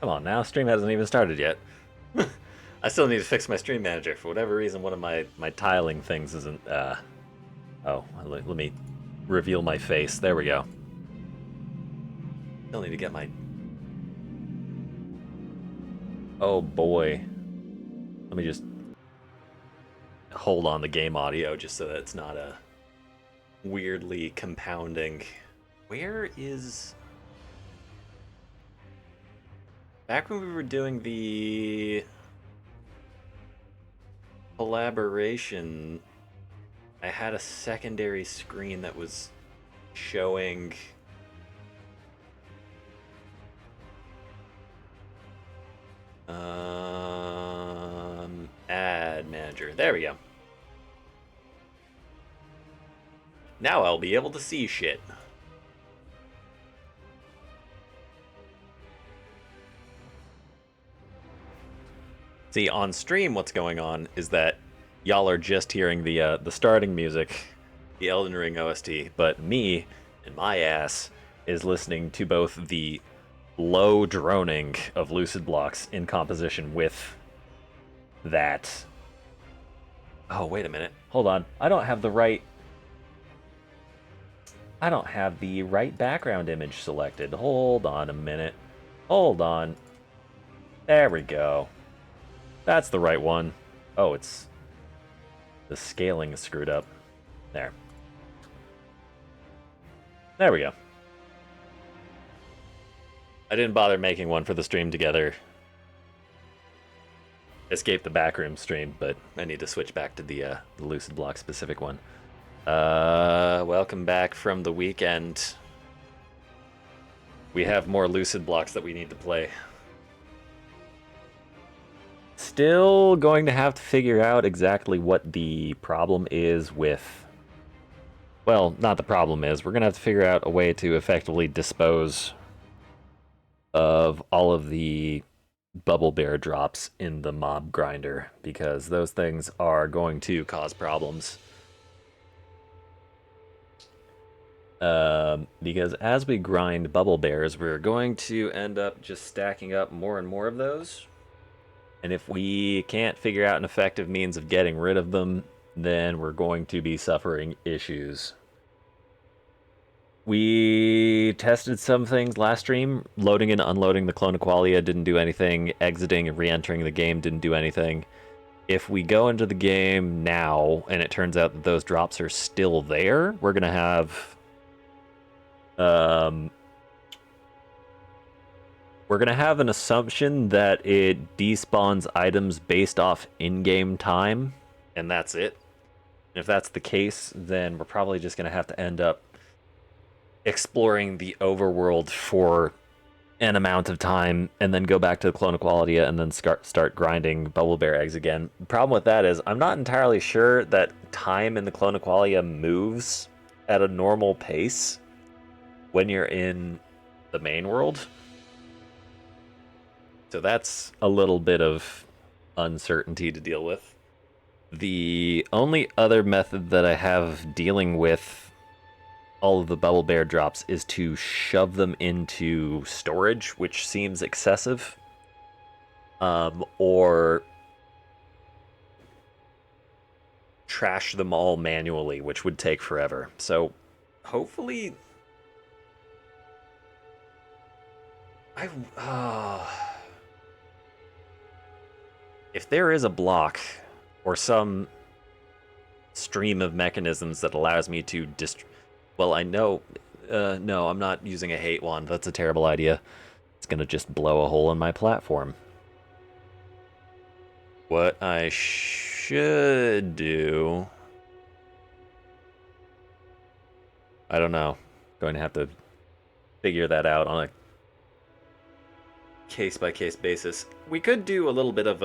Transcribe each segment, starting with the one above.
Come on now, stream hasn't even started yet. I still need to fix my stream manager. For whatever reason, one of my tiling things isn't, Oh, let me reveal my face. There we go. Still need to get my... Oh boy. Let me just hold on the game audio just so that it's not a weirdly compounding. Where is... Back when we were doing the collaboration, I had a secondary screen that was showing ad manager. There we go. Now I'll be able to see shit. See, on stream, what's going on is that y'all are just hearing the starting music, the Elden Ring OST, but me and my ass is listening to both the low droning of Lucid blocks in composition with that. Oh, wait a minute. Hold on. I don't have the right background image selected. Hold on a minute. Hold on. There we go. That's the right one. Oh, it's... The scaling is screwed up. There. There we go. I didn't bother making one for the stream together. Escape the backroom stream, but I need to switch back to the Lucid Block specific one. Welcome back from the weekend. We have more Lucid Blocks that we need to play. Still going to have to figure out exactly what the problem is with... Well, not the problem is. We're going to have to figure out a way to effectively dispose of all of the bubble bear drops in the mob grinder, because those things are going to cause problems. Because as we grind bubble bears, we're going to end up just stacking up more and more of those. And if we can't figure out an effective means of getting rid of them, then we're going to be suffering issues. We tested some things last stream. Loading and unloading the Clone of Qualia didn't do anything. Exiting and re-entering the game didn't do anything. If we go into the game now, and it turns out that those drops are still there, we're going to have... We're going to have an assumption that it despawns items based off in-game time, and that's it. And if that's the case, then we're probably just going to have to end up exploring the overworld for an amount of time, and then go back to the Clone of Qualia, and then start grinding bubble bear eggs again. The problem with that is I'm not entirely sure that time in the Clone of Qualia moves at a normal pace when you're in the main world. So that's a little bit of uncertainty to deal with. The only other method that I have dealing with all of the bubble bear drops is to shove them into storage, which seems excessive. Or trash them all manually, which would take forever. So hopefully... If there is a block or some stream of mechanisms that allows me to well, I know... no, I'm not using a hate wand. That's a terrible idea. It's gonna just blow a hole in my platform. What I should do... I don't know. Going to have to figure that out on a case-by-case basis. We could do a little bit of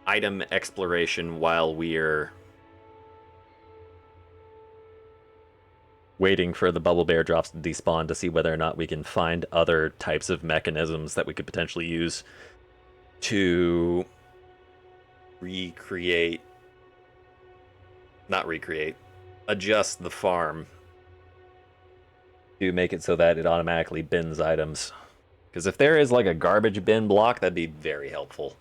item exploration while we're waiting for the bubble bear drops to despawn to see whether or not we can find other types of mechanisms that we could potentially use to adjust the farm to make it so that it automatically bins items. Because if there is like a garbage bin block, that'd be very helpful.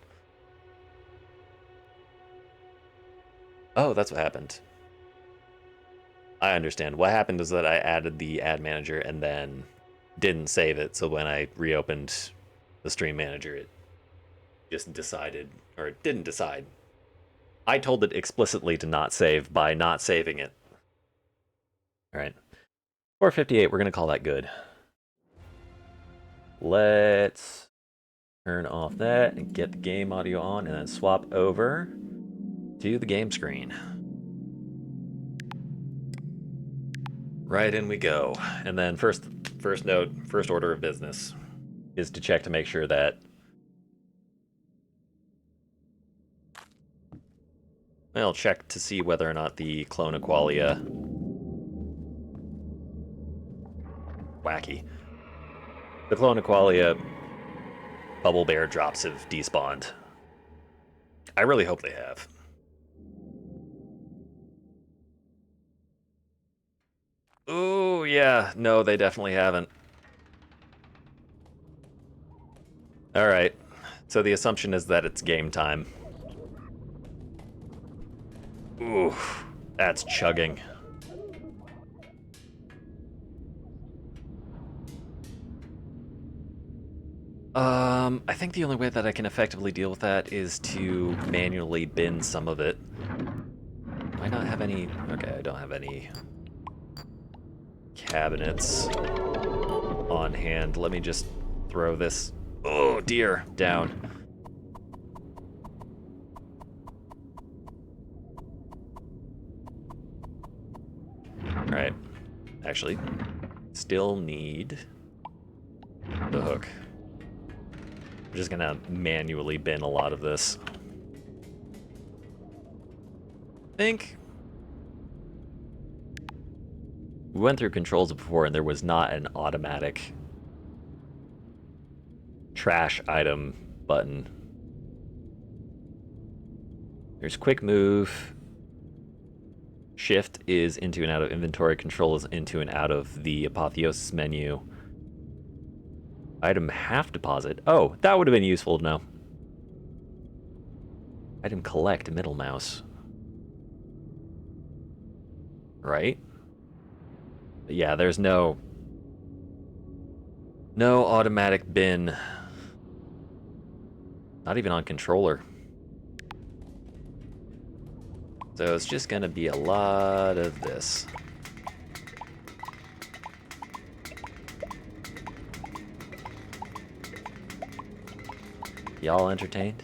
Oh, that's what happened. I understand. What happened is that I added the ad manager and then didn't save it. So when I reopened the stream manager, it just decided, or it didn't decide. I told it explicitly to not save by not saving it. All right. 458, we're going to call that good. Let's turn off that and get the game audio on and then swap over to the game screen. Right in we go. And then first order of business is to check to make sure that I'll check to see whether or not the clone Aqualia wacky. The clone Aqualia bubble bear drops have despawned. I really hope they have. Ooh, yeah. No, they definitely haven't. Alright. So the assumption is that it's game time. Ooh, that's chugging. I think the only way that I can effectively deal with that is to manually bin some of it. Do I not have any? Okay, I don't have any cabinets on hand. Let me just throw this, oh dear, down. Alright. Actually, still need the hook. I'm just gonna manually bin a lot of this. I think we went through controls before and there was not an automatic trash item button. There's quick move. Shift is into and out of inventory. Control is into and out of the apotheosis menu. Item half deposit. Oh, that would have been useful to know. Item collect, middle mouse. Right? But yeah, there's no automatic bin. Not even on controller. So it's just gonna be a lot of this. Y'all entertained?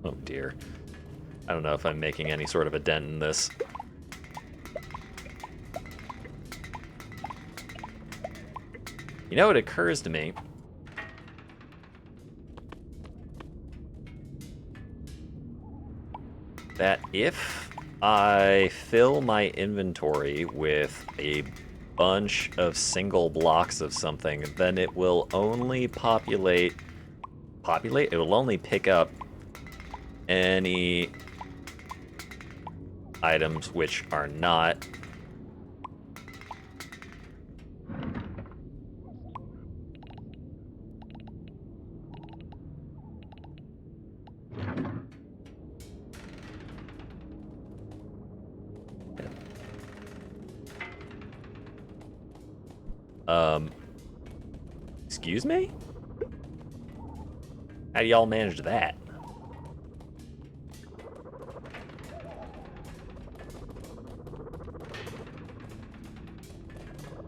Oh dear. I don't know if I'm making any sort of a dent in this. You know, it occurs to me that if I fill my inventory with a bunch of single blocks of something, then it will only populate? It will only pick up any items which are not excuse me? How do y'all manage that?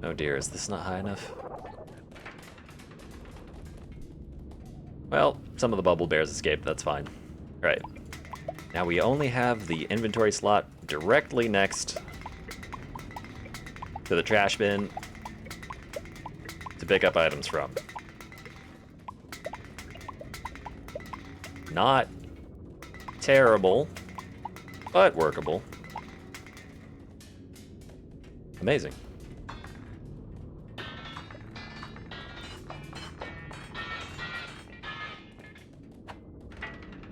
Oh dear, is this not high enough? Well, some of the bubble bears escaped, that's fine. Right. Now we only have the inventory slot directly next to the trash bin to pick up items from. Not terrible, but workable. Amazing.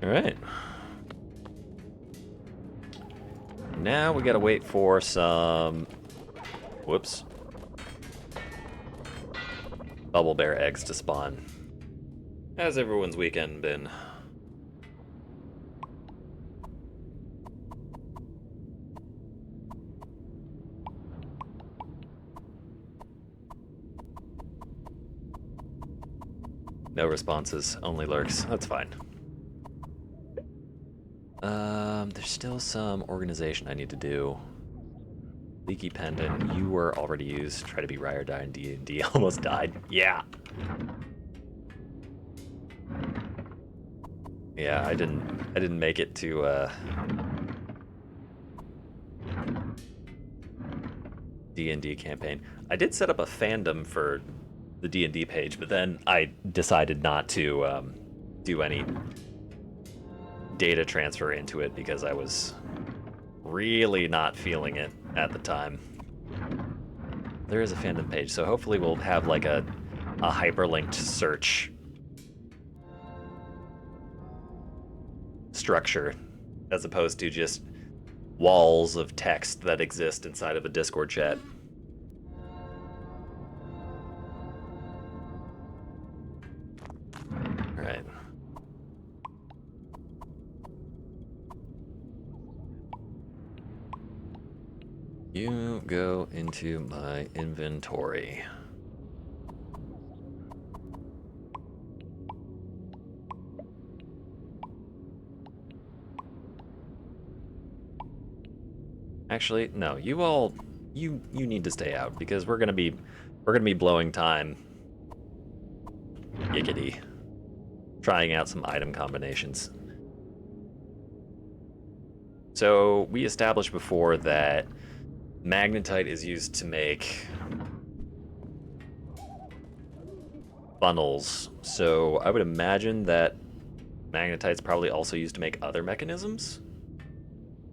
All right. now we gotta wait for some... Whoops. Bubble bear eggs to spawn. How's everyone's weekend been? No responses, only lurks. That's fine. There's still some organization I need to do. Leaky pendant, you were already used. Try to be ride or die in D&D. Almost died. Yeah. Yeah, I didn't make it to D&D campaign. I did set up a fandom for the D&D page, but then I decided not to do any data transfer into it because I was really not feeling it at the time. There is a fandom page, so hopefully we'll have like a hyperlinked search structure as opposed to just walls of text that exist inside of a Discord chat. Alright. You go into my inventory. Actually, no, you need to stay out because we're gonna be blowing time. Giggity. Trying out some item combinations. So we established before that magnetite is used to make funnels. So I would imagine that magnetite's probably also used to make other mechanisms,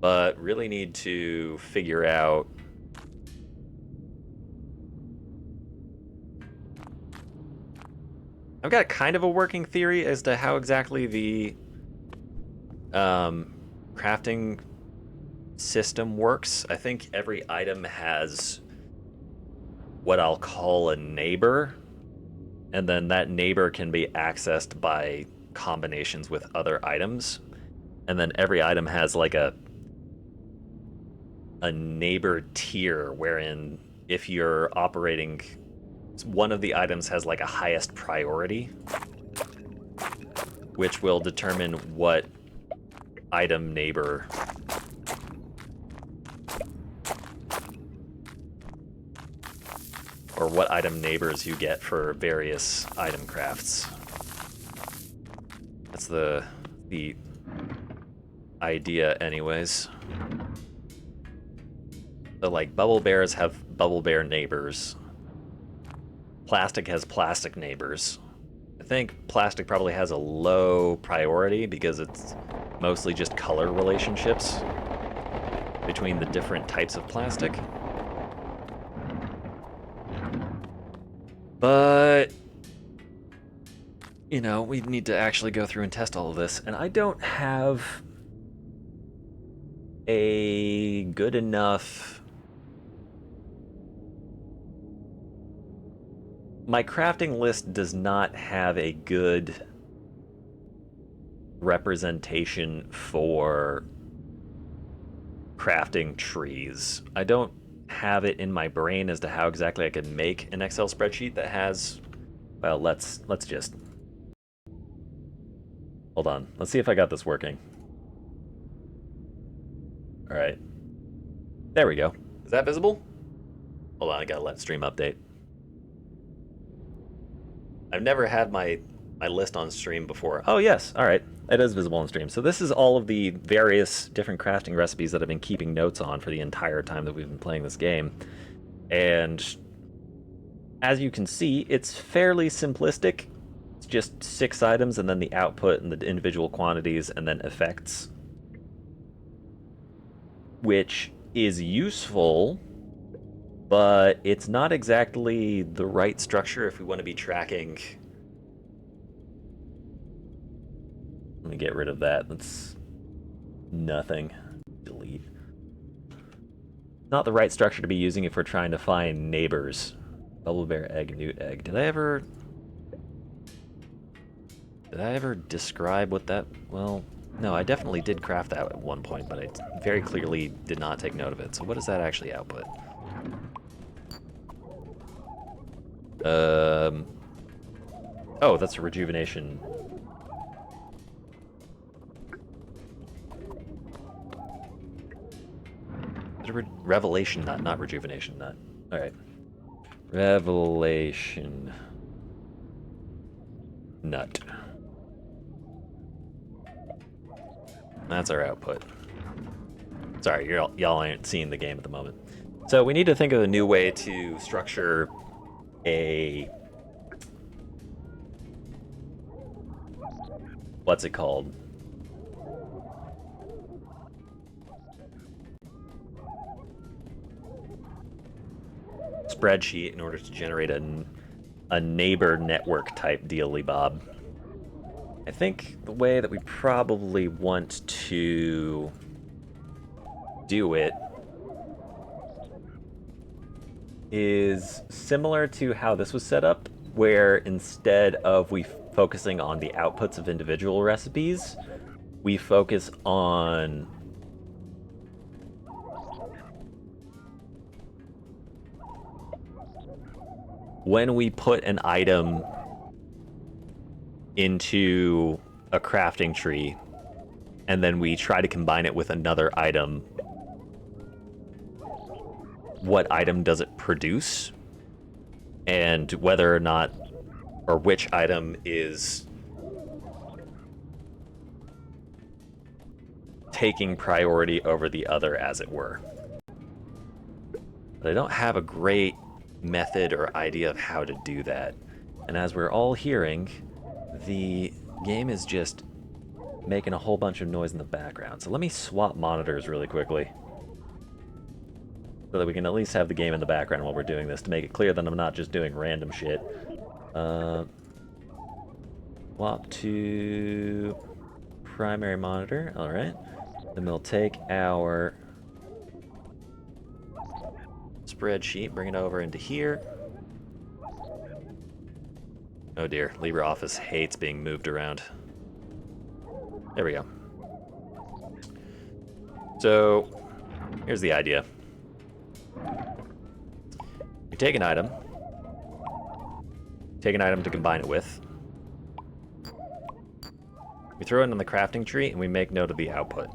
but really need to figure out I've got kind of a working theory as to how exactly the crafting system works. I think every item has what I'll call a neighbor, and then that neighbor can be accessed by combinations with other items, and then every item has like a neighbor tier wherein if you're operating, one of the items has like a highest priority, which will determine what item neighbor or what item neighbors you get for various item crafts. That's the idea anyways. So like bubble bears have bubble bear neighbors. Plastic has plastic neighbors. I think plastic probably has a low priority because it's mostly just color relationships between the different types of plastic. But, you know, we need to actually go through and test all of this, and I don't have a good enough... My crafting list does not have a good representation for crafting trees. I don't have it in my brain as to how exactly I could make an Excel spreadsheet that has... Well, let's just... Hold on. Let's see if I got this working. Alright. There we go. Is that visible? Hold on, I gotta let stream update. I've never had my list on stream before. Oh yes, alright. It is visible on stream. So this is all of the various different crafting recipes that I've been keeping notes on for the entire time that we've been playing this game. And as you can see, it's fairly simplistic. It's just 6 items and then the output and the individual quantities and then effects. Which is useful, but it's not exactly the right structure if we want to be tracking... Let me get rid of that. That's nothing. Delete. not the right structure to be using if we're trying to find neighbors. Bubble bear egg, newt egg. Did I ever describe what that... Well, no, I definitely did craft that at one point, but I very clearly did not take note of it. So what does that actually output? Oh, that's a rejuvenation. Revelation nut, not rejuvenation nut. Alright. Revelation nut. That's our output. Sorry, y'all aren't seeing the game at the moment. So we need to think of a new way to structure a... What's it called? Spreadsheet in order to generate a neighbor network type dealy bob. I think the way that we probably want to do it is similar to how this was set up, where instead of focusing on the outputs of individual recipes, we focus on when we put an item into a crafting tree and then we try to combine it with another item, what item does it produce, and whether or not, or which item is taking priority over the other, as it were. But I don't have a great method or idea of how to do that. And as we're all hearing, the game is just making a whole bunch of noise in the background. So let me swap monitors really quickly, so that we can at least have the game in the background while we're doing this, to make it clear that I'm not just doing random shit. Swap to primary monitor, alright. Then we'll take our spreadsheet, bring it over into here. Oh dear, LibreOffice hates being moved around. There we go. So, here's the idea. You take an item to combine it with. We throw it in the crafting tree and we make note of the output.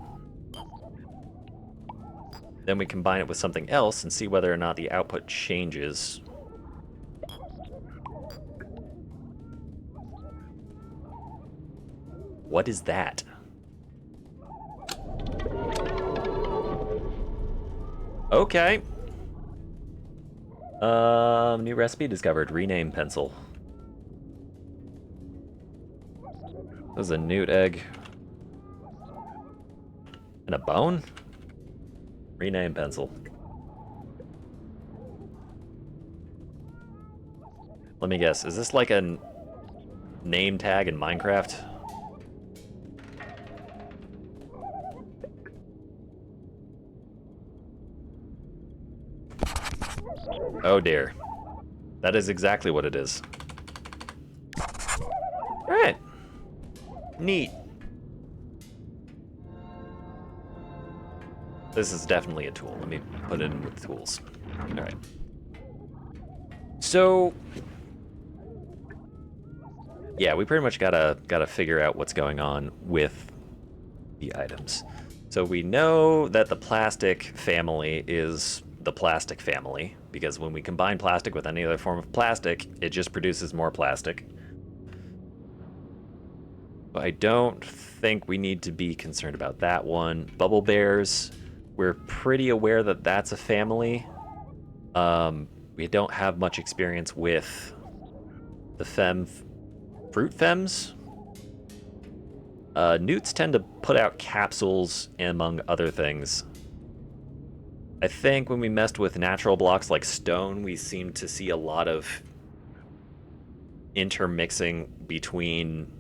Then we combine it with something else and see whether or not the output changes. What is that? Okay. New recipe discovered. Rename pencil. This is a newt egg. And a bone? Rename pencil. Let me guess, is this like a name tag in Minecraft? Oh dear. That is exactly what it is. Alright. Neat. This is definitely a tool. Let me put it in with tools. Alright. So... yeah, we pretty much gotta figure out what's going on with the items. So we know that the plastic family is the plastic family, because when we combine plastic with any other form of plastic, it just produces more plastic. But I don't think we need to be concerned about that one. Bubble bears, we're pretty aware that that's a family. We don't have much experience with the fruit fems. Newts tend to put out capsules, among other things. I think when we messed with natural blocks like stone, we seemed to see a lot of intermixing between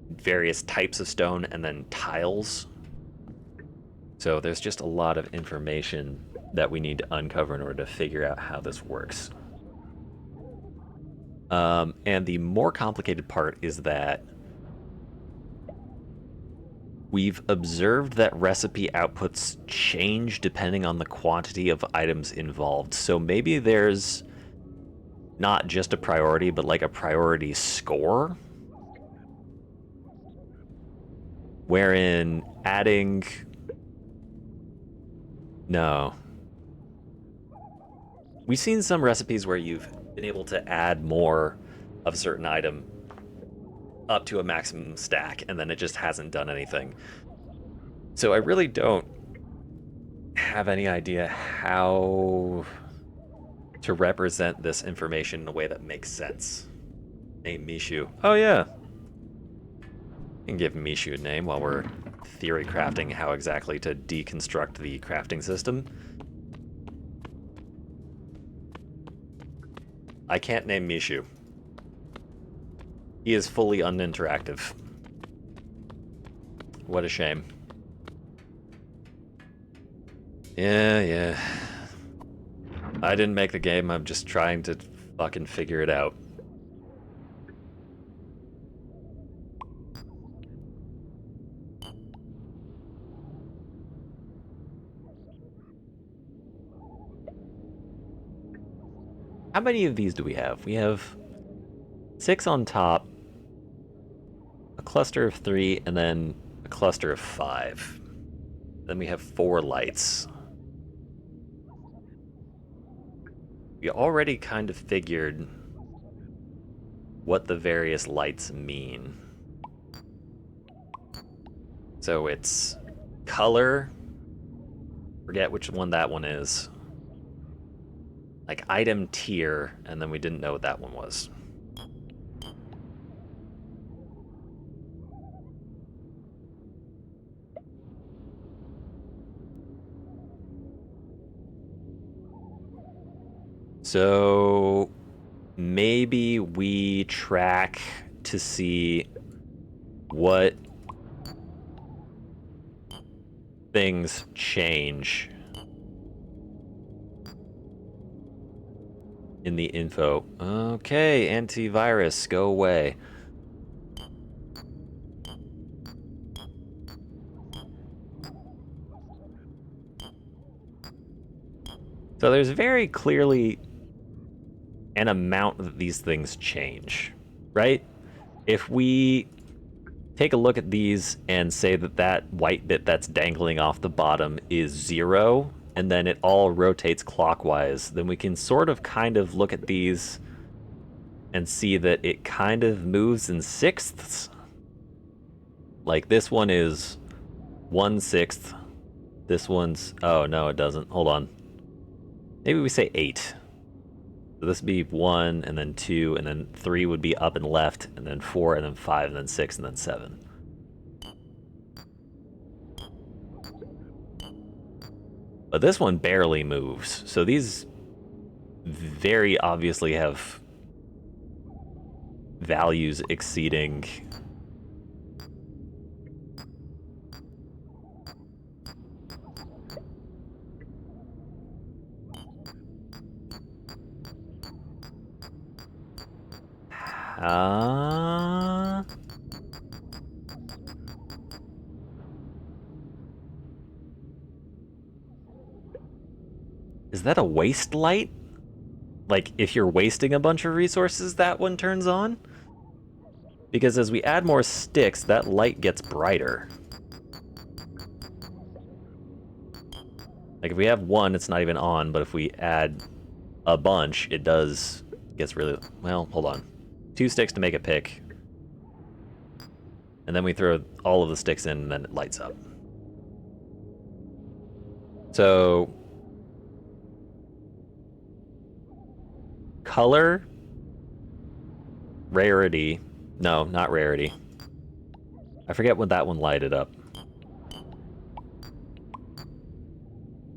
various types of stone and then tiles. So there's just a lot of information that we need to uncover in order to figure out how this works. And the more complicated part is that we've observed that recipe outputs change depending on the quantity of items involved. So maybe there's not just a priority, but like a priority score, wherein adding... No. We've seen some recipes where you've been able to add more of a certain item up to a maximum stack, and then it just hasn't done anything. So I really don't have any idea how to represent this information in a way that makes sense. Name Mishu. Oh yeah. You can give Mishu a name while we're theory crafting how exactly to deconstruct the crafting system. I can't name Mishu. He is fully uninteractive. What a shame. Yeah. I didn't make the game, I'm just trying to fucking figure it out. How many of these do we have? We have 6 on top, a cluster of 3, and then a cluster of 5. Then we have 4 lights. We already kind of figured what the various lights mean. So it's color, forget which one that one is. Like item tier, and then we didn't know what that one was. So maybe we track to see what things change in the info. Okay, antivirus, go away. So there's very clearly an amount that these things change, right? If we take a look at these and say that that white bit that's dangling off the bottom is 0, and then it all rotates clockwise, then we can sort of kind of look at these and see that it kind of moves in sixths. Like this one is 1/6. This one's... Oh, no, it doesn't. Hold on. Maybe we say 8. So this would be 1, and then 2, and then 3 would be up and left, and then 4, and then 5, and then 6, and then 7. But this one barely moves. So these very obviously have values exceeding... Is that a waste light? Like, if you're wasting a bunch of resources, that one turns on? Because as we add more sticks, that light gets brighter. Like, if we have 1, it's not even on, but if we add a bunch, it gets really... Well, hold on. 2 sticks to make a pick. And then we throw all of the sticks in, and then it lights up. So... Color... Rarity... No, not rarity. I forget when that one lighted up.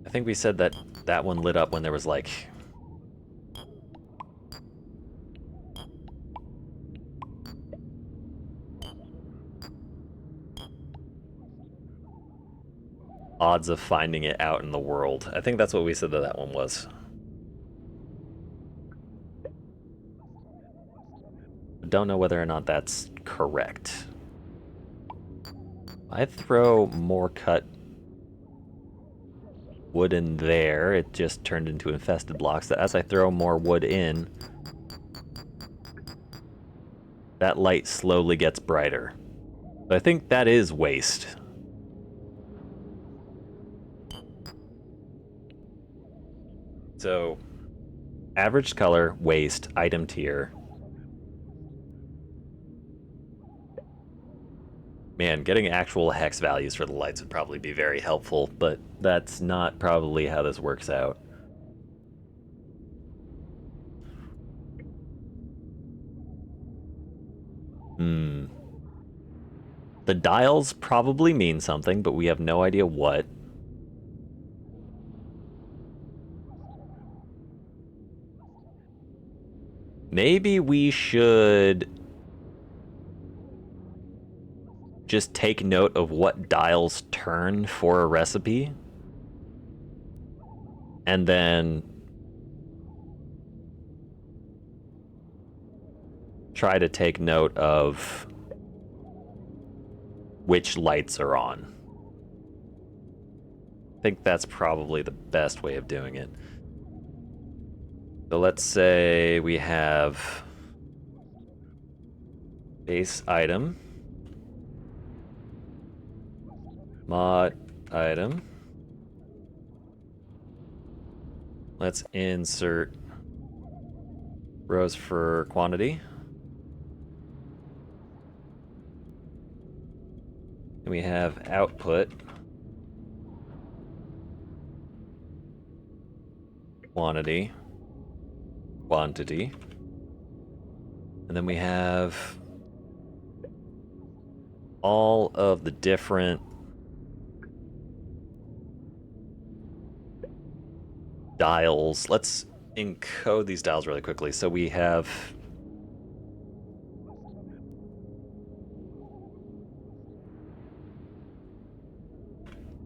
I think we said that that one lit up when there was like... odds of finding it out in the world. I think that's what we said that one was. Don't know whether or not that's correct. I throw more cut wood in there, it just turned into infested blocks. As I throw more wood in, that light slowly gets brighter. So I think that is waste. So, average color, waste, item tier. Man, getting actual hex values for the lights would probably be very helpful, but that's not probably how this works out. The dials probably mean something, but we have no idea what. Maybe we should just take note of what dials turn for a recipe, and then try to take note of which lights are on. I think that's probably the best way of doing it. So let's say we have base item, mod item. Let's insert rows for quantity. And we have output, quantity, and then we have all of the different dials. Let's encode these dials really quickly. So we have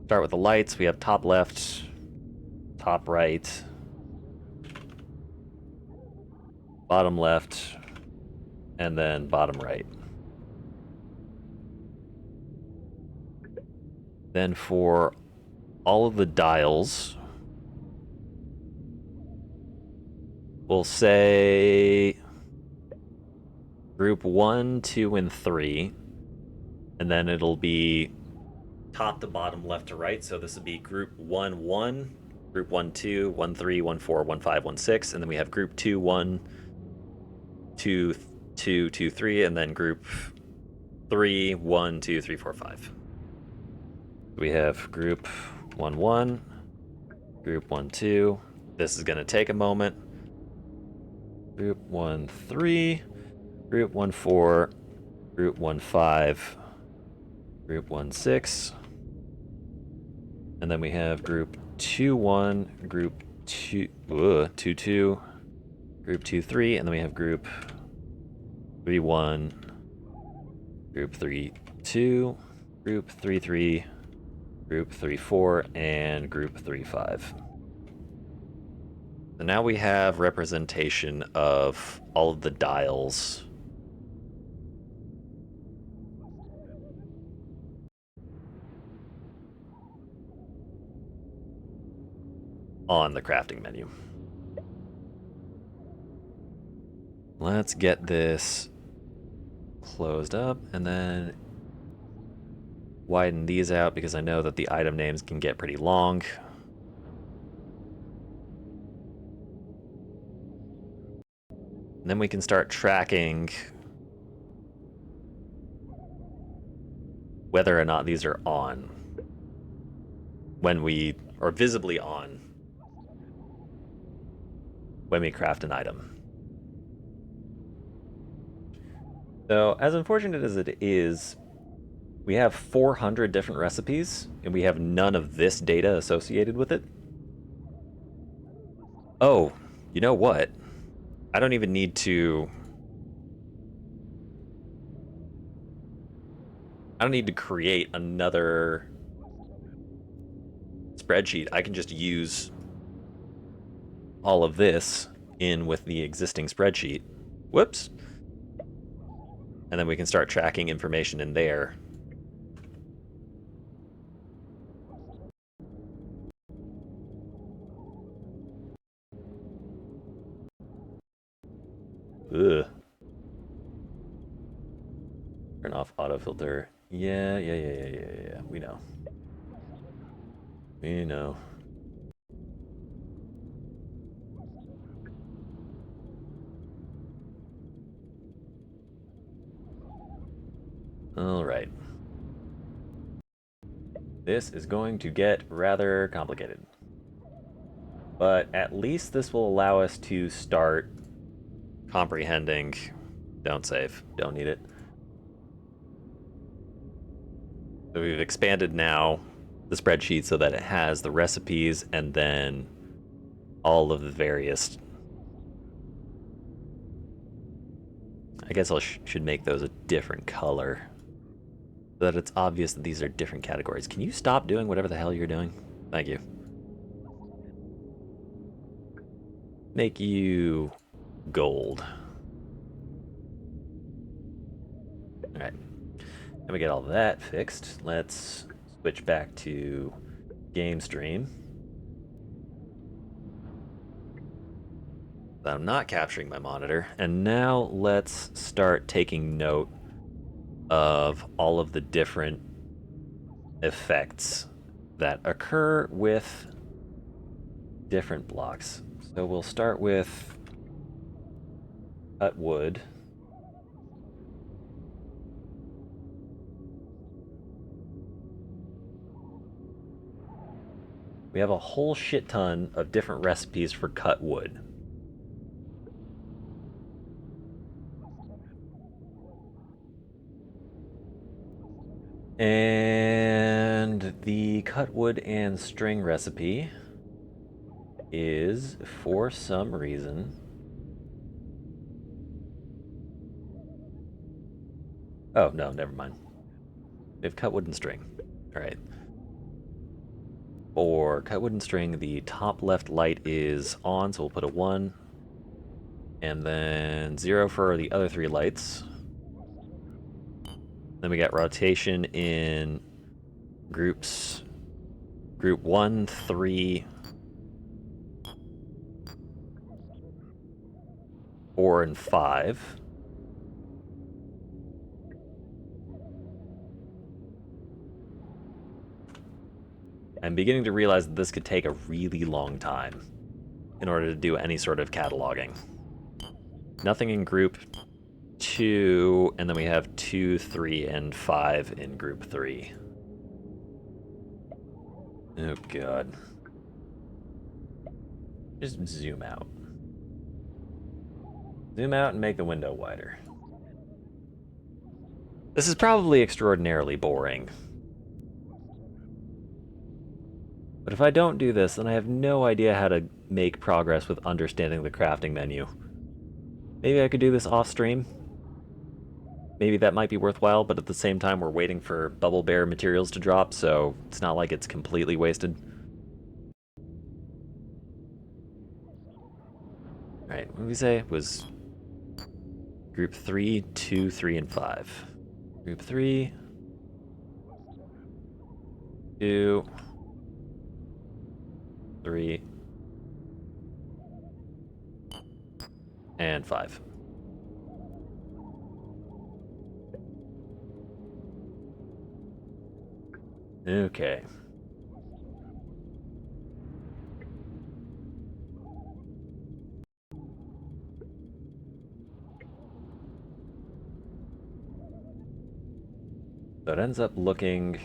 start with the lights. We have top left, top right, bottom left, and then bottom right. Then for all of the dials, we'll say group 1, 2, and 3, and then it'll be top to bottom, left to right. So this would be group 1, 1, group 1, 2, 1, 3, 1, 4, 1, 5, 1, 6, and then we have group 2, 1, 2, 2, 2, 3, and then group 3, 1, 2, 3, 4, 5. We have group 1, 1, group 1, 2. This is going to take a moment. Group 1, 3, group 1, 4, group 1, 5, group 1, 6. And then we have group 2, 1, group 2, 2, 2, group 2, 3, and then we have group 3, 1, group 3, 2, group 3, 3, group 3, 4, and group 3, 5. So now we have representation of all of the dials. On the crafting menu. Let's get this closed up and then widen these out because I know that the item names can get pretty long. And then we can start tracking whether or not these are on when we are visibly on when we craft an item. So, as unfortunate as it is, we have 400 different recipes, and we have none of this data associated with it. Oh, you know what? I don't even need to... I don't need to create another spreadsheet, I can just use all of this in with the existing spreadsheet. Whoops. And then we can start tracking information in there. Ugh. Turn off autofilter. Yeah. We know. We know. All right. This is going to get rather complicated. But at least this will allow us to start comprehending. Don't save. Don't need it. So we've expanded now the spreadsheet so that it has the recipes and then all of the various... I guess I should make those a different color so that it's obvious that these are different categories. Can you stop doing whatever the hell you're doing? Thank you. Make you gold. All right. Then we get all that fixed. Let's switch back to game stream. I'm not capturing my monitor. And now let's start taking note of all of the different effects that occur with different blocks. So we'll start with cut wood. We have a whole shit ton of different recipes for cut wood. And the cut wood and string recipe is, for some reason... Oh, no, never mind. We have cut wood and string. All right. For cut wood and string, the top left light is on, so we'll put a 1. And then 0 for the other 3 lights. Then we got rotation in groups. Group 1, 3, 4, and 5. I'm beginning to realize that this could take a really long time in order to do any sort of cataloging. Nothing in group 2, and then we have 2, 3, and 5 in group 3. Oh god. Just zoom out. Zoom out and make the window wider. This is probably extraordinarily boring. But if I don't do this, then I have no idea how to make progress with understanding the crafting menu. Maybe I could do this off stream. Maybe that might be worthwhile, but at the same time we're waiting for Bubble Bear materials to drop, so it's not like it's completely wasted. Alright, what did we say? It was group 3, 2, 3, and 5. Group 3, 2, 3, and 5. Okay. So it ends up looking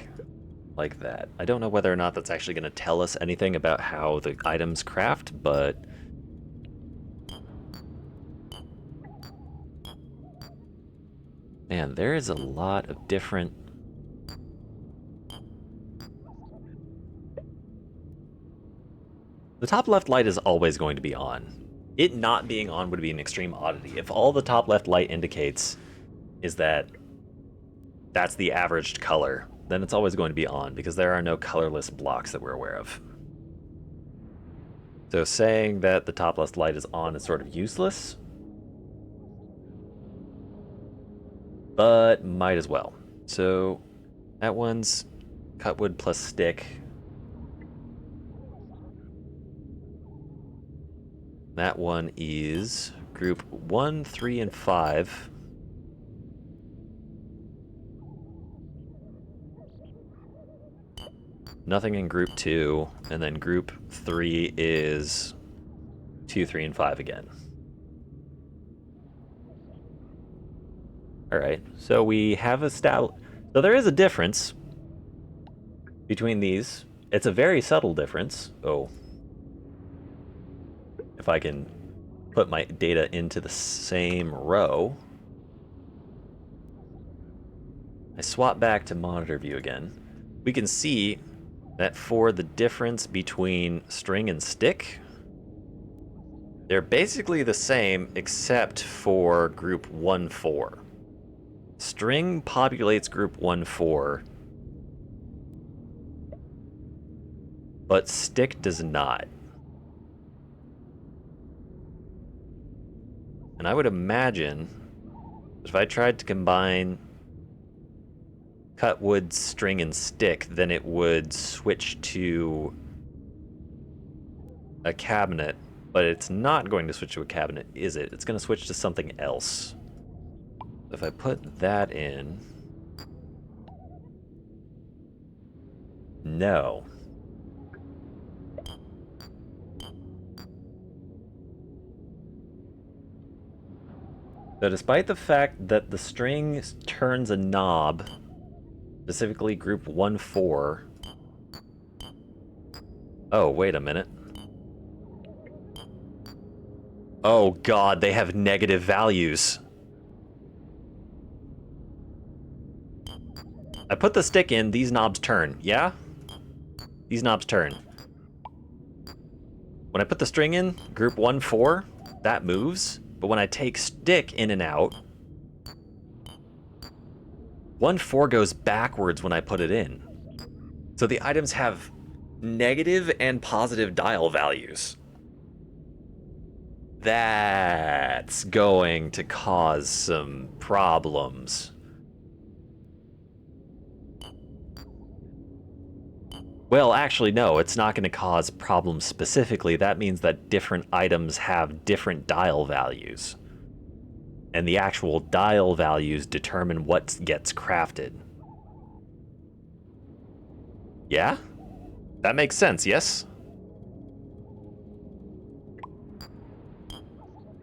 like that. I don't know whether or not that's actually going to tell us anything about how the items craft, but... Man, there is a lot of different... The top left light is always going to be on. It not being on would be an extreme oddity. If all the top left light indicates is that that's the averaged color, then it's always going to be on, because there are no colorless blocks that we're aware of. So saying that the top left light is on is sort of useless, but might as well. So that one's cut wood plus stick. That one is group 1, 3, and 5. Nothing in group 2, and then group 3 is 2, 3, and 5 again. Alright, so we have established... So there is a difference between these. It's a very subtle difference. Oh. If I can put my data into the same row. I swap back to monitor view again. We can see that for the difference between string and stick, they're basically the same except for group 1-4. String populates group 1-4, but stick does not. And I would imagine if I tried to combine cut wood, string, and stick, then it would switch to a cabinet, but it's not going to switch to a cabinet, is it? It's going to switch to something else. If I put that in... No. So despite the fact that the string turns a knob, specifically group 1-4... Oh, wait a minute. Oh god, they have negative values. I put the stick in, these knobs turn, yeah? These knobs turn. When I put the string in, group 1-4, that moves. But when I take stick in and out, 1-4 goes backwards when I put it in. So the items have negative and positive dial values. That's going to cause some problems. Well, actually, no, it's not going to cause problems specifically. That means that different items have different dial values. And the actual dial values determine what gets crafted. Yeah? That makes sense, yes?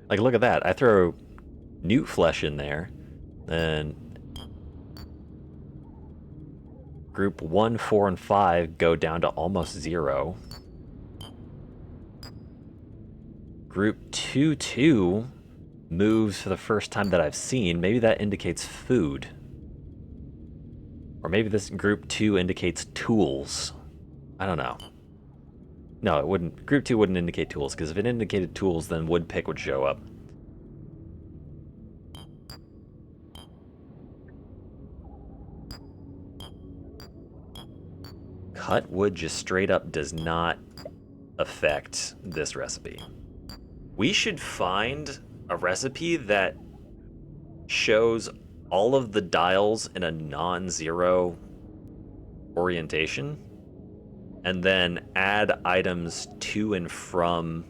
Like, look at that. I throw newt flesh in there, then group 1, 4, and 5 go down to almost 0. Group 2 moves for the first time that I've seen. Maybe that indicates food. Or maybe this group 2 indicates tools. I don't know. No, it wouldn't. Group 2 wouldn't indicate tools, because if it indicated tools, then wood pick would show up. Cut wood just straight up does not affect this recipe. We should find a recipe that shows all of the dials in a non-zero orientation, and then add items to and from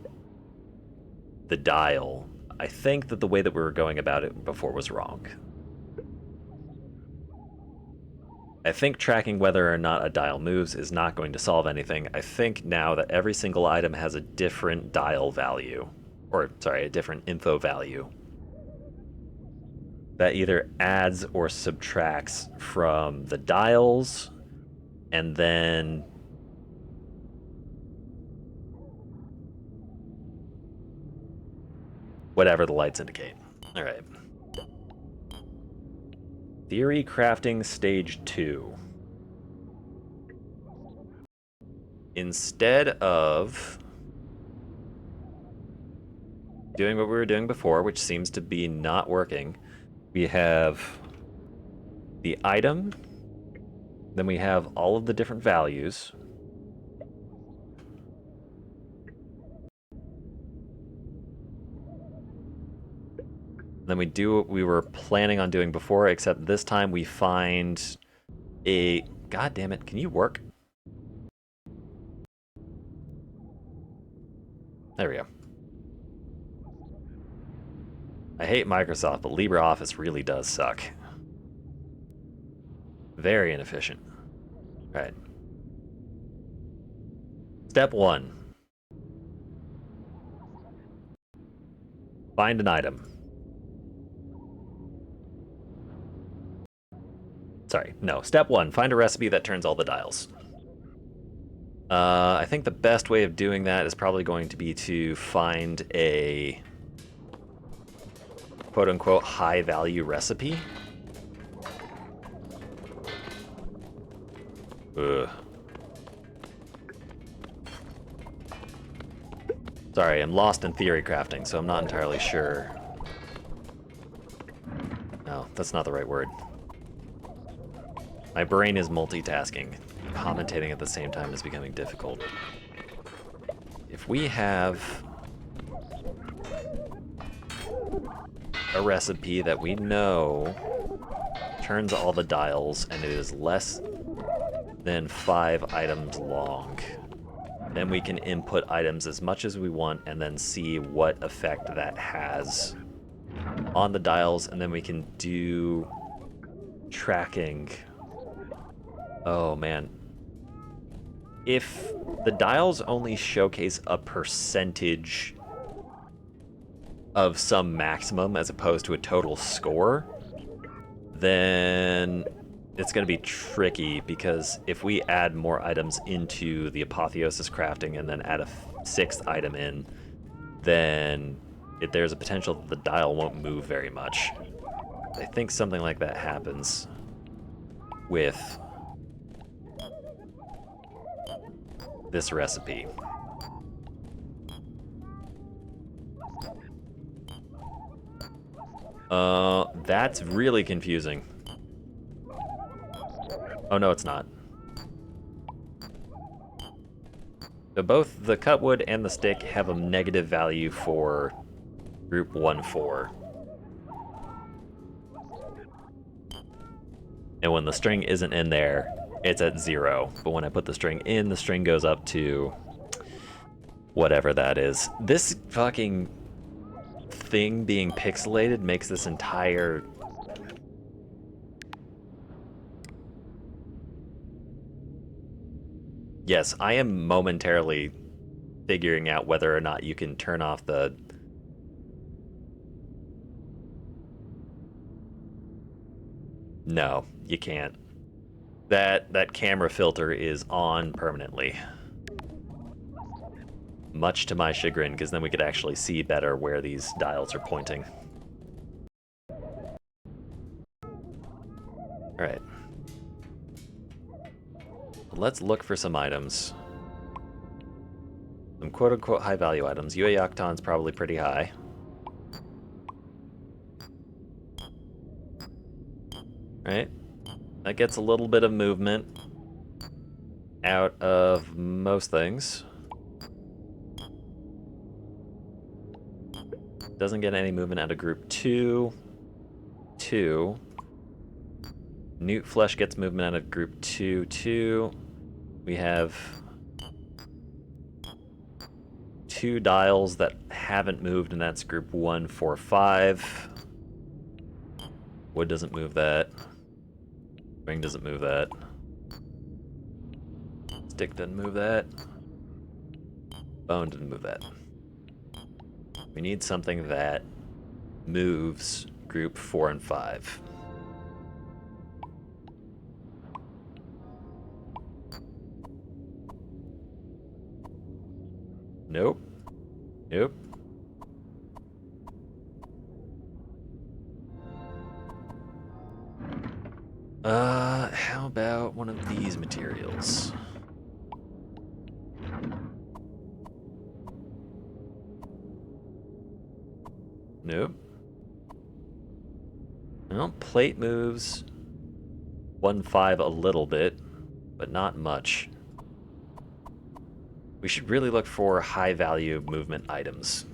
the dial. I think that the way that we were going about it before was wrong. I think tracking whether or not a dial moves is not going to solve anything. I think now that every single item has a different dial value, or sorry, a different info value, that either adds or subtracts from the dials, and then whatever the lights indicate. All right. Theory crafting stage 2. Instead of doing what we were doing before, which seems to be not working, we have the item, then we have all of the different values, Then we do what we were planning on doing before, except this time we find a... God damn it, can you work? There we go. I hate Microsoft, but LibreOffice really does suck. Very inefficient. All right. Step 1. Find an item. Sorry, no. Step 1, find a recipe that turns all the dials. I think the best way of doing that is probably going to be to find a quote-unquote high-value recipe. Ugh. Sorry, I'm lost in theory crafting, so I'm not entirely sure. No, that's not the right word. My brain is multitasking. Commentating at the same time is becoming difficult. If we have a recipe that we know turns all the dials and it is less than 5 items long, then we can input items as much as we want and then see what effect that has on the dials, and then we can do tracking. Oh man. If the dials only showcase a percentage of some maximum as opposed to a total score, then it's going to be tricky, because if we add more items into the apotheosis crafting and then add a 6th item in, then there's a potential that the dial won't move very much. I think something like that happens with this recipe. That's really confusing. Oh no, it's not. So both the cutwood and the stick have a negative value for group 1-4. And when the string isn't in there, it's at 0. But when I put the string in, the string goes up to whatever that is. This fucking thing being pixelated makes this entire... Yes, I am momentarily figuring out whether or not you can turn off the... No, you can't. That camera filter is on permanently. Much to my chagrin, because then we could actually see better where these dials are pointing. Alright. Let's look for some items. Some quote-unquote high-value items. UA Octan's probably pretty high. Right? That gets a little bit of movement out of most things. Doesn't get any movement out of group 2. 2. Newt Flesh gets movement out of group 2. 2. We have 2 dials that haven't moved, and that's group 1, 4, 5. Wood doesn't move that. Ring doesn't move that. Stick doesn't move that. Bone didn't move that. We need something that moves group 4 and 5. Nope. Nope. How about one of these materials? Nope. Well, plate moves 1-5 a little bit, but not much. We should really look for high value movement items.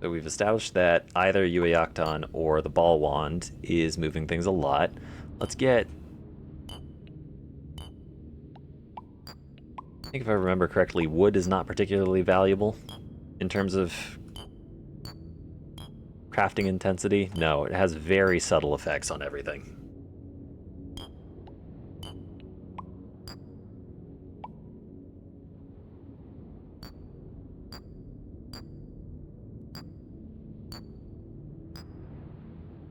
So we've established that either Yue Octon or the ball wand is moving things a lot. Let's get... I think if I remember correctly, wood is not particularly valuable in terms of crafting intensity. No, it has very subtle effects on everything.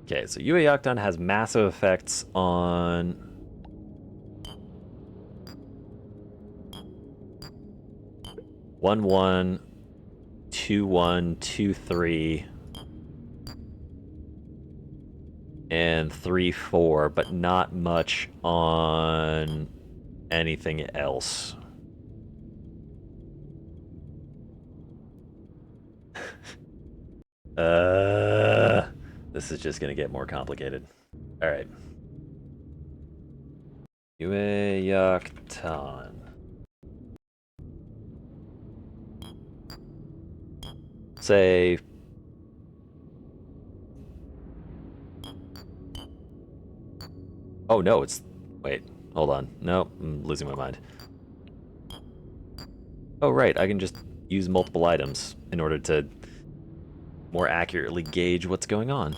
Okay, so Yue Octon has massive effects on... One, 2-1, 2-3, and 3-4, but not much on anything else. This is just gonna get more complicated. All right. Yue Octon. Say... Oh, no, it's... Wait, hold on. No, I'm losing my mind. Oh, right, I can just use multiple items in order to more accurately gauge what's going on.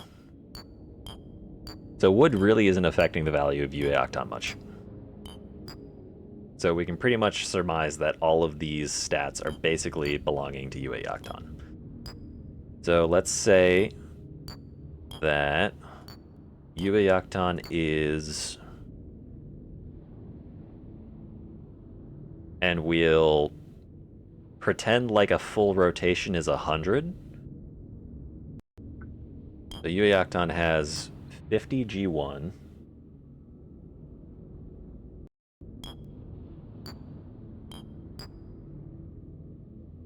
So wood really isn't affecting the value of Yue Octon much. So we can pretty much surmise that all of these stats are basically belonging to Yue Octon. So let's say that Yue Octon is... And we'll pretend like a full rotation is 100. So Yue Octon has 50 G1.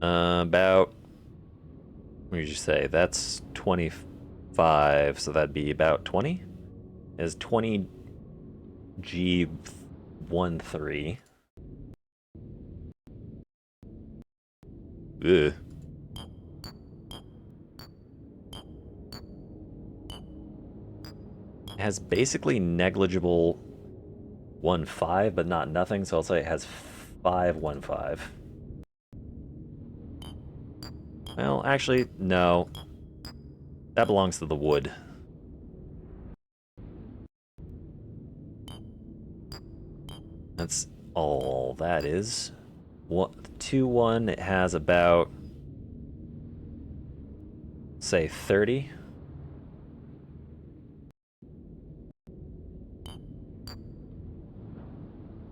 About... What did you say? That's 25, so that'd be about 20? Is 20 G13. Ugh. It has basically negligible 1-5, but not nothing, so I'll say it has 5-1-5. Well, actually, no. That belongs to the wood. That's all that is. 2-1, it has about, say, 30.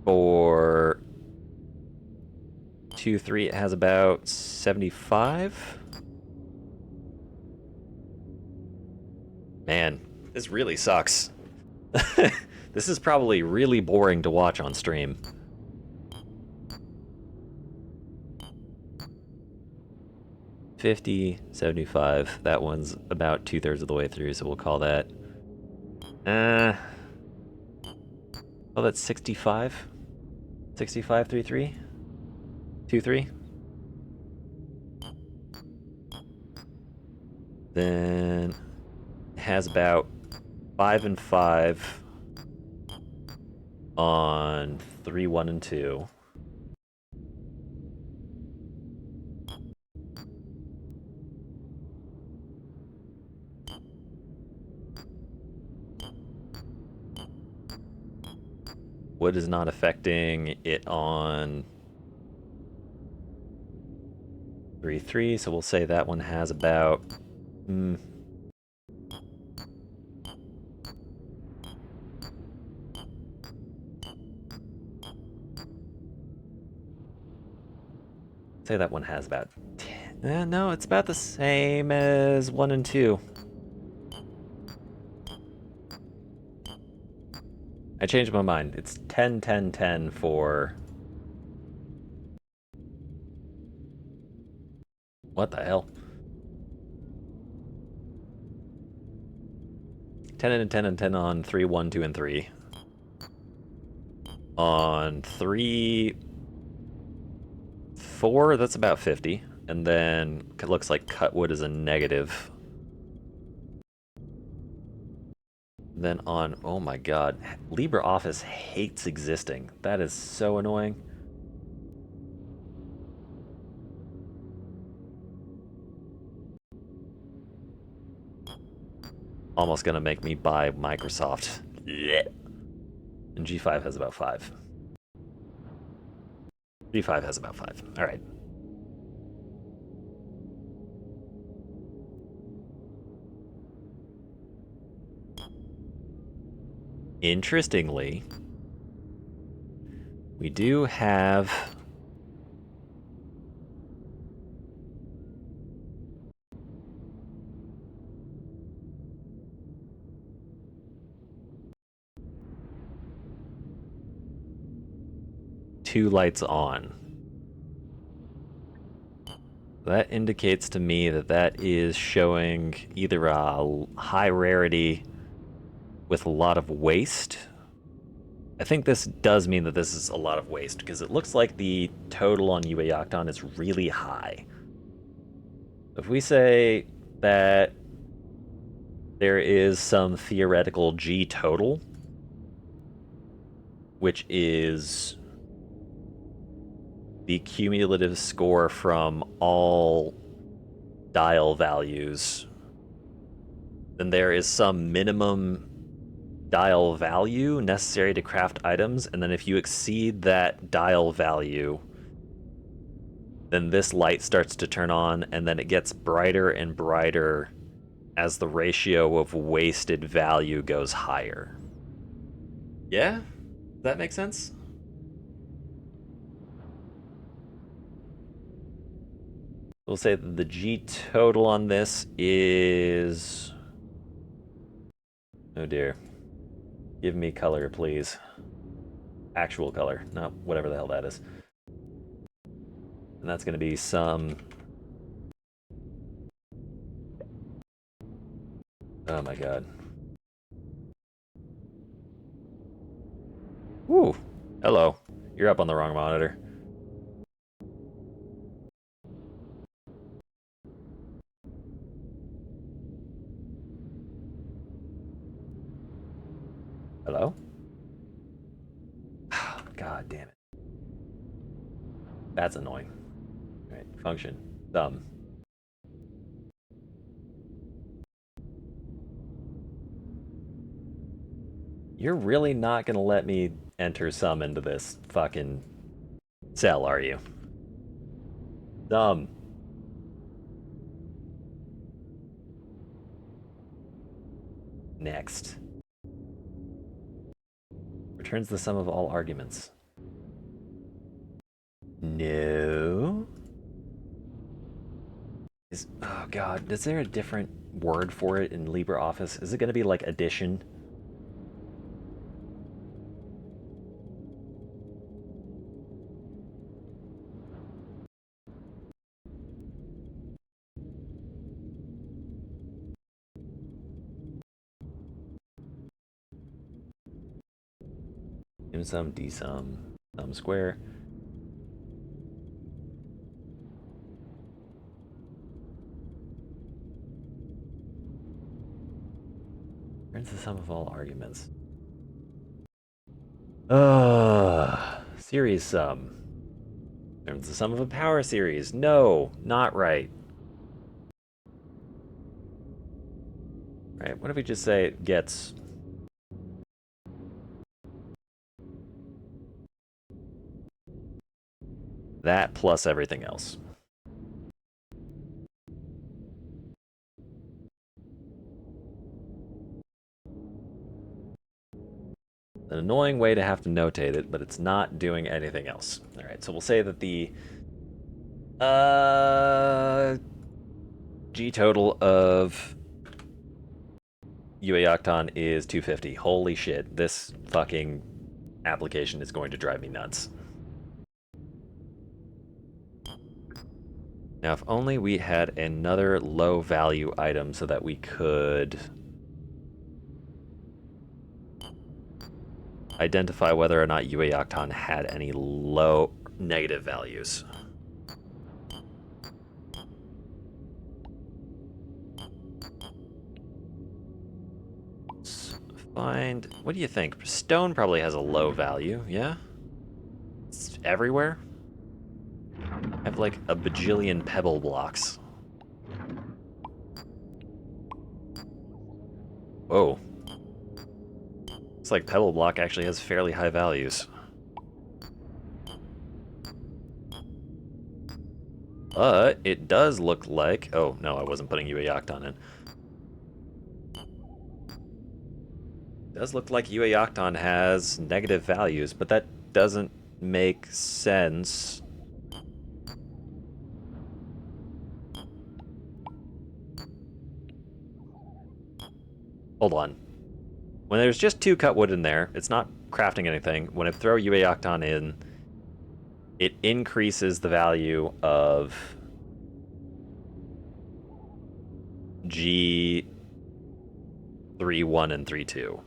For 2-3, it has about 75. Man, this really sucks. This is probably really boring to watch on stream. $50, $75. That one's about 2/3 of the way through, so we'll call that. Oh, that's 65. 65, 3-3. 2-3. Then it has about 5-5 on 3, 1, and 2. Wood is not affecting it on 3-3, so we'll say that one has about... Say that one has about 10. No, it's about the same as 1 and 2. I changed my mind. It's 10, 10, 10 for... What the hell? 10 and 10 and 10 on 3, 1, 2, and 3. On 3, 4, that's about 50. and then it looks like cut wood is a negative. Then on, oh my god, LibreOffice hates existing. That is so annoying. Almost gonna make me buy Microsoft. And G5 has about 5. G5 has about 5. All right. Interestingly, we do have two lights on. That indicates to me that that is showing either a high rarity with a lot of waste. I think this does mean that this is a lot of waste, because it looks like the total on UA Octon is really high. If we say that there is some theoretical G total, which is the cumulative score from all dial values, then there is some minimum dial value necessary to craft items, and then if you exceed that dial value, then this light starts to turn on, and then it gets brighter and brighter as the ratio of wasted value goes higher. Yeah? Does that make sense? We'll say that the G total on this is... Oh dear. Give me color, please. Actual color, not whatever the hell that is. And that's going to be some... Oh my god. Woo! Hello. You're up on the wrong monitor. Hello? God damn it. That's annoying. Alright, function. Thumb. You're really not gonna let me enter some into this fucking cell, are you? Thumb. Next. Returns the sum of all arguments. No. Oh god, is there a different word for it in LibreOffice? Is it gonna be like addition? Dim sum, D sum, sum square. Returns the sum of all arguments. Series sum. Returns the sum of a power series. No, not right. Right, what if we just say it gets... that plus everything else. An annoying way to have to notate it, but it's not doing anything else. All right, so we'll say that the G total of UA Octon is 250. Holy shit, this fucking application is going to drive me nuts. Now, if only we had another low value item so that we could identify whether or not UA Octon had any low negative values. find... What do you think? Stone probably has a low value, yeah? It's everywhere? I have like a bajillion pebble blocks. Whoa. Looks like pebble block actually has fairly high values. But it does look like... Oh, no, I wasn't putting UA Octon in. It does look like UA Octon has negative values, but that doesn't make sense. Hold on. When there's just 2 cut wood in there, it's not crafting anything. When I throw UA Octon in, it increases the value of G 3.1 and 3.2.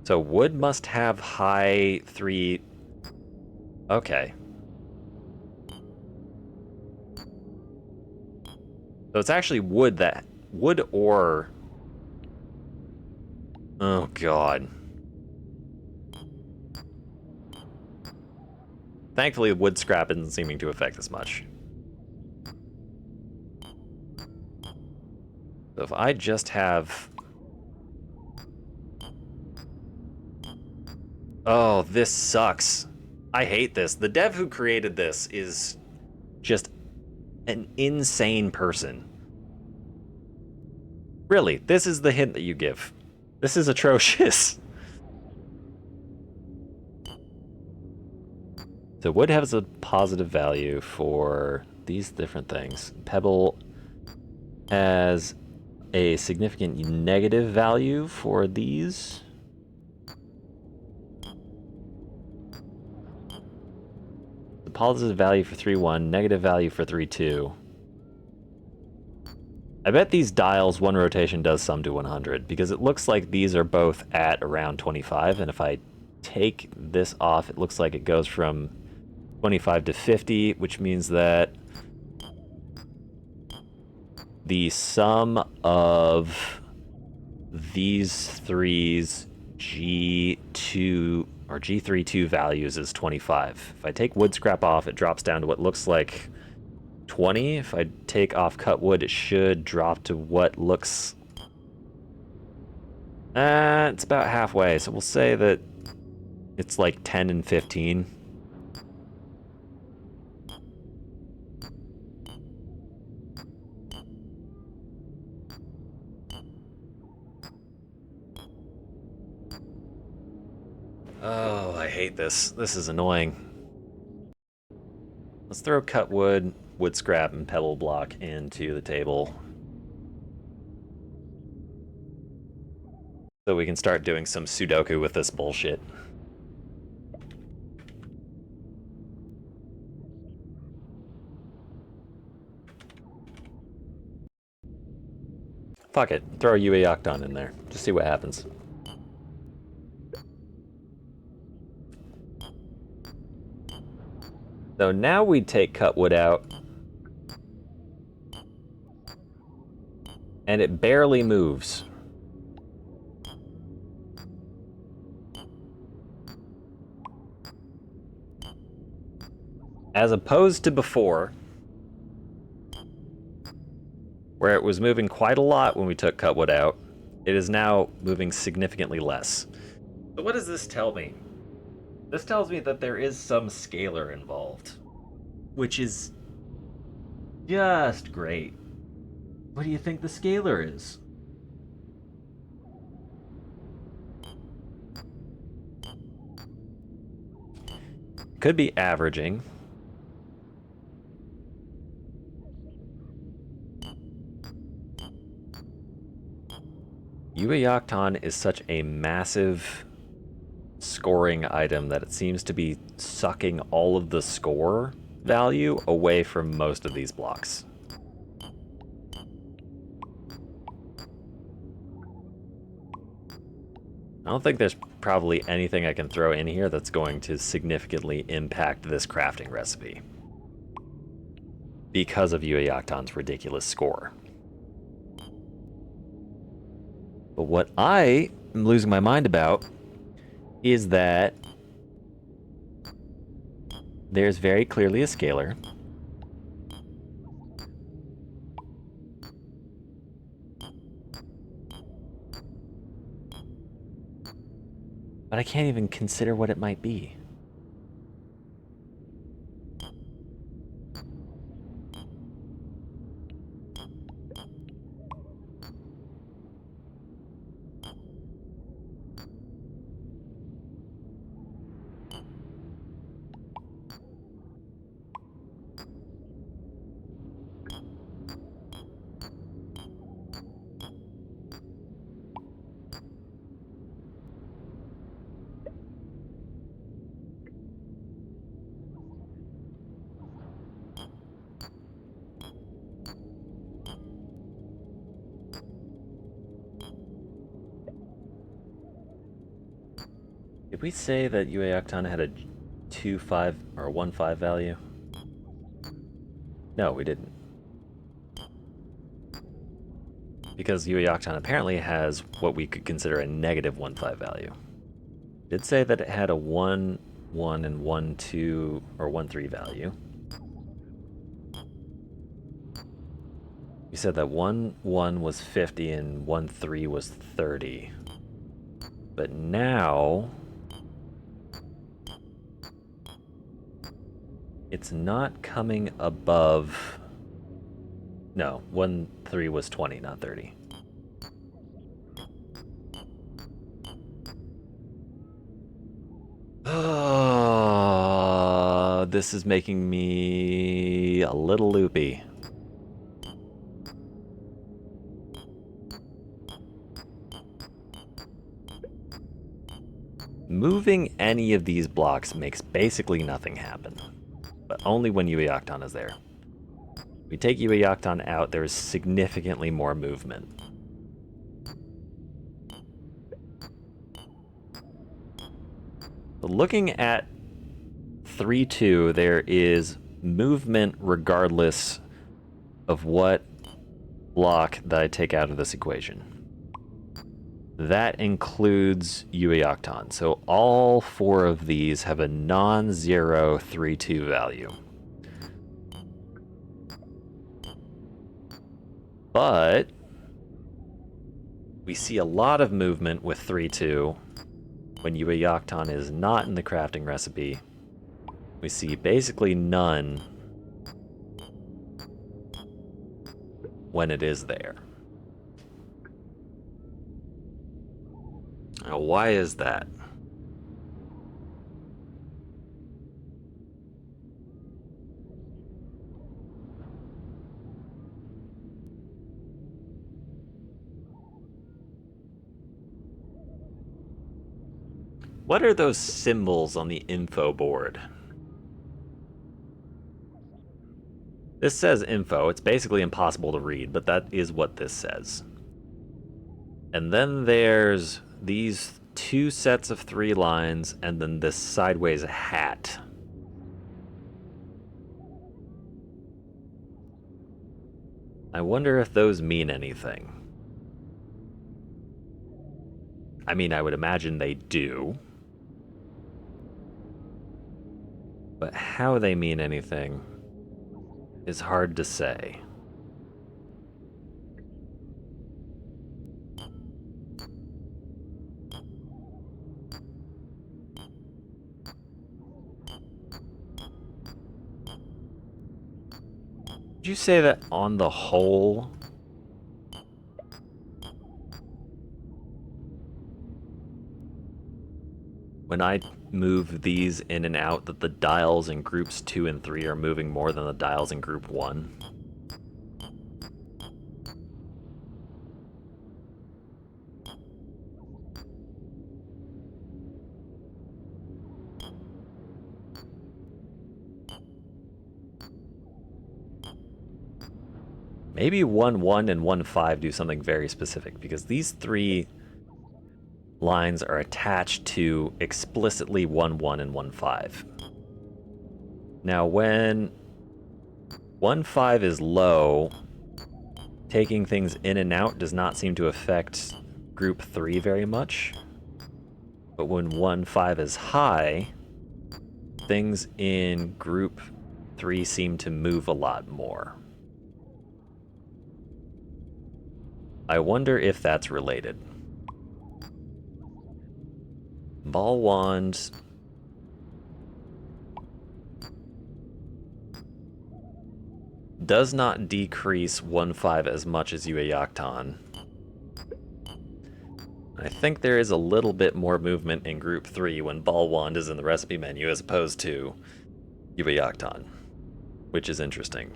So wood must have high 3... Okay. So it's actually wood that... Wood or... Oh, God. Thankfully, wood scrap isn't seeming to affect as much. So if I just have... Oh, this sucks. I hate this. The dev who created this is just an insane person. Really, this is the hint that you give. This is atrocious. So wood has a positive value for these different things. Pebble has a significant negative value for these. The positive value for 3.1, negative value for 3.2. I bet these dials, one rotation does sum to 100, because it looks like these are both at around 25, and if I take this off, it looks like it goes from 25 to 50, which means that the sum of these three's G2 or G32 values is 25. If I take wood scrap off, it drops down to what looks like 20. If I take off cut wood, it should drop to what looks... it's about halfway, so we'll say that it's like 10 and 15. Oh, I hate this. This is annoying. Let's throw cut wood, wood scrap, and pebble block into the table, so we can start doing some Sudoku with this bullshit. Fuck it. Throw a UA Octon in there. Just see what happens. So now we take cut wood out, and it barely moves. As opposed to before, where it was moving quite a lot when we took cut wood out, it is now moving significantly less. So what does this tell me? This tells me that there is some scalar involved, which is just great. What do you think the scalar is? Could be averaging. UA Octon is such a massive scoring item that it seems to be sucking all of the score value away from most of these blocks. I don't think there's probably anything I can throw in here that's going to significantly impact this crafting recipe. because of Yueyaktan's ridiculous score. But what I am losing my mind about is that there's very clearly a scalar. But I can't even consider what it might be. Did we say that Yueyaktan had a 2-5 or a 1-5 value? No, we didn't. Because Yueyaktan apparently has what we could consider a negative 1-5 value. It did say that it had a 1-1 and 1-2 or 1-3 value. We said that 1-1 was 50 and 1-3 was 30. But now it's not coming above. No, 1-3 was 20, not 30. This is making me a little loopy. Moving any of these blocks makes basically nothing happen, but only when Yueyaktan is there. If we take Yueyaktan out, there's significantly more movement. But looking at 3-2, there is movement regardless of what block that I take out of this equation. That includes Yueyaktan. So all four of these have a non-zero 3-2 value. But we see a lot of movement with 3-2 when Yueyaktan is not in the crafting recipe. We see basically none when it is there. Now, why is that? What are those symbols on the info board? This says info. It's basically impossible to read, but that is what this says. And then there's these two sets of 3 lines, and then this sideways hat. I wonder if those mean anything. I mean, I would imagine they do. But how they mean anything is hard to say. Would you say that on the whole, when I move these in and out, that the dials in groups 2 and 3 are moving more than the dials in group 1? Maybe 1-1 and 1-5 do something very specific, because these 3 lines are attached to explicitly 1-1 and 1-5. Now, when 1-5 is low. Taking things in and out does not seem to affect group 3 very much. But when 1-5 is high, things in group 3 seem to move a lot more. I wonder if that's related. Ball wand does not decrease 1-5 as much as Yueyaktan. I think there is a little bit more movement in group 3 when ball wand is in the recipe menu as opposed to Yueyaktan, which is interesting.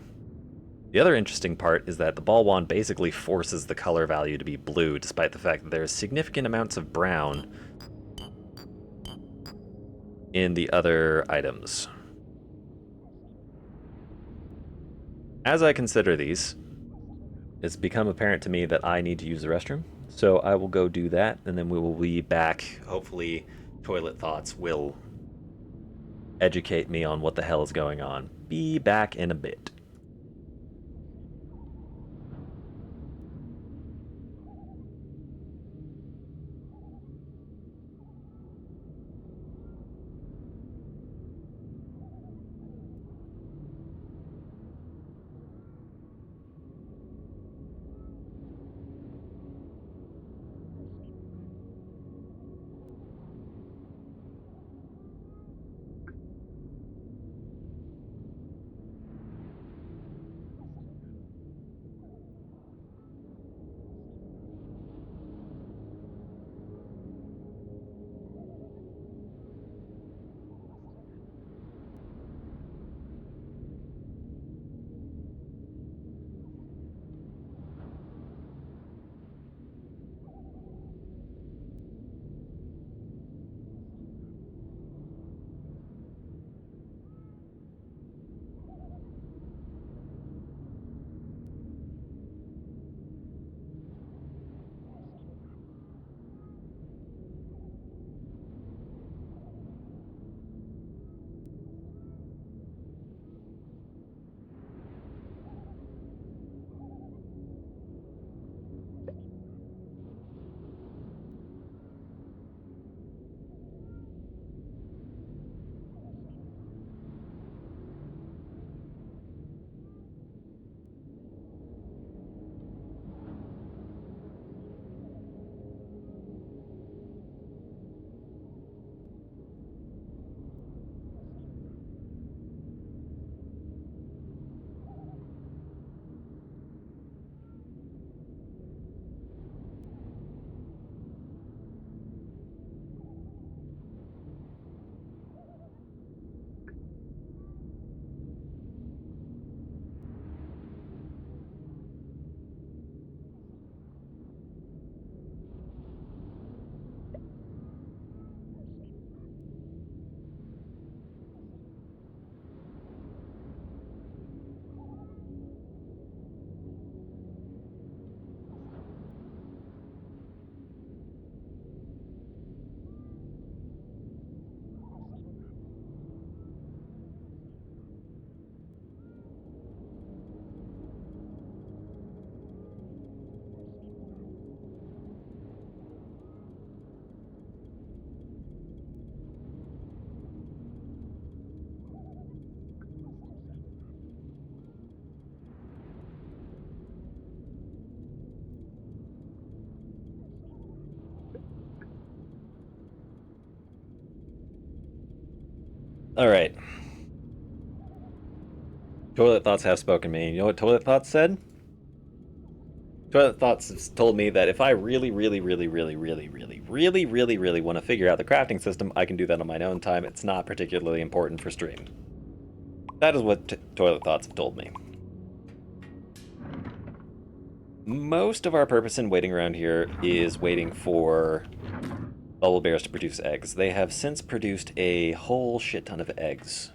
The other interesting part is that the ball wand basically forces the color value to be blue, despite the fact that there's significant amounts of brown in the other items. As I consider these, it's become apparent to me that I need to use the restroom, so I will go do that, and then we will be back. Hopefully, Toilet Thoughts will educate me on what the hell is going on. Be back in a bit. All right. Toilet Thoughts have spoken to me. You know what Toilet Thoughts said? Toilet Thoughts has told me that if I really want to figure out the crafting system, I can do that on my own time. It's not particularly important for stream. That is what Toilet Thoughts have told me. Most of our purpose in waiting around here is waiting for bubble bears to produce eggs. They have since produced a whole shit ton of eggs.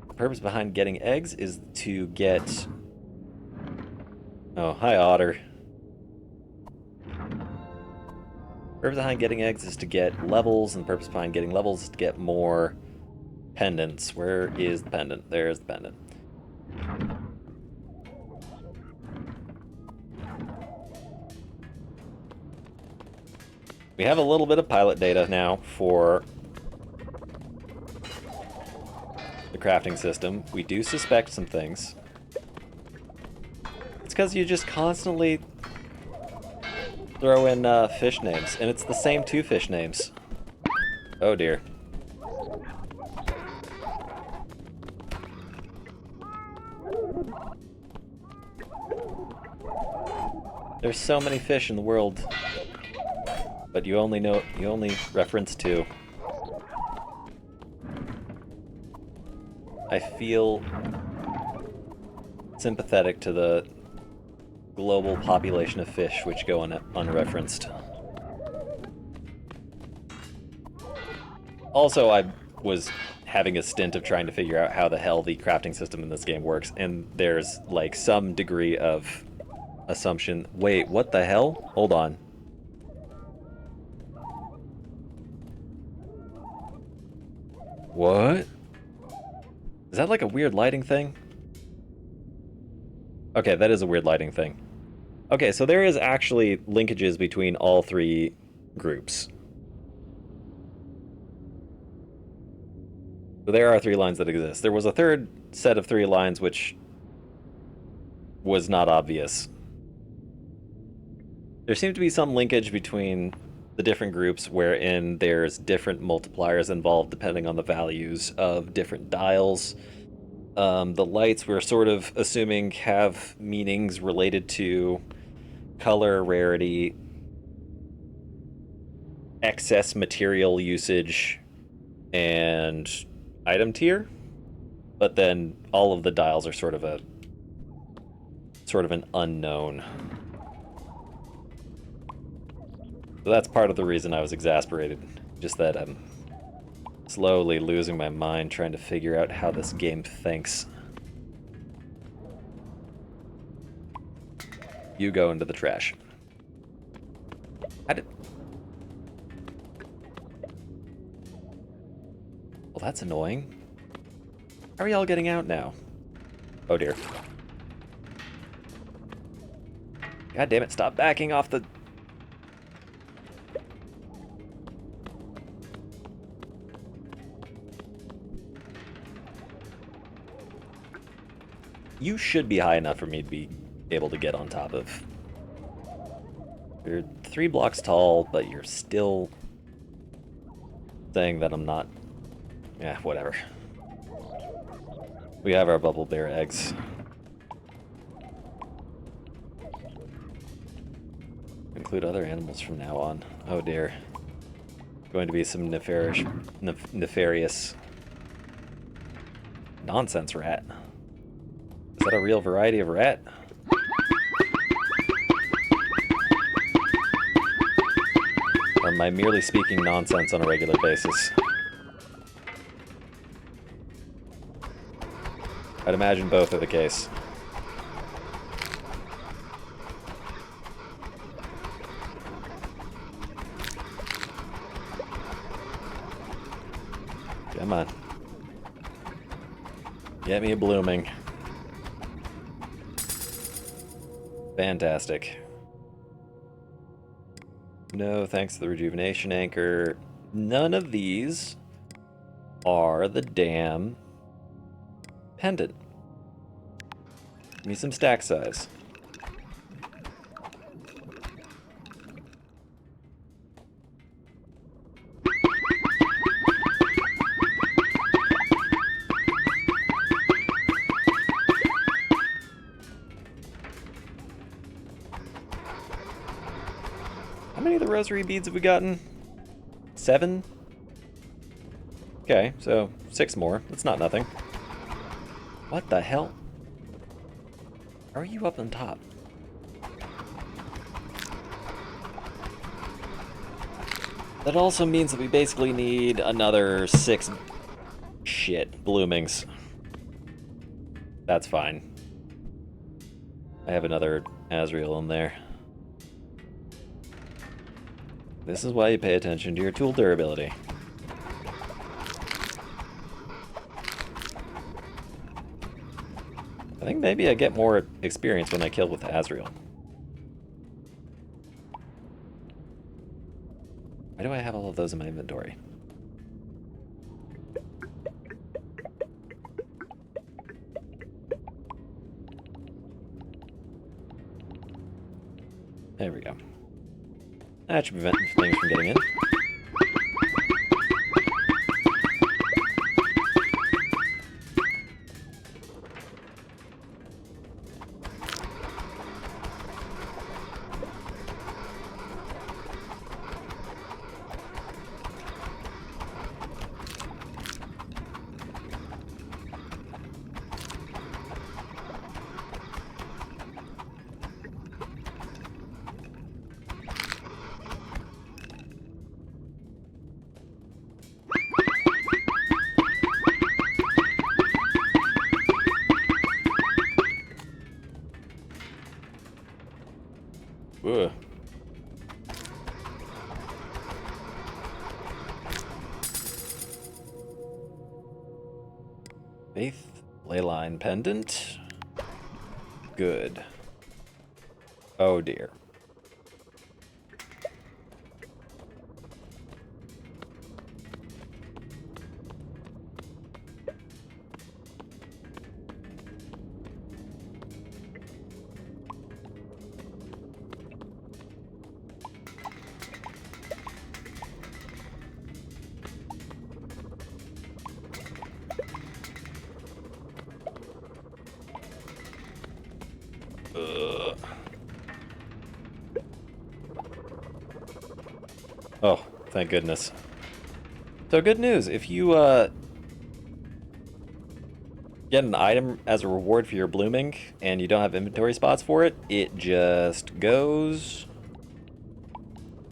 The purpose behind getting eggs is to get... Oh, hi, Otter. The purpose behind getting eggs is to get levels, and the purpose behind getting levels is to get more pendants. Where is the pendant? There's the pendant. We have a little bit of pilot data now for the crafting system. We do suspect some things. It's because you just constantly throw in fish names, and it's the same two fish names. Oh dear. There's so many fish in the world, but you only reference two. I feel sympathetic to the global population of fish which go unreferenced. Also, I was having a stint of trying to figure out how the hell the crafting system in this game works, and there's like some degree of assumption. Wait, what the hell? Hold on. What? Is that like a weird lighting thing? Okay, that is a weird lighting thing. Okay, so there is actually linkages between all three groups. So there are 3 lines that exist. There was a third set of 3 lines which was not obvious. There seemed to be some linkage between the different groups wherein there's different multipliers involved depending on the values of different dials. The lights we're sort of assuming have meanings related to color, rarity, excess material usage, and item tier. But then all of the dials are sort of an unknown. So that's part of the reason I was exasperated. Just that I'm slowly losing my mind trying to figure out how this game thinks. You go into the trash. Well, that's annoying. How are y'all getting out now? Oh dear. God damn it, stop backing off the... You should be high enough for me to be able to get on top of. You're 3 blocks tall, but you're still saying that I'm not... Yeah, whatever. We have our bubble bear eggs. Include other animals from now on. Oh dear. Going to be some nefarious nonsense rat. Is that a real variety of rat? Or am I merely speaking nonsense on a regular basis? I'd imagine both are the case. Come on. Get me a blooming. Fantastic. No, thanks to the rejuvenation anchor. None of these are the damn pendant. Give me some stack size. How many of the rosary beads have we gotten? 7? Okay, so 6 more. That's not nothing. What the hell? How are you up on top? That also means that we basically need another 6 bloomings. That's fine. I have another Azrael in there. This is why you pay attention to your tool durability. I think maybe I get more experience when I kill with Azrael. Why do I have all of those in my inventory? There we go. That should prevent things from getting in. Ugh. Faith Leyline pendant. Good. Oh dear. Oh, thank goodness. So good news, if you get an item as a reward for your blooming and you don't have inventory spots for it, it just goes,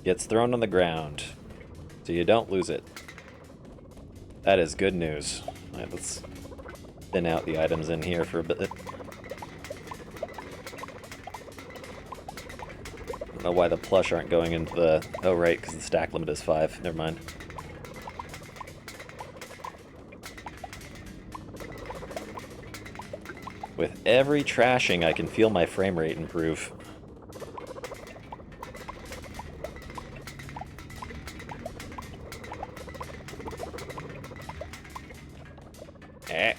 gets thrown on the ground, so you don't lose it. That is good news. All right, let's thin out the items in here for a bit. I don't know why the plush aren't going into the... Oh, right, because the stack limit is 5. Never mind. With every trashing, I can feel my frame rate improve. Eh.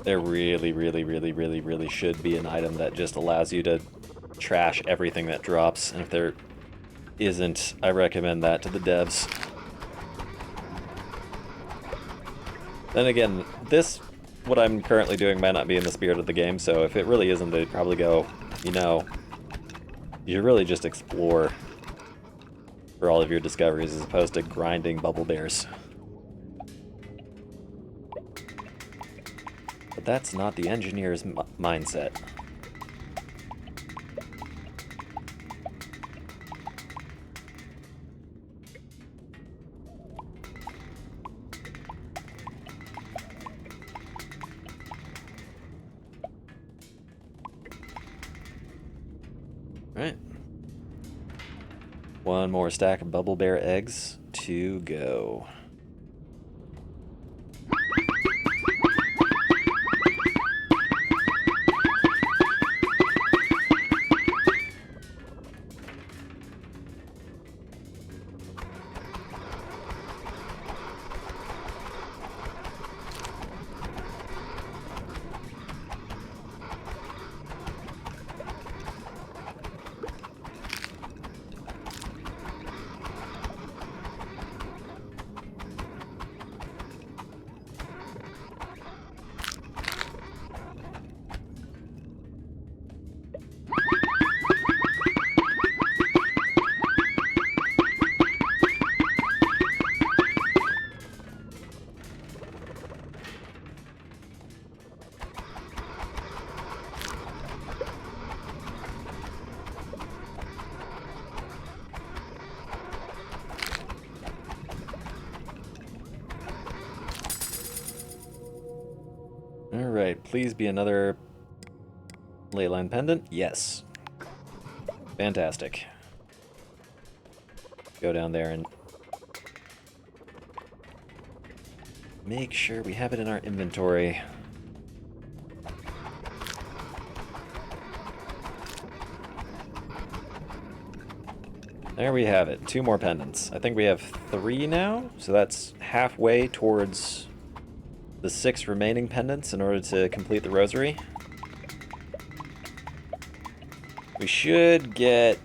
There really should be an item that just allows you to trash everything that drops, and if there isn't, I recommend that to the devs. Then again, what I'm currently doing might not be in the spirit of the game, so if it really isn't, they'd probably go, you know, you should really just explore for all of your discoveries as opposed to grinding bubble bears. But that's not the engineer's mindset. Alright. One more stack of bubble bear eggs to go. Alright, please be another leyline pendant. Yes. Fantastic. Go down there and make sure we have it in our inventory. There we have it. 2 more pendants. I think we have 3 now, so that's halfway towards the 6 remaining pendants in order to complete the rosary. We should get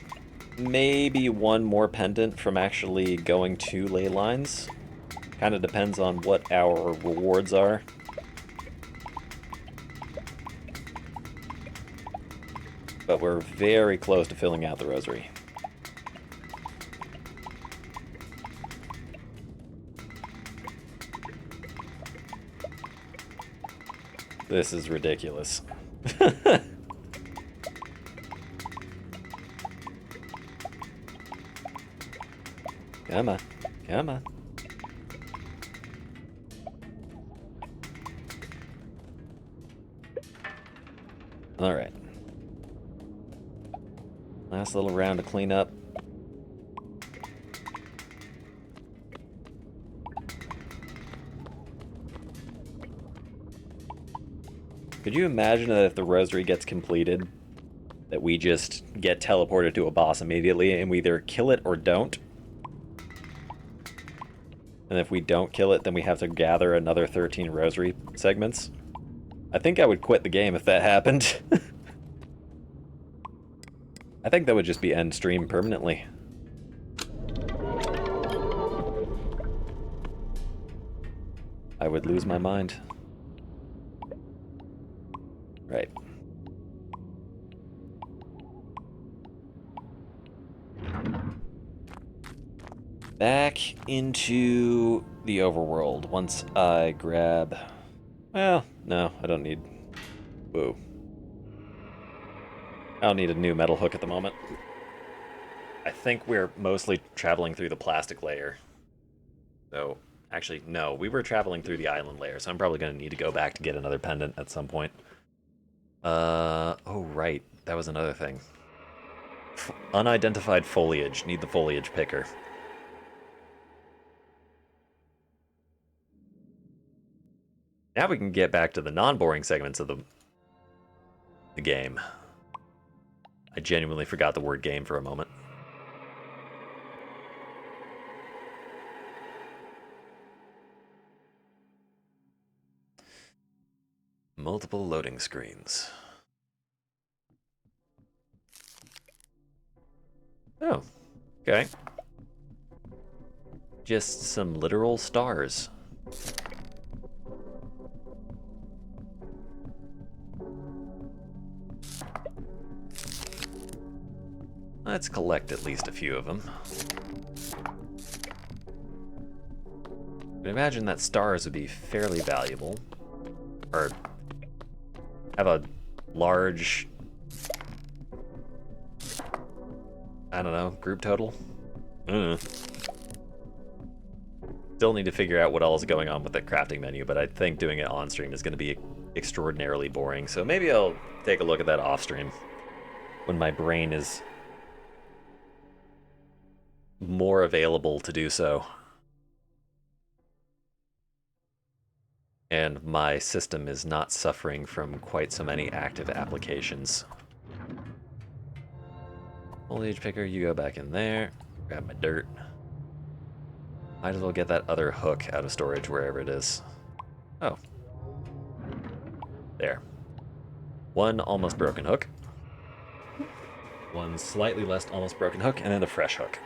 maybe 1 more pendant from actually going to ley lines. Kind of depends on what our rewards are. But we're very close to filling out the rosary. This is ridiculous. Come on. Come on. Alright. Last little round to clean up. Could you imagine that if the rosary gets completed, that we just get teleported to a boss immediately and we either kill it or don't? And if we don't kill it, then we have to gather another 13 rosary segments? I think I would quit the game if that happened. I think that would just be end stream permanently. I would lose my mind. Right. Back into the overworld once I grab... Well, no, I don't need... Whoa. I don't need a new metal hook at the moment. I think we're mostly traveling through the plastic layer. So, actually, no, we were traveling through the island layer, so I'm probably going to need to go back to get another pendant at some point. Oh right, that was another thing. Unidentified foliage, need the foliage picker. Now we can get back to the non-boring segments of the game. I genuinely forgot the word game for a moment. Multiple loading screens. Oh, okay. Just some literal stars. Let's collect at least a few of them. But imagine that stars would be fairly valuable. Or have a large, I don't know, group total? I don't know. Still need to figure out what all is going on with the crafting menu, but I think doing it on stream is going to be extraordinarily boring, so maybe I'll take a look at that off stream when my brain is more available to do so. And my system is not suffering from quite so many active applications. Foliage picker, you go back in there. Grab my dirt. Might as well get that other hook out of storage wherever it is. Oh. There. 1 almost broken hook. 1 slightly less almost broken hook, and then a fresh hook.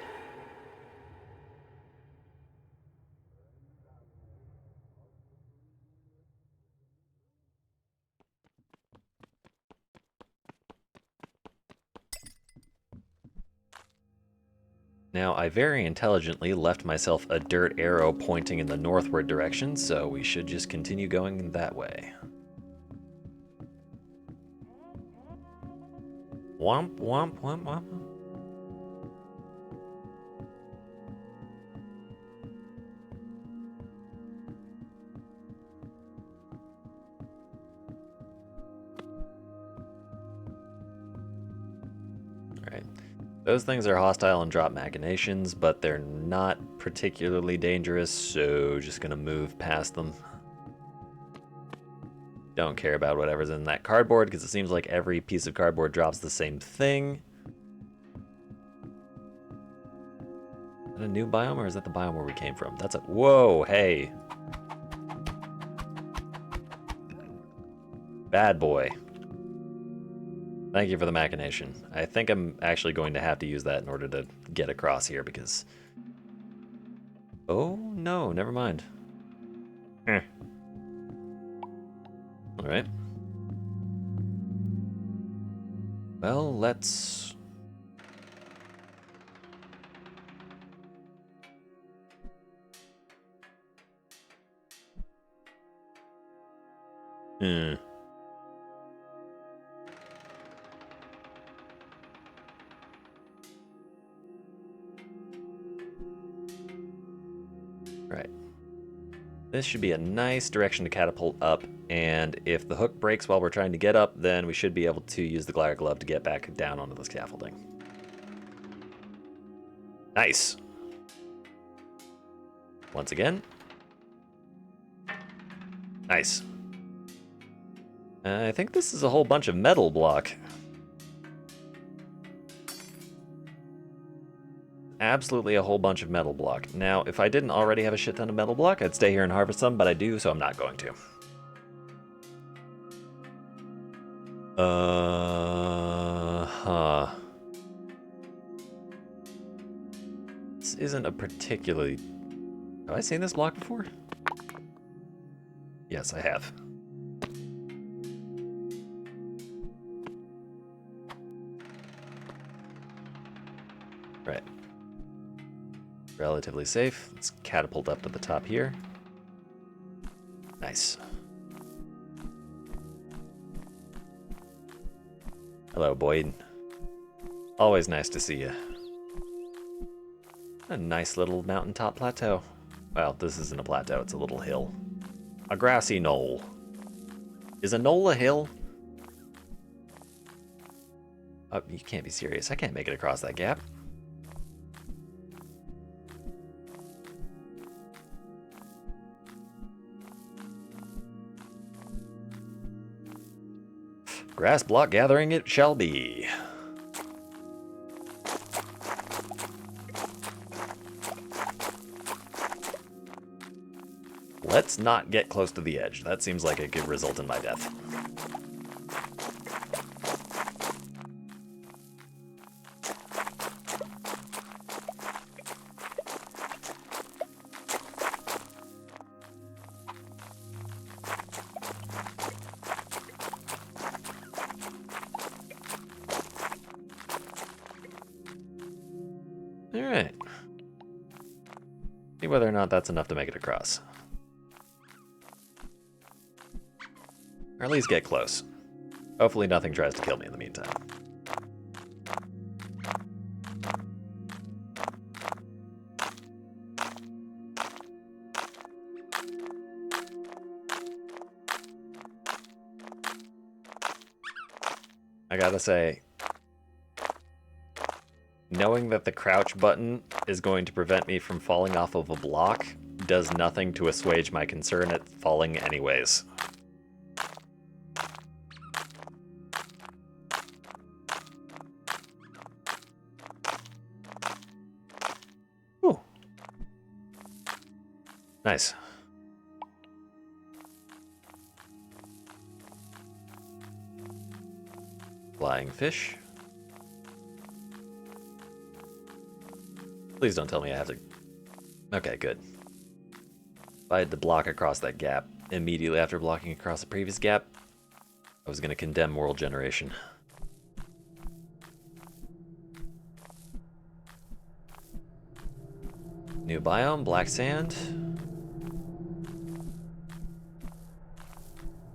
Now, I very intelligently left myself a dirt arrow pointing in the northward direction, so we should just continue going that way. Womp, womp, womp, womp. Alright. Those things are hostile and drop machinations, but they're not particularly dangerous, so just gonna move past them. Don't care about whatever's in that cardboard, because it seems like every piece of cardboard drops the same thing. Is that a new biome, or is that the biome where we came from? That's a... Whoa, hey. Bad boy. Thank you for the machination. I think I'm actually going to have to use that in order to get across here, because... Oh, no, never mind. Alright. Well, let's... Right. This should be a nice direction to catapult up, and if the hook breaks while we're trying to get up, then we should be able to use the glider glove to get back down onto the scaffolding. Nice. Once again. Nice. I think this is a whole bunch of metal block. Absolutely a whole bunch of metal block. Now, if I didn't already have a shit ton of metal block, I'd stay here and harvest some, but I do, so I'm not going to. This isn't a particularly... Have I seen this block before? Yes, I have. Right. Relatively safe. Let's catapult up to the top here. Nice. Hello, Boyd. Always nice to see you. A nice little mountaintop plateau. Well, this isn't a plateau, it's a little hill. A grassy knoll. Is a knoll a hill? Oh, you can't be serious. I can't make it across that gap. Grass block gathering it shall be. Let's not get close to the edge. That seems like it could result in my death. Alright. See whether or not that's enough to make it across. Or at least get close. Hopefully nothing tries to kill me in the meantime. I gotta say, knowing that the crouch button is going to prevent me from falling off of a block does nothing to assuage my concern at falling anyways. Ooh. Nice. Flying fish. Please don't tell me I have to... Okay, good. If I had to block across that gap immediately after blocking across the previous gap, I was going to condemn world generation. New biome, black sand.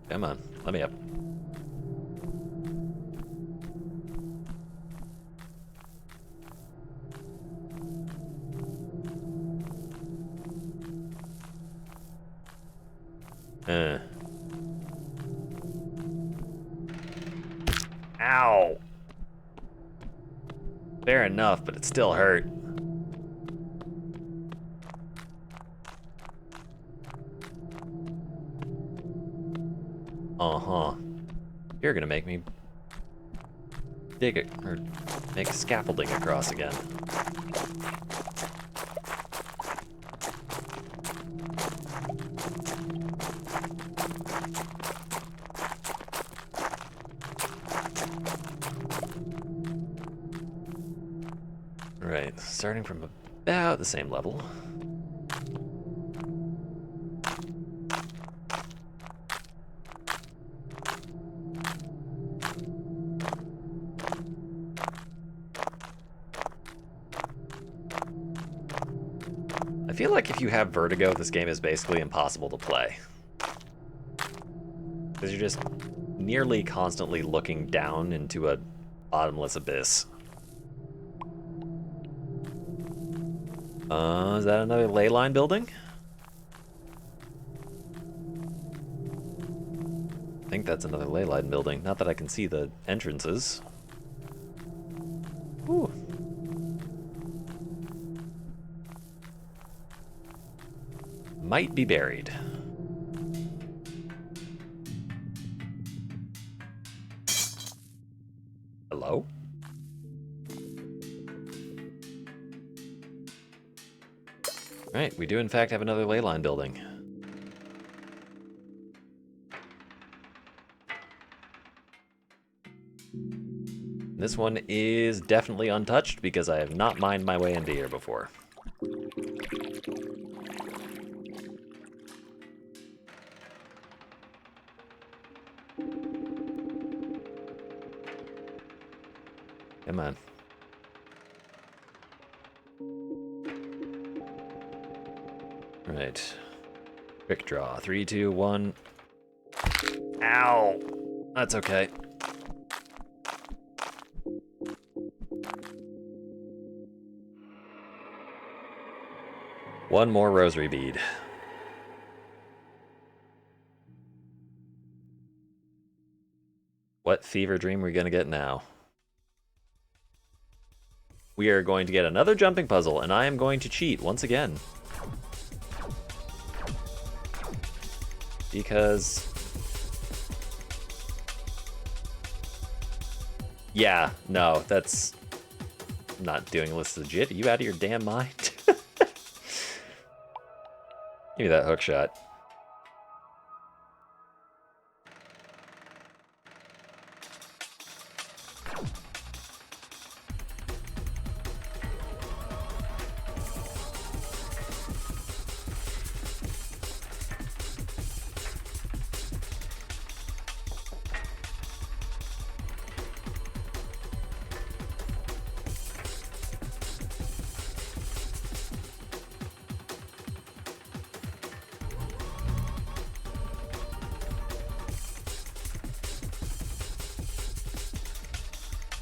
Come on, let me up. Ow! Fair enough, but it still hurt. Uh-huh. You're gonna make me dig it, or make scaffolding across again. Alright, starting from about the same level. I feel like if you have vertigo, this game is basically impossible to play. Because you're just nearly constantly looking down into a bottomless abyss. Is that another ley line building? I think that's another ley line building. Not that I can see the entrances. Ooh. Might be buried. Hello? Right, we do in fact have another ley line building. This one is definitely untouched because I have not mined my way into here before. Come on. Right. Quick draw. 3, 2, 1. Ow! That's okay. One more rosary bead. What fever dream are we gonna get now? We are going to get another jumping puzzle, and I am going to cheat once again. Because... yeah, no, that's... I'm not doing this legit. Are you out of your damn mind? Give me that hook shot.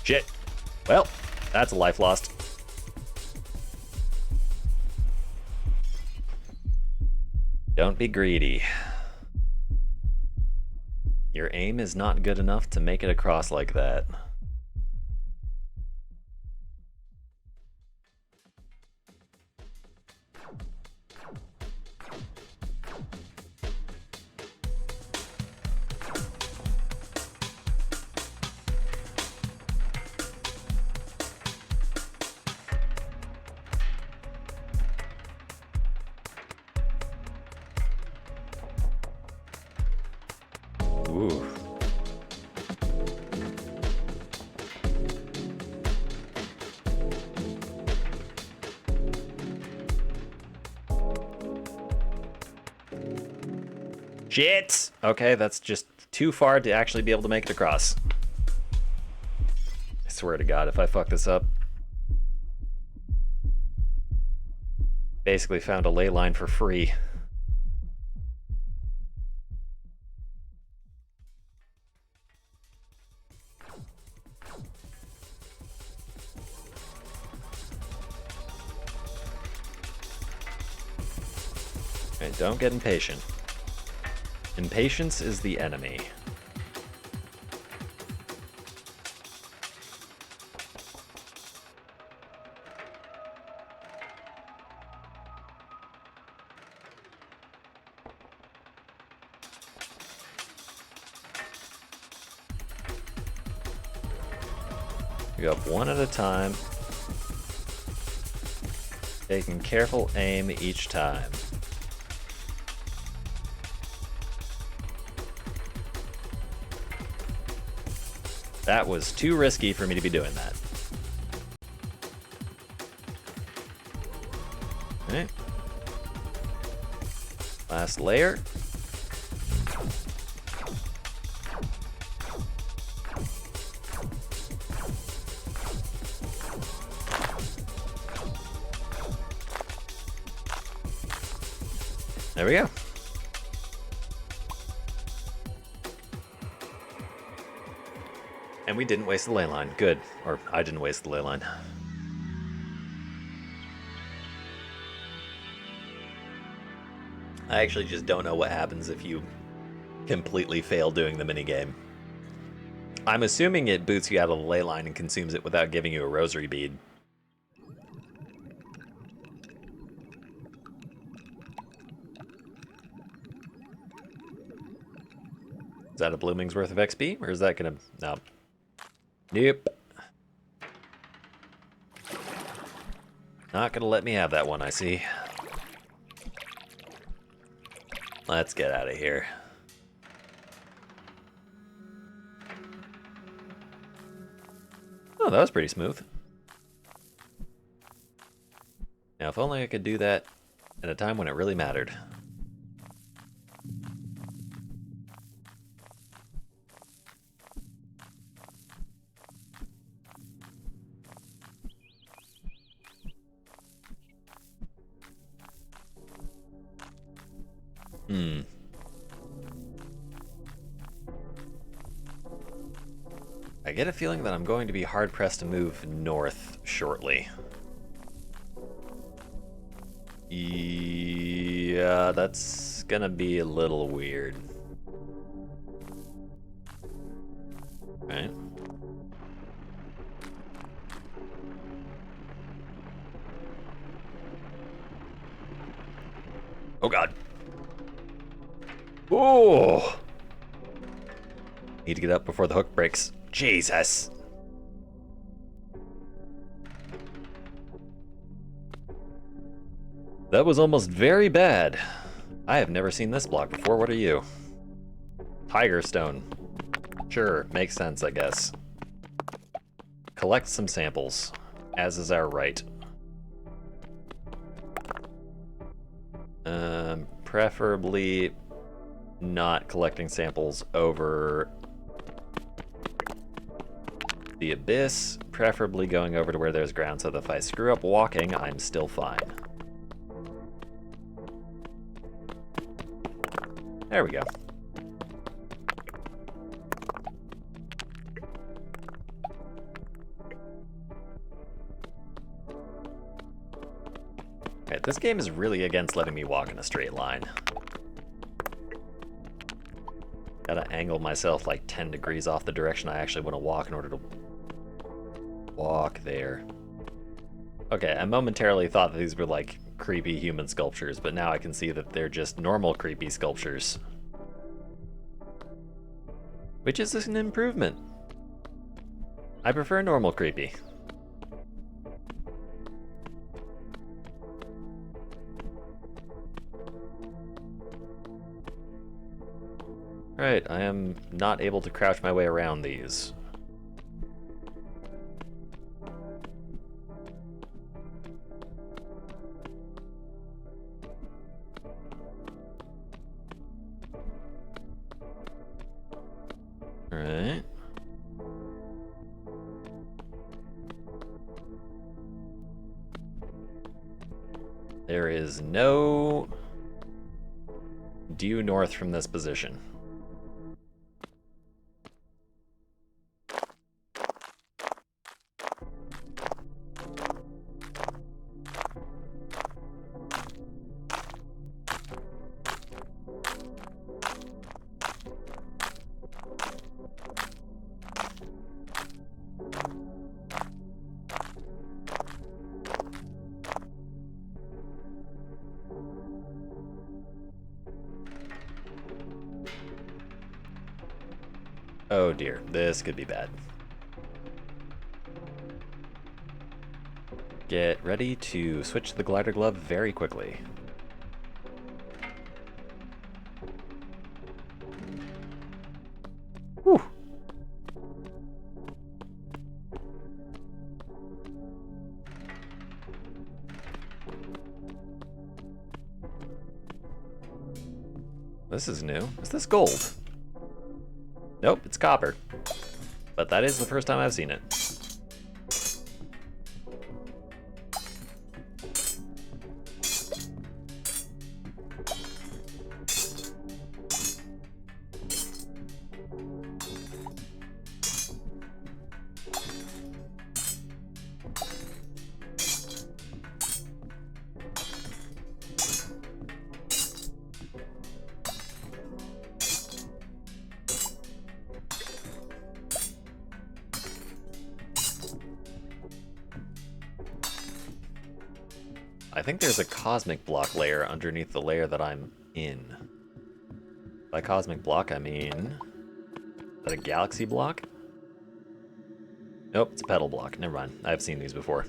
Shit. Well, that's a life lost. Don't be greedy. Your aim is not good enough to make it across like that. Ooh. Shit! Okay, that's just too far to actually be able to make it across. I swear to God, if I fuck this up. Basically found a ley line for free. Okay, don't get impatient. Impatience is the enemy. We go up one at a time. Taking careful aim each time. That was too risky for me to be doing that. Alright. Last layer. There we go. And we didn't waste the ley line. Good. Or I didn't waste the ley line. I actually just don't know what happens if you completely fail doing the minigame. I'm assuming it boots you out of the ley line and consumes it without giving you a rosary bead. Is that a blooming's worth of XP? Or is that gonna... No. Nope. Not gonna let me have that one, I see. Let's get out of here. Oh, that was pretty smooth. Now, if only I could do that at a time when it really mattered. I get a feeling that I'm going to be hard-pressed to move north shortly. Yeah, that's gonna be a little weird. Right. Oh god. Oh! Need to get up before the hook breaks. Jesus. That was almost very bad. I have never seen this block before. What are you? Tiger stone. Sure, makes sense, I guess. Collect some samples, as is our right. Preferably not collecting samples over the abyss, preferably going over to where there's ground so that if I screw up walking, I'm still fine. There we go. Alright, this game is really against letting me walk in a straight line. Gotta angle myself like 10 degrees off the direction I actually want to walk in order to walk there. Okay, I momentarily thought that these were like creepy human sculptures, but now I can see that they're just normal creepy sculptures. Which is an improvement. I prefer normal creepy. Right, I am not able to crouch my way around these. Alright. There is no due north from this position. Oh dear, this could be bad. get ready to switch the glider glove very quickly. Whew. This is new. Is this gold? Nope, it's copper. But that is the first time I've seen it. I think there's a cosmic block layer underneath the layer that I'm in. By cosmic block, I mean... Is that a galaxy block? Nope, it's a petal block. Never mind. I've seen these before.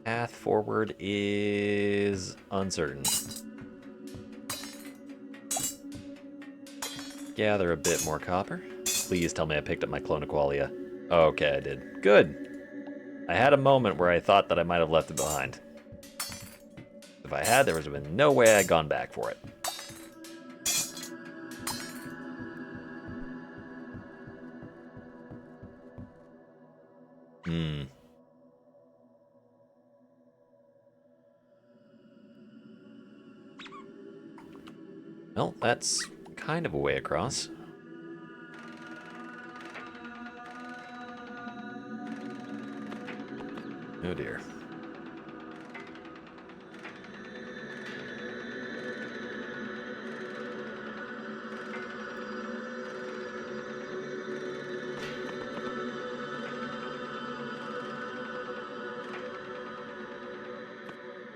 Path forward is uncertain. Gather a bit more copper. Please tell me I picked up my Cloniqualia. Okay, I did. Good. I had a moment where I thought that I might have left it behind. If I had, there would have been no way I'd gone back for it. Well, that's kind of a way across. Oh dear.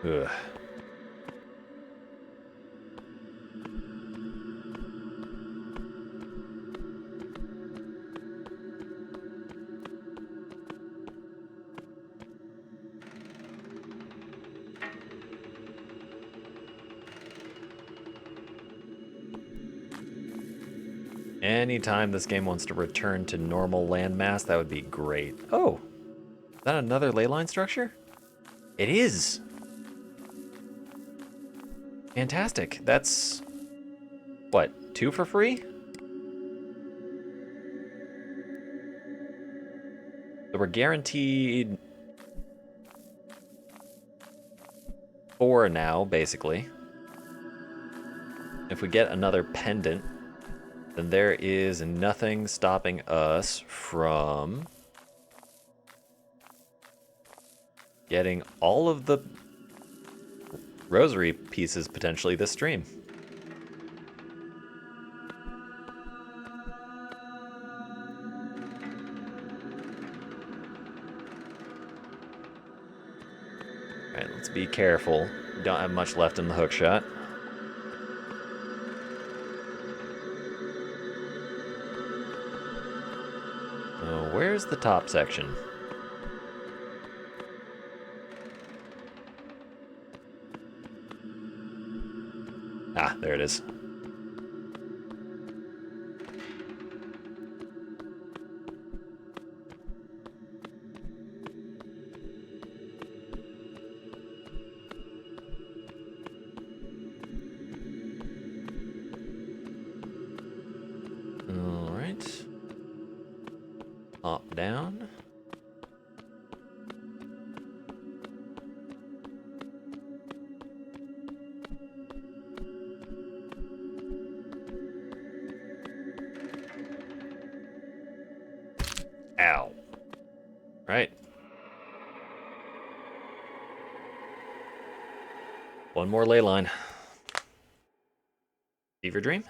Ugh. Anytime this game wants to return to normal landmass, that would be great. Oh, is that another ley line structure? It is. Fantastic. That's, what, 2 for free? So we're guaranteed 4 now, basically. If we get another pendant, then there is nothing stopping us from getting all of the rosary pieces potentially this stream. Alright, let's be careful. We don't have much left in the hook shot. Oh, where's the top section? Ah, there it is. Alright. Hop down. Ow. Right. One more ley line. Fever dream?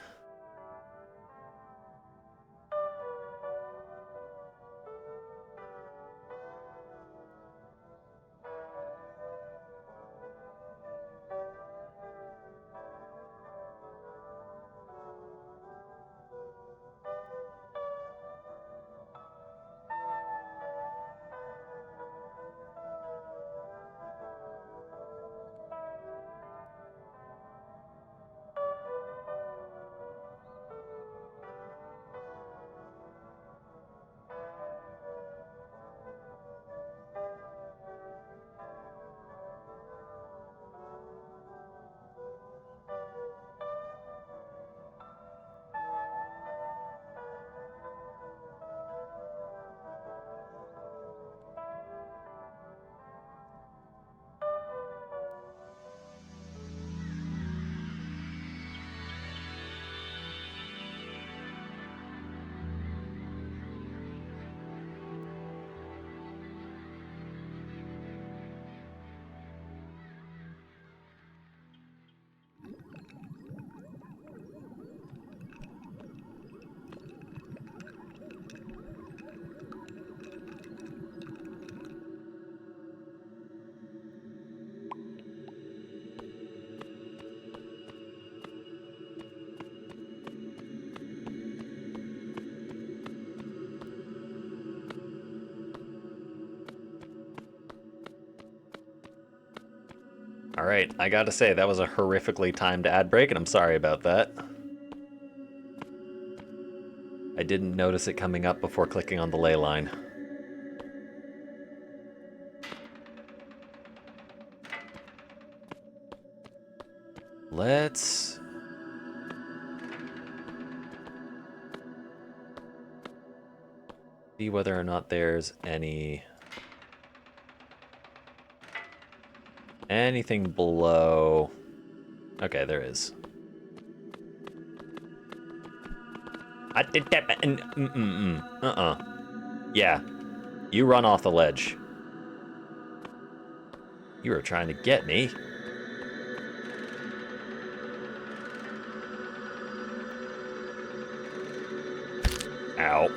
Alright, I gotta say, that was a horrifically timed ad break, and I'm sorry about that. I didn't notice it coming up before clicking on the ley line. Let's... see whether or not there's anything below. Okay, there is. I did that. Yeah, you run off the ledge. You were trying to get me. Ow.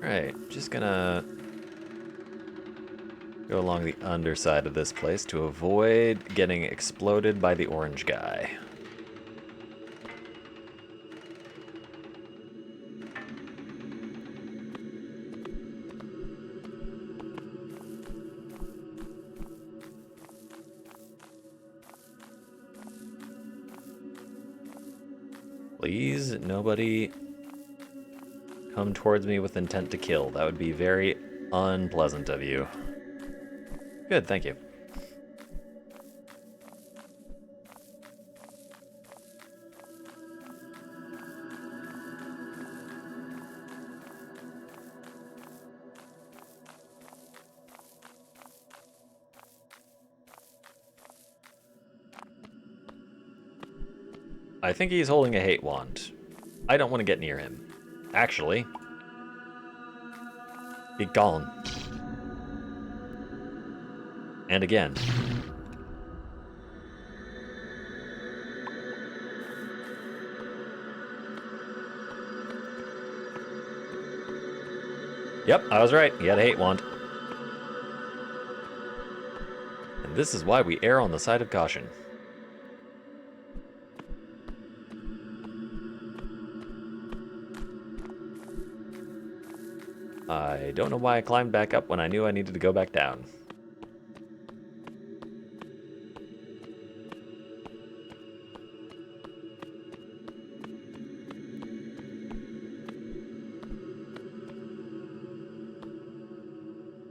Alright, just gonna go along the underside of this place to avoid getting exploded by the orange guy. Please, nobody come towards me with intent to kill. That would be very unpleasant of you. Good, thank you. I think he's holding a hate wand. I don't want to get near him. Actually, be gone. And again. Yep, I was right. He had a hate wand. And this is why we err on the side of caution. I don't know why I climbed back up when I knew I needed to go back down.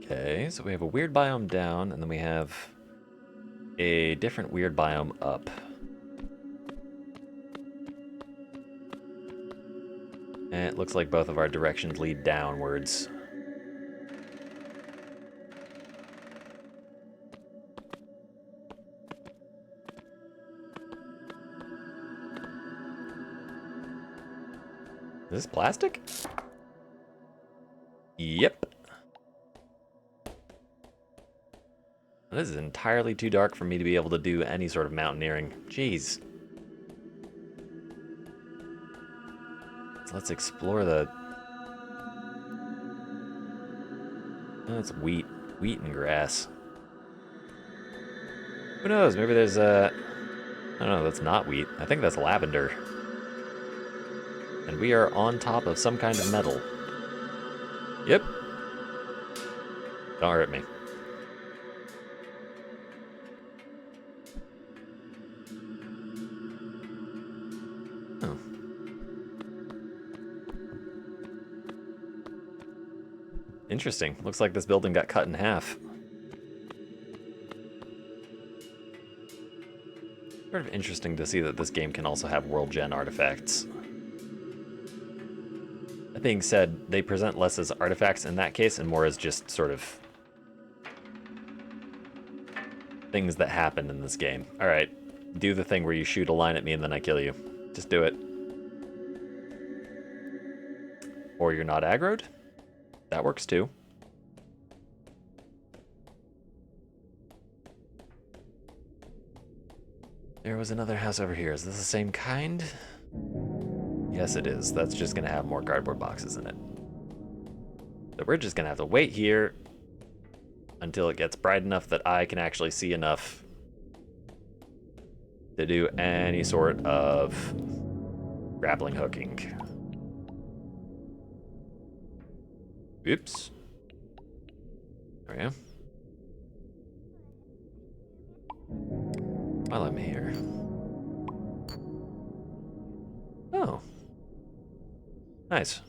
Okay, so we have a weird biome down, and then we have a different weird biome up. And it looks like both of our directions lead downwards. Is this plastic? Yep. This is entirely too dark for me to be able to do any sort of mountaineering. Jeez. So let's explore the... That's wheat. Wheat and grass. Who knows? Maybe there's a... I don't know, that's not wheat. I think that's lavender. And we are on top of some kind of metal. Yep. Don't hurt me. Oh. Interesting. Looks like this building got cut in half. Sort of interesting to see that this game can also have world gen artifacts. That being said, they present less as artifacts in that case and more as just sort of things that happen in this game. Alright, do the thing where you shoot a line at me and then I kill you. Just do it. Or you're not aggroed? That works too. There was another house over here. Is this the same kind? Yes, it is. That's just gonna have more cardboard boxes in it. So we're just gonna have to wait here until it gets bright enough that I can actually see enough to do any sort of Grappling hooking. Oops. There we go. While I'm here. Oh. Nice.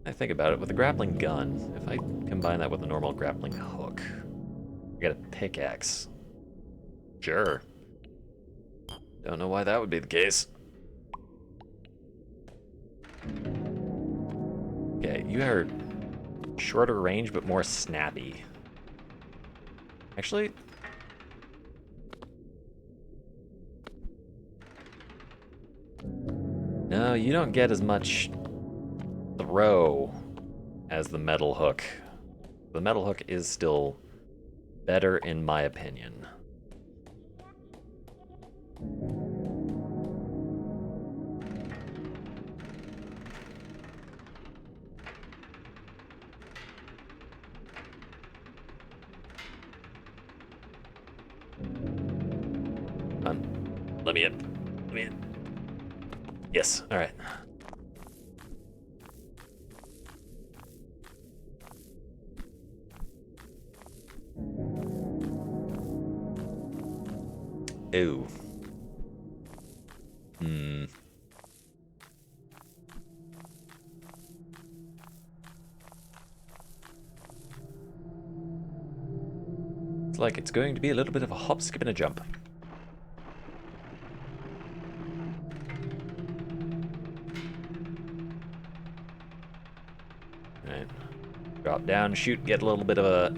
I think about it, with a grappling gun, if I combine that with a normal grappling hook, I get a pickaxe. Sure. Don't know why that would be the case. Okay, you are shorter range, but more snappy. Actually... no, you don't get as much throw as the metal hook. The metal hook is still better in my opinion. Come on. Let me in. Let me in. Yes, alright. Ew. It's like it's going to be a little bit of a hop, skip, and a jump. Alright. Drop down, shoot, get a little bit of a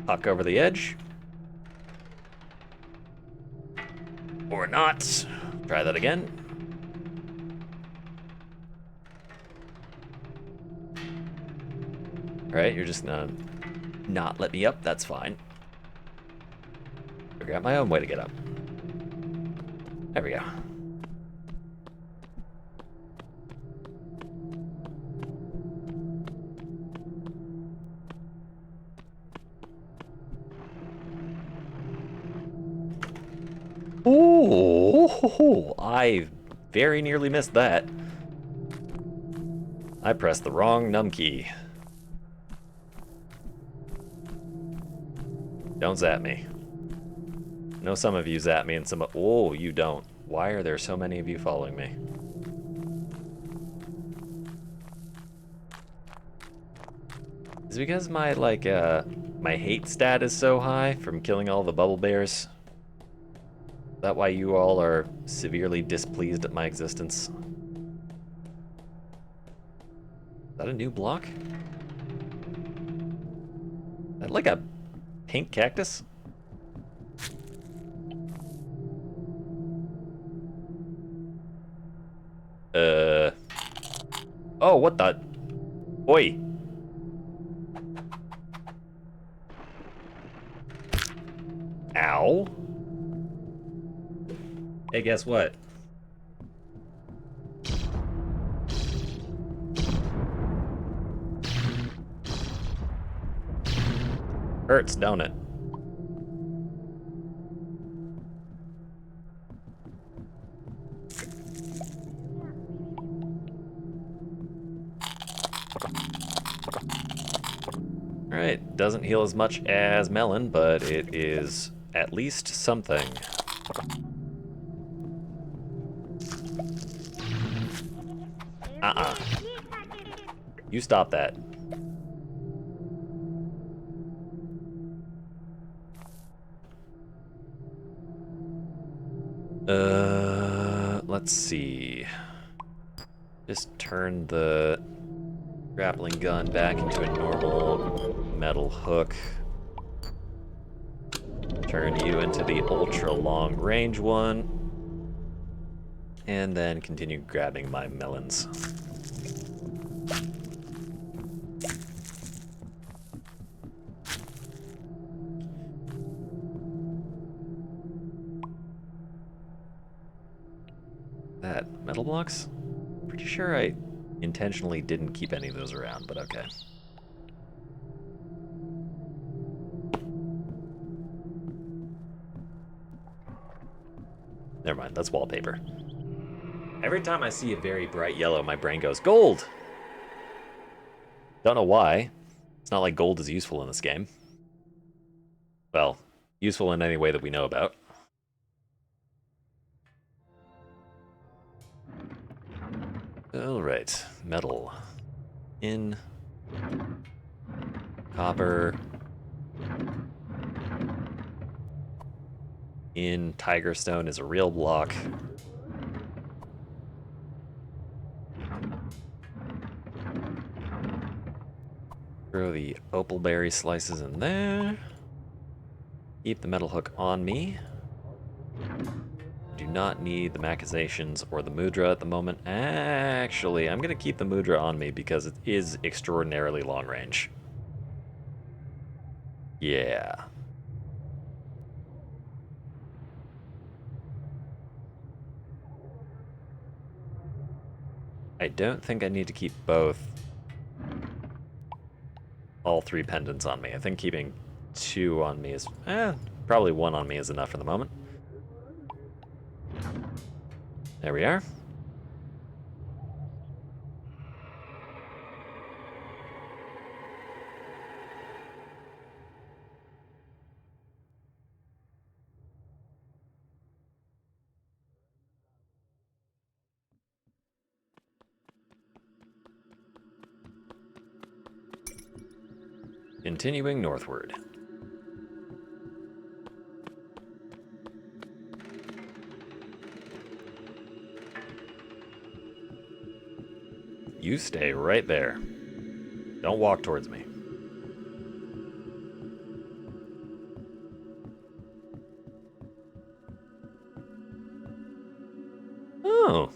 huck over the edge. Or not. Try that again. Alright, you're just gonna not let me up, that's fine. Figure out my own way to get up. There we go. Ooh, I very nearly missed that. I pressed the wrong num key. Don't zap me. I know some of you zap me and some... oh, you don't. Why are there so many of you following me? Is it because my, like, my hate stat is so high from killing all the bubble bears? Is that why you all are severely displeased at my existence? Is that a new block? Is that like a pink cactus? Oh, what the? Oi. Ow. Hey, guess what? Hurts, don't it? Alright, doesn't heal as much as melon, but it is at least something. You stop that. Let's see. Just turn the grappling gun back into a normal metal hook. Turn you into the ultra long range one. And then continue grabbing my melons. That metal blocks? Pretty sure I intentionally didn't keep any of those around, but okay. Never mind, that's wallpaper. Every time I see a very bright yellow, my brain goes, gold! Don't know why. It's not like gold is useful in this game. Well, useful in any way that we know about. Alright, metal. In. Copper. In. Tiger stone is a real block. Throw the opal berry slices in there. Keep the metal hook on me. Do not need the machinations or the mudra at the moment. Actually, I'm going to keep the mudra on me because it is extraordinarily long range. Yeah. I don't think I need to keep all 3 pendants on me. I think keeping 2 on me is, probably 1 on me is enough for the moment. There we are. Continuing northward. You stay right there. Don't walk towards me. Oh,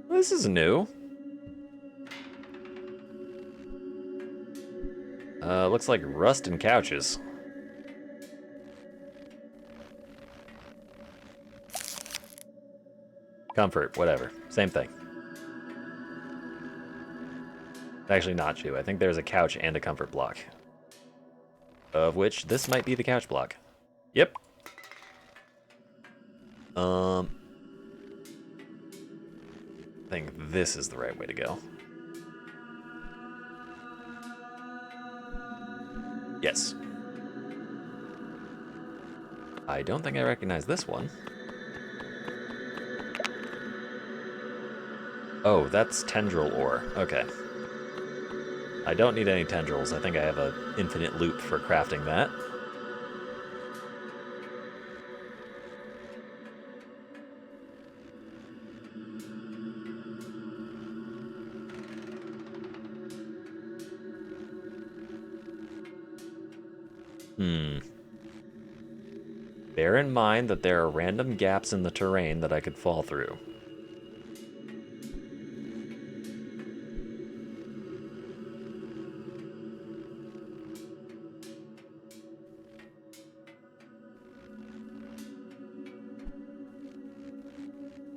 this is new. Looks like rust and couches. Comfort, whatever. Same thing. Actually, not true. I think there's a couch and a comfort block. Of which, this might be the couch block. Yep. I think this is the right way to go. Yes. I don't think I recognize this one. Oh, that's tendril ore. Okay. I don't need any tendrils. I think I have an infinite loop for crafting that. Bear in mind that there are random gaps in the terrain that I could fall through.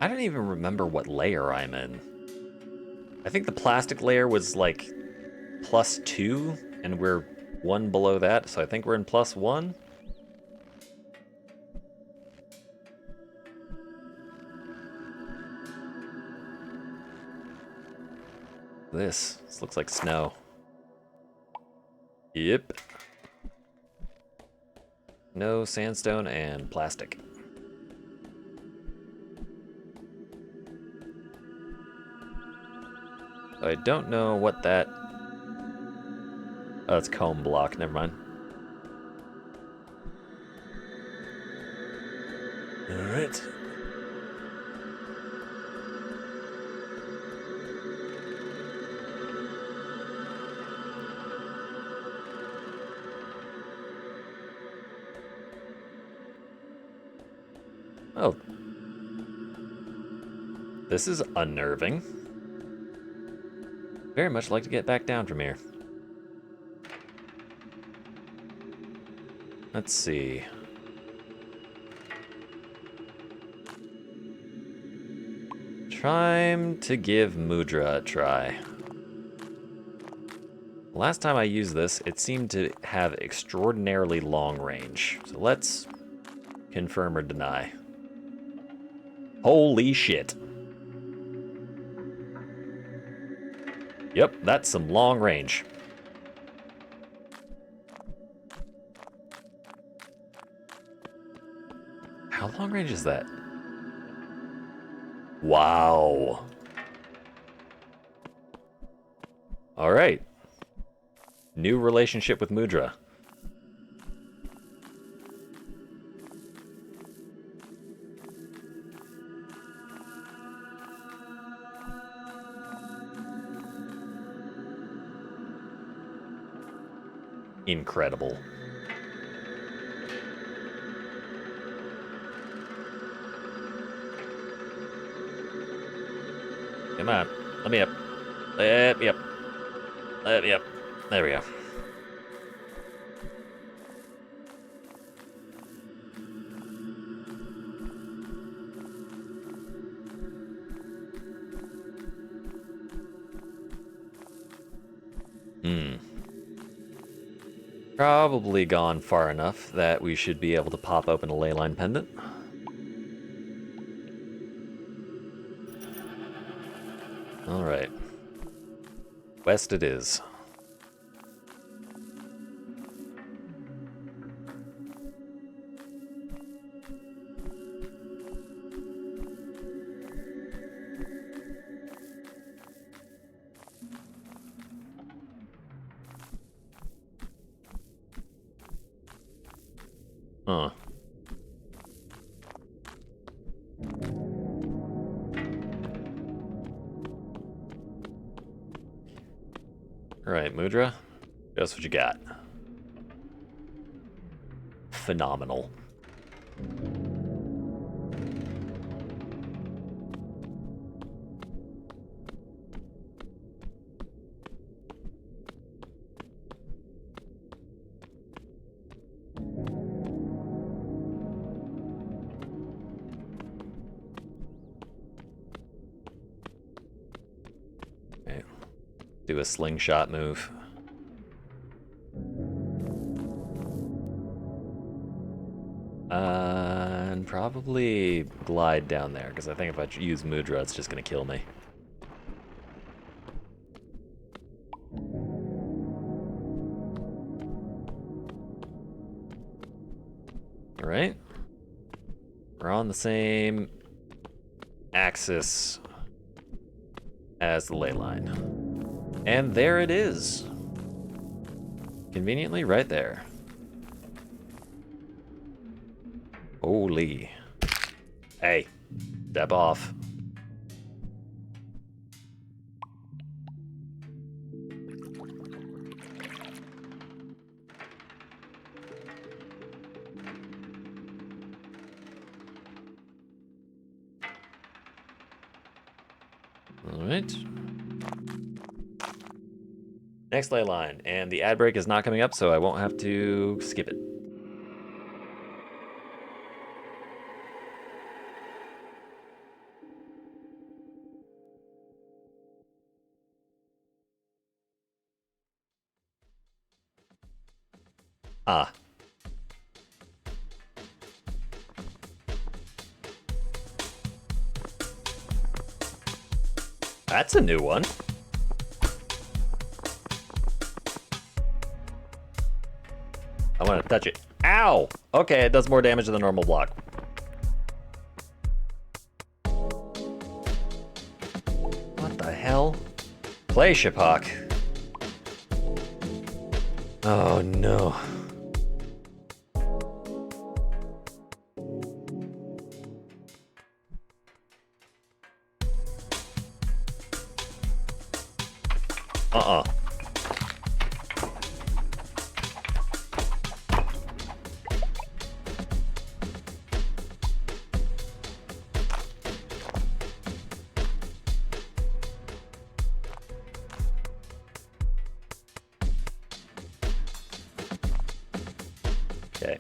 I don't even remember what layer I'm in. I think the plastic layer was like +2, and we're 1 below that, so I think we're in +1. This looks like snow. Yep. No sandstone and plastic. I don't know what that... Oh, it's comb block, never mind. Alright. Oh. This is unnerving. Very much like to get back down from here. Let's see. Time to give Mudra a try. Last time I used this, it seemed to have extraordinarily long range. So let's confirm or deny. Holy shit. Yep, that's some long range. How long range is that? Wow. All right. New relationship with Mudra. Incredible. Come on. Let me up. Let me up. Let me up. There we go. Probably gone far enough that we should be able to pop open a ley line pendant. All right. West it is. Huh. Alright, Mudra. Guess what you got? Phenomenal. Okay. Do a slingshot move. And probably glide down there, because I think if I use Mudra, it's just going to kill me. Alright. We're on the same axis as the ley line. And there it is. Conveniently right there. Holy. Hey, step off. All right. Next ley line, and the ad break is not coming up, so I won't have to skip it. Ah. That's a new one. I want to touch it. Ow! Okay, it does more damage than the normal block. What the hell? Play, Shiphawk. Oh no. Uh-uh. Okay.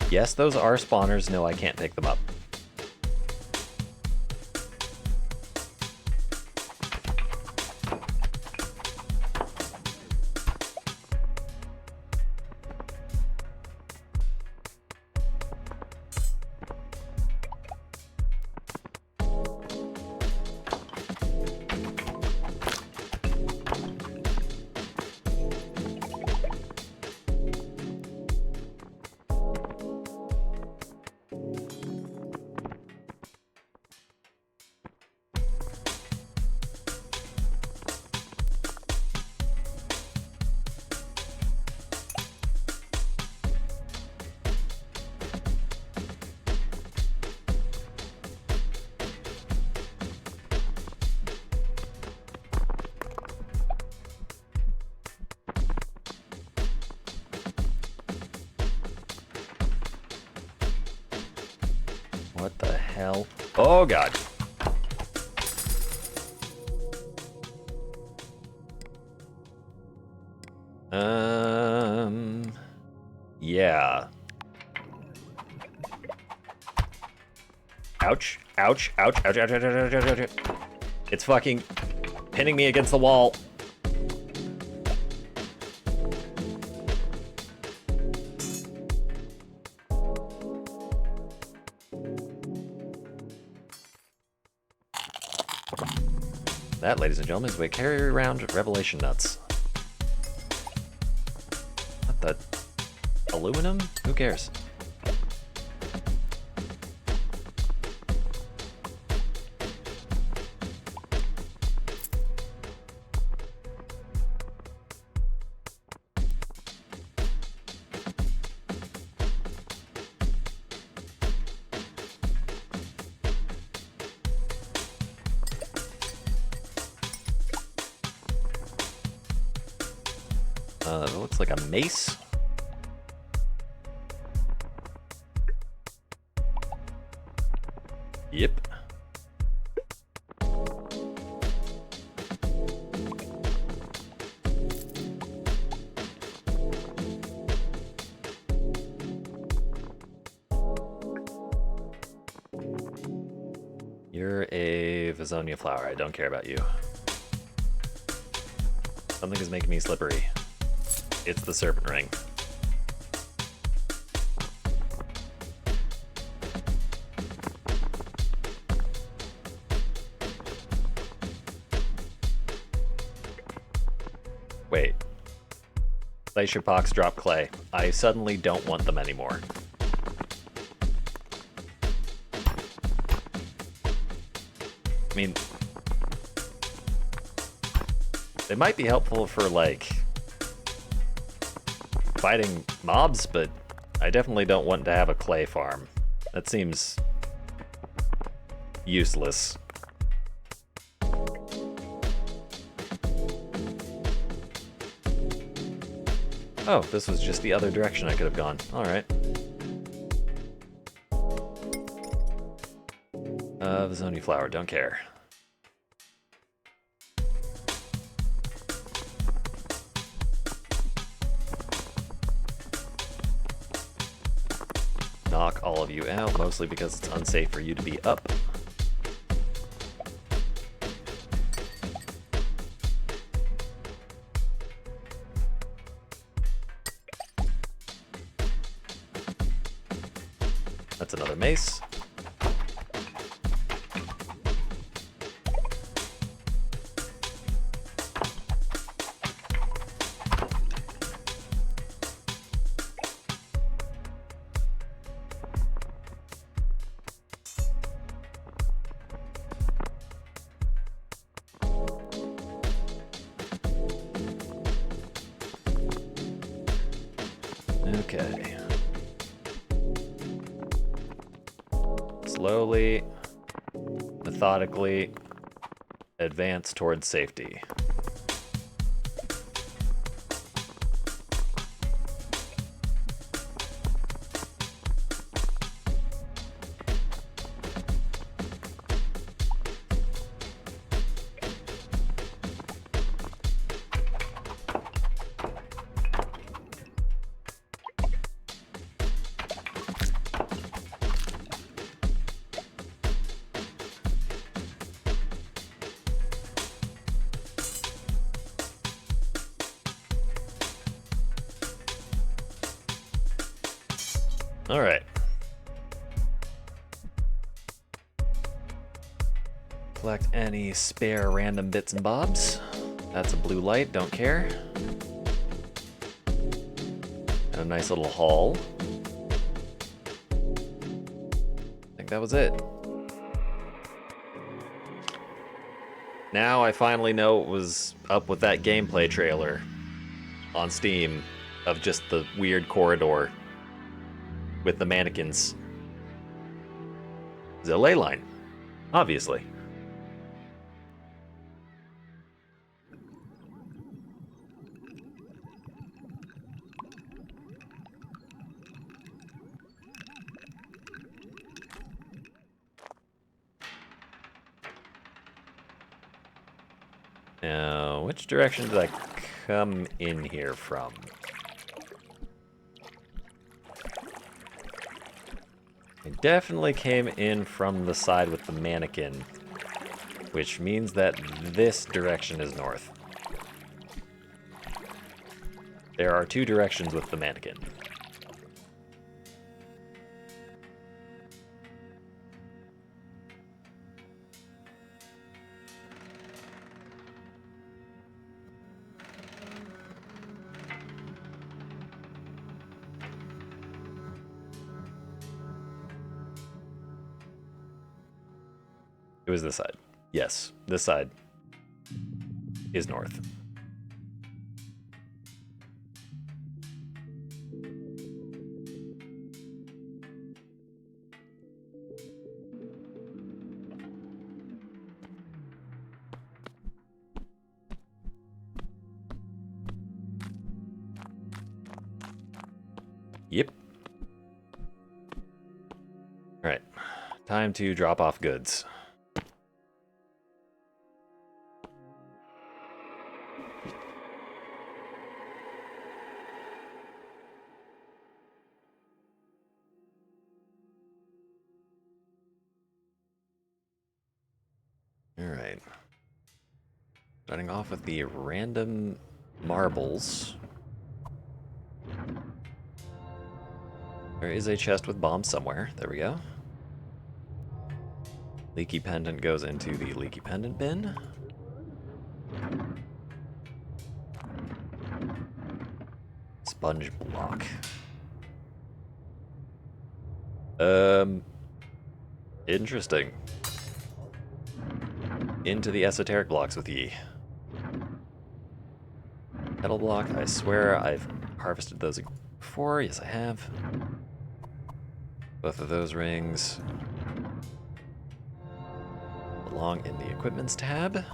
Yes, those are spawners. No, I can't pick them up. What the hell? Oh, God. Yeah. Ouch. Ouch. Ouch. Ouch. Ouch. Ouch. Ouch. Ouch. Ouch. Ouch. It's fucking pinning me against the wall. That, ladies and gentlemen, is we carry around Revelation nuts. What the? Aluminum? Who cares? It looks like a mace. Yep. You're a Vazonia flower. I don't care about you. Something is making me slippery. It's the serpent ring. Wait. Glacier pox drop clay. I suddenly don't want them anymore. I mean, they might be helpful for, like, fighting mobs, but I definitely don't want to have a clay farm. That seems useless. Oh, this was just the other direction I could have gone. Alright. Vazonia flower, don't care. Knock all of you out, mostly because it's unsafe for you to be up. That's another mace. Okay. Slowly, methodically, advance towards safety. All right. Collect any spare random bits and bobs. That's a blue light, don't care. And a nice little haul. I think that was it. Now I finally know what was up with that gameplay trailer on Steam of just the weird corridor with the mannequins. It's a ley line, obviously. Now, which direction did I come in here from? I definitely came in from the side with the mannequin, which means that this direction is north. There are two directions with the mannequin. It was this side. Yes, this side is north. Yep. All right, time to drop off goods. All right. Starting off with the random marbles. There is a chest with bombs somewhere. There we go. Leaky pendant goes into the leaky pendant bin. Sponge block. Interesting. Into the esoteric blocks with ye. Metal block, I swear I've harvested those before. Yes, I have. Both of those rings belong in the equipments tab.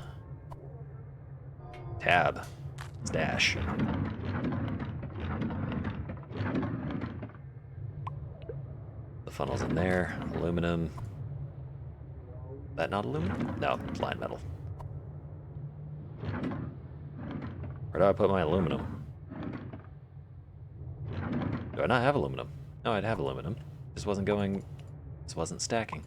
Tab. Stash. The funnel's in there. Aluminum. Is that not aluminum? No, it's line metal. Where do I put my aluminum? Do I not have aluminum? No, I'd have aluminum. This wasn't going... This wasn't stacking.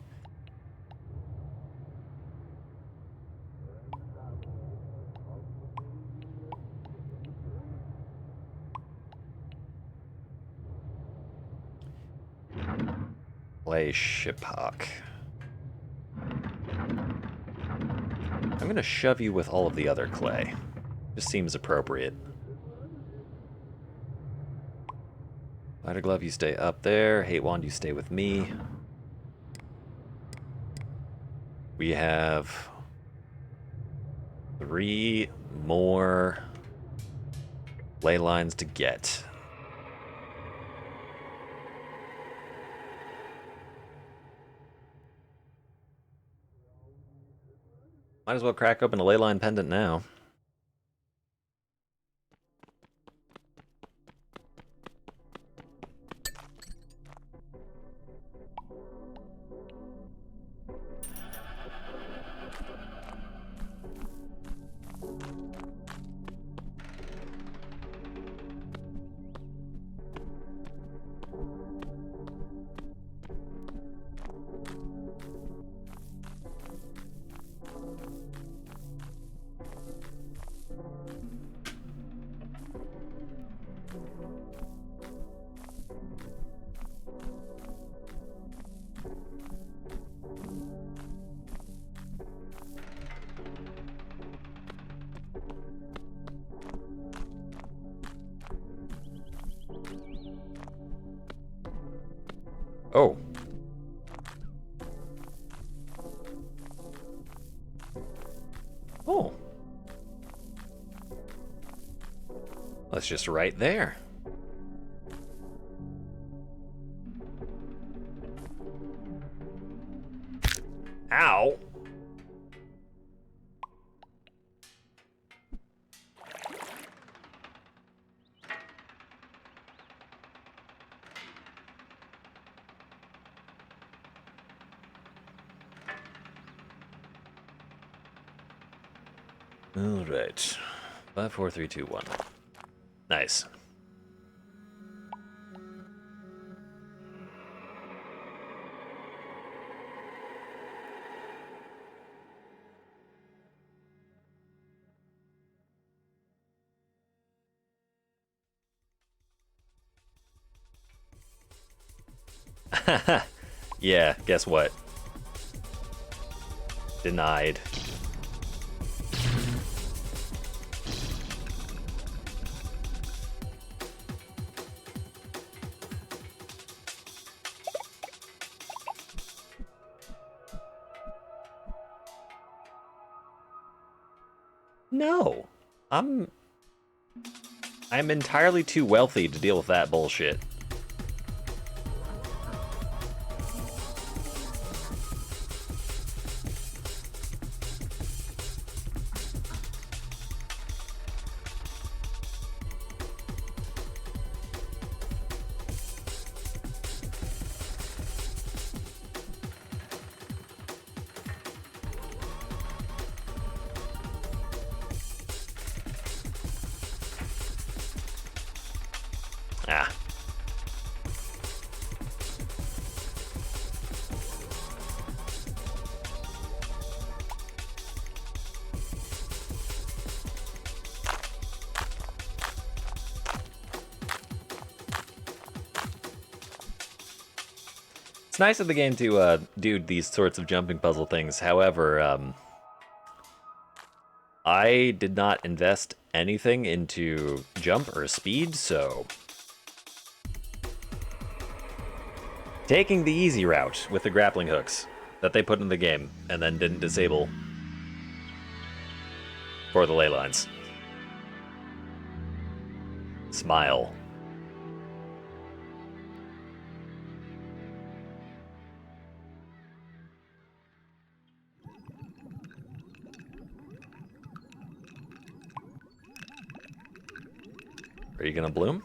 Clay shiphawk. I'm gonna shove you with all of the other clay. Just seems appropriate. Spider glove, you stay up there. Hate wand, you stay with me. We have 3 more ley lines to get. Might as well crack open a ley line pendant now. Oh. Oh. That's just right there. Ow. All right. 5, 4, 3, 2, 1. Nice. Yeah, guess what? Denied. No. I'm entirely too wealthy to deal with that bullshit. Ah. It's nice of the game to do these sorts of jumping puzzle things. However, I did not invest anything into jump or speed, so taking the easy route with the grappling hooks that they put in the game and then didn't disable for the ley lines. Smile. Are you gonna bloom?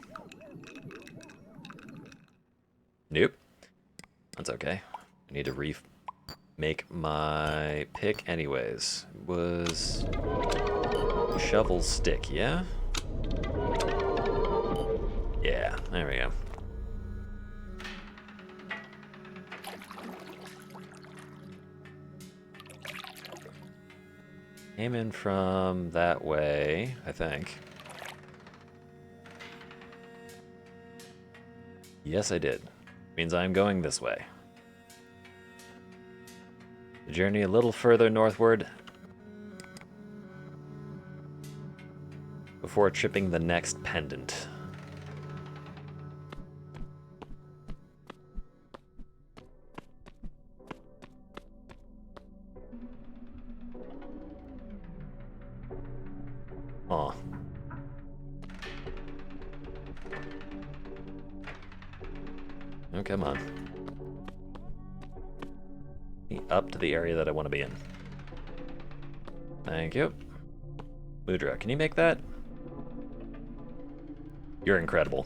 Nope. That's okay. I need to remake my pick anyways. It was shovel stick, yeah? Yeah, there we go. Came in from that way, I think. Yes, I did. Means I'm going this way. The journey a little further northward before tripping the next pendant. Aw. Oh, come on. Up to the area that I want to be in. Thank you. Mudra, can you make that? You're incredible.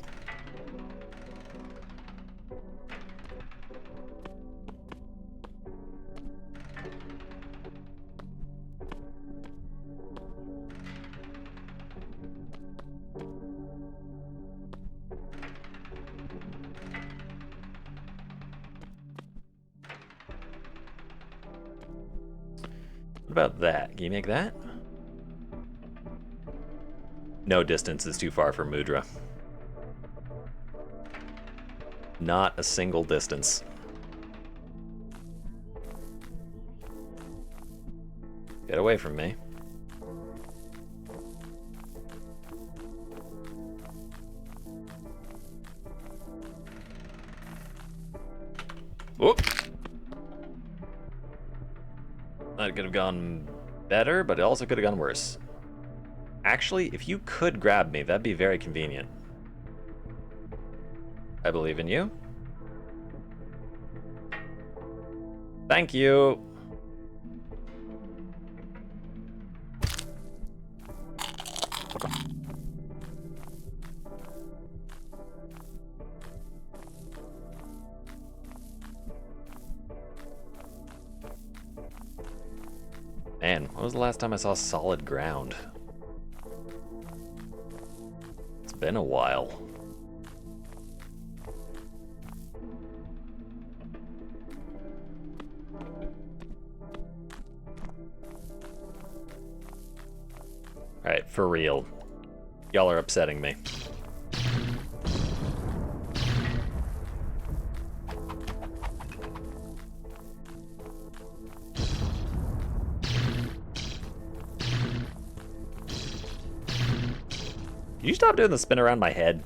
What about that? Can you make that? No distance is too far for Mudra. Not a single distance. Get away from me. Whoop! That could have gone better, but it also could have gone worse. Actually, if you could grab me, that'd be very convenient. I believe in you. Thank you. Man, when was the last time I saw solid ground? It's been a while. Alright, for real. Y'all are upsetting me. Can you stop doing the spin around my head?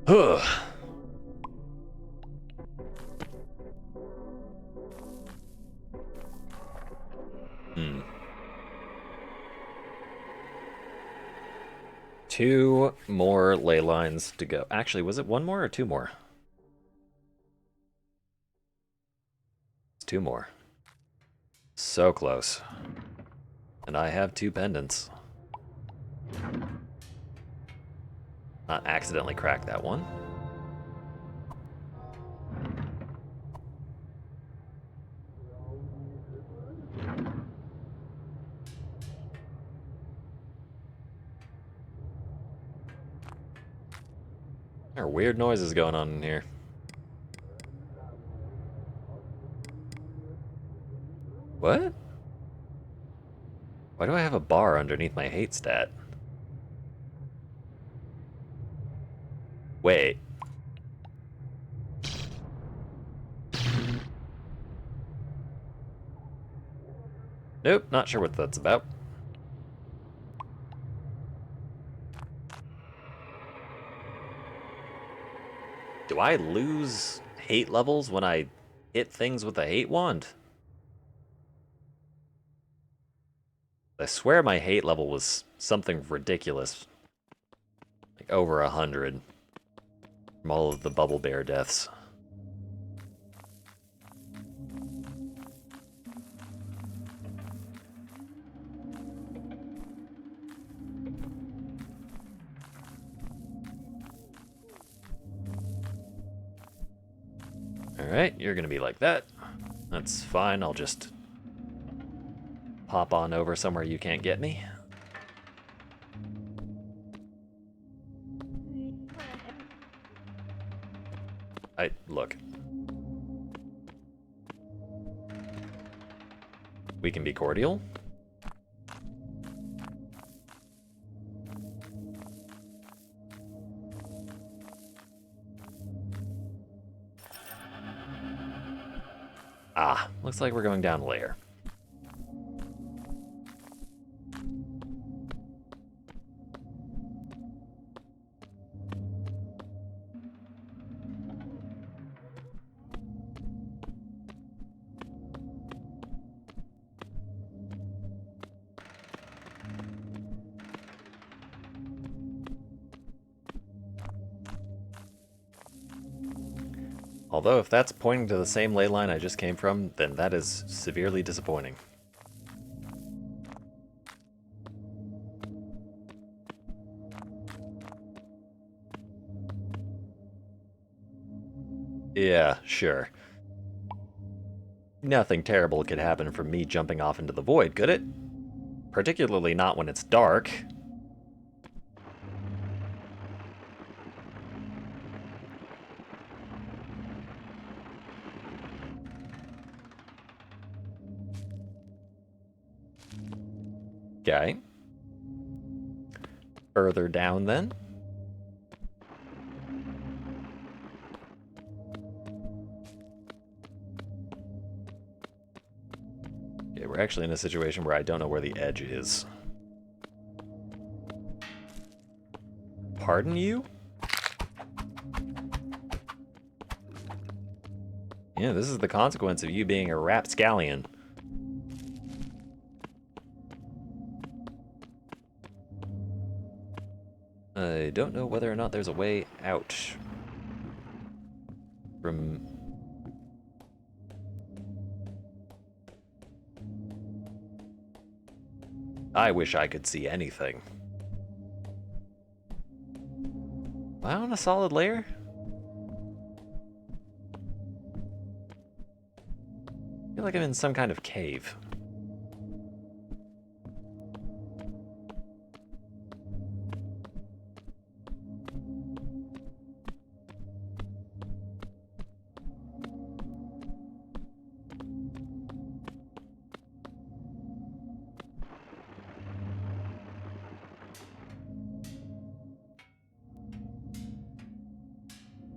Ugh. Two more ley lines to go. Actually, was it one more or two more? It's two more. So close. And I have two pendants. Not accidentally crack that one. There are weird noises going on in here. What? Why do I have a bar underneath my hate stat? Wait. Nope, not sure what that's about. Do I lose hate levels when I hit things with a hate wand? I swear my hate level was something ridiculous. Like over 100 from all of the bubble bear deaths. Alright, you're gonna be like that. That's fine, I'll just pop on over somewhere you can't get me. Look. We can be cordial. Ah, looks like we're going down a layer. Although if that's pointing to the same ley line I just came from, then that is severely disappointing. Yeah, sure. Nothing terrible could happen from me jumping off into the void, could it? Particularly not when it's dark. Okay. Further down, then. Okay, we're actually in a situation where I don't know where the edge is. Pardon you? Yeah, this is the consequence of you being a rapscallion. I don't know whether or not there's a way out from... I wish I could see anything. Am I on a solid layer? I feel like I'm in some kind of cave.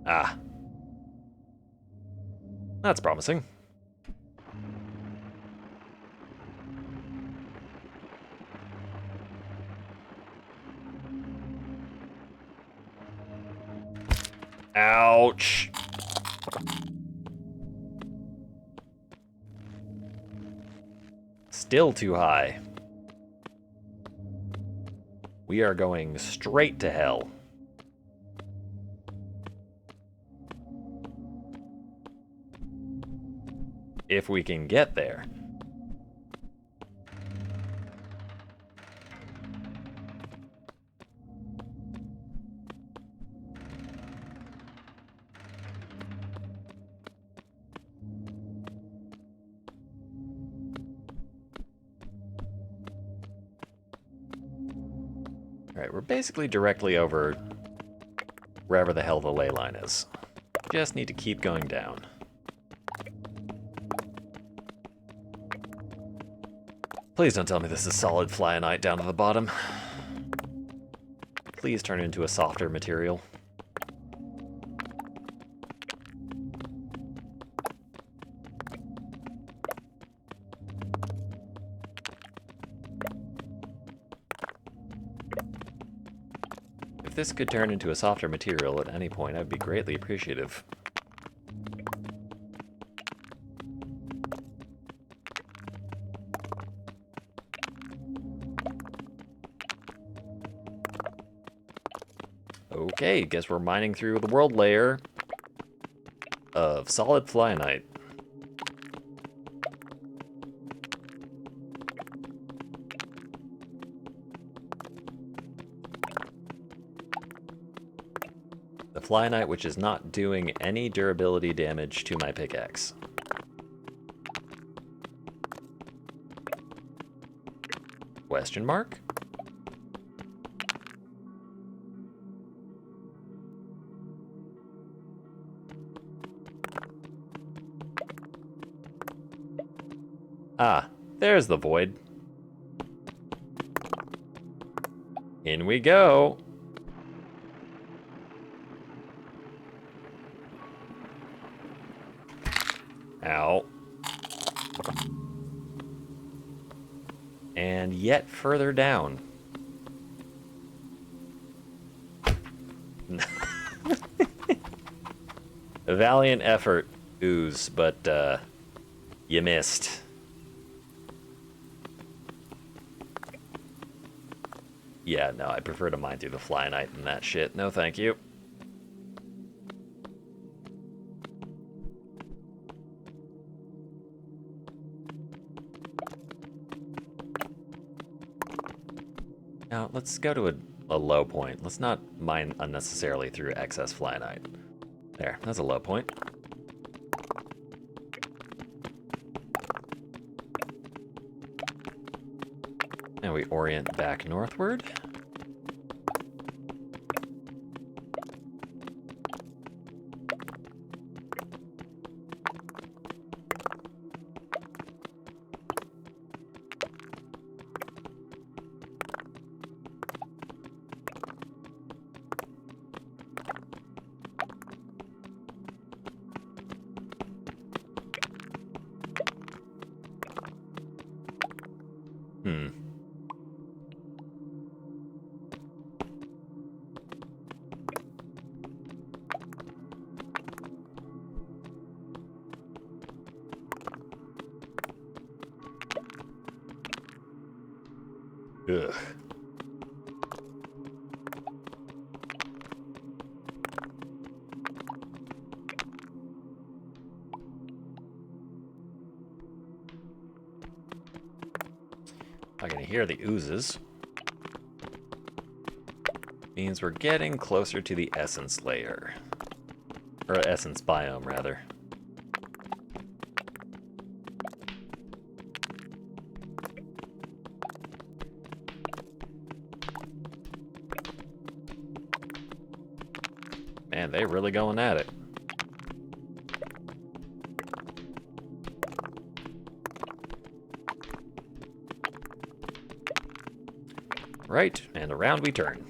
Ah. That's promising. Ouch. Still too high. We are going straight to hell. If we can get there. Alright, we're basically directly over wherever the hell the ley line is. Just need to keep going down. Please don't tell me this is solid flyonite down to the bottom. Please turn into a softer material. If this could turn into a softer material at any point, I'd be greatly appreciative. Okay, guess we're mining through the world layer of solid flyonite. The flyonite which is not doing any durability damage to my pickaxe. Question mark? Ah, there's the void. In we go. Ow. And yet further down. A valiant effort, Ooze, but you missed. Yeah, no, I prefer to mine through the flyonite than that shit. No, thank you. Now, let's go to a low point. Let's not mine unnecessarily through excess flyonite. There, that's a low point. And we orient back northward. Ugh. I can hear the oozes. Means we're getting closer to the essence layer. Or essence biome, rather. Man, they really going at it. Right, and around we turn.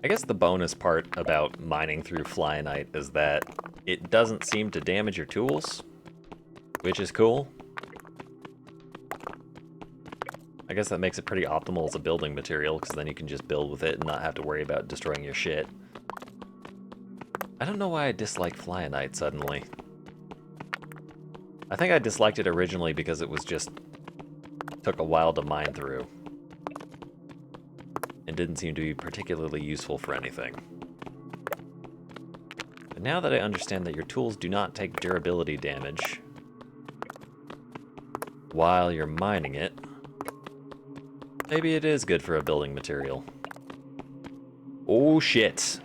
I guess the bonus part about mining through Flyonite is that it doesn't seem to damage your tools, which is cool. I guess that makes it pretty optimal as a building material, because then you can just build with it and not have to worry about destroying your shit. I don't know why I dislike Flyonite suddenly. I think I disliked it originally because it was just... took a while to mine through. And didn't seem to be particularly useful for anything. But now that I understand that your tools do not take durability damage while you're mining it, maybe it is good for a building material. Oh shit.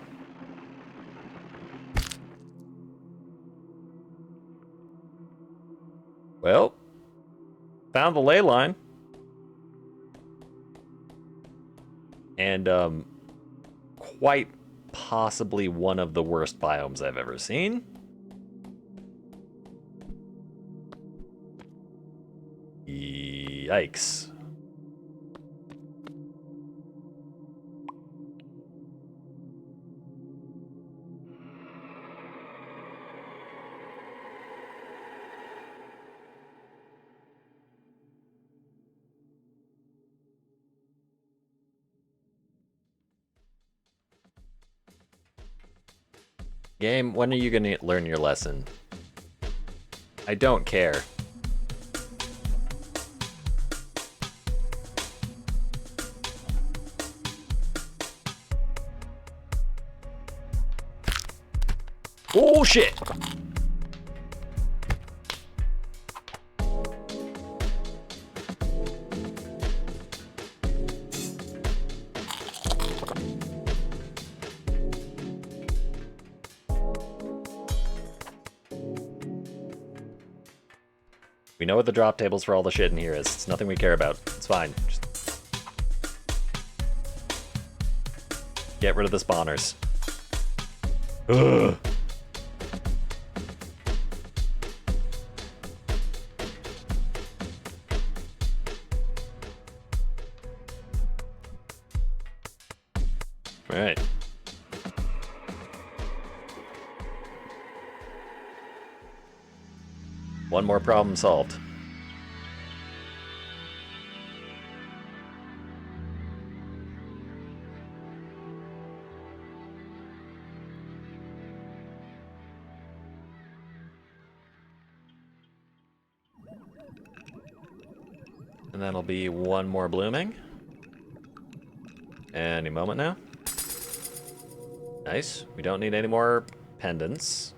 Well, found the ley line. And quite possibly one of the worst biomes I've ever seen. Yikes. Game, when are you gonna learn your lesson? I don't care. Oh shit! We know what the drop tables for all the shit in here is. It's nothing we care about. It's fine. Just get rid of the spawners. Ugh. All right. One more problem solved. And that'll be one more blooming. Any moment now. Nice. We don't need any more pendants.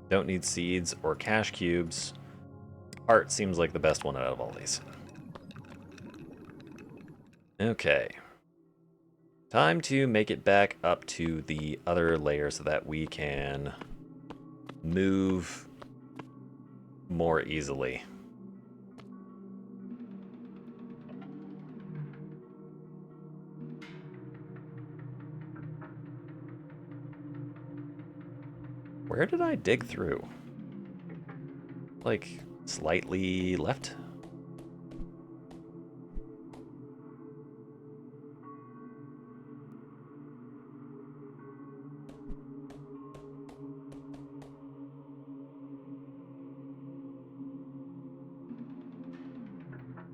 Don't need seeds or cash cubes. Heart seems like the best one out of all these. Okay. Time to make it back up to the other layer so that we can move more easily. Where did I dig through? Like, slightly left?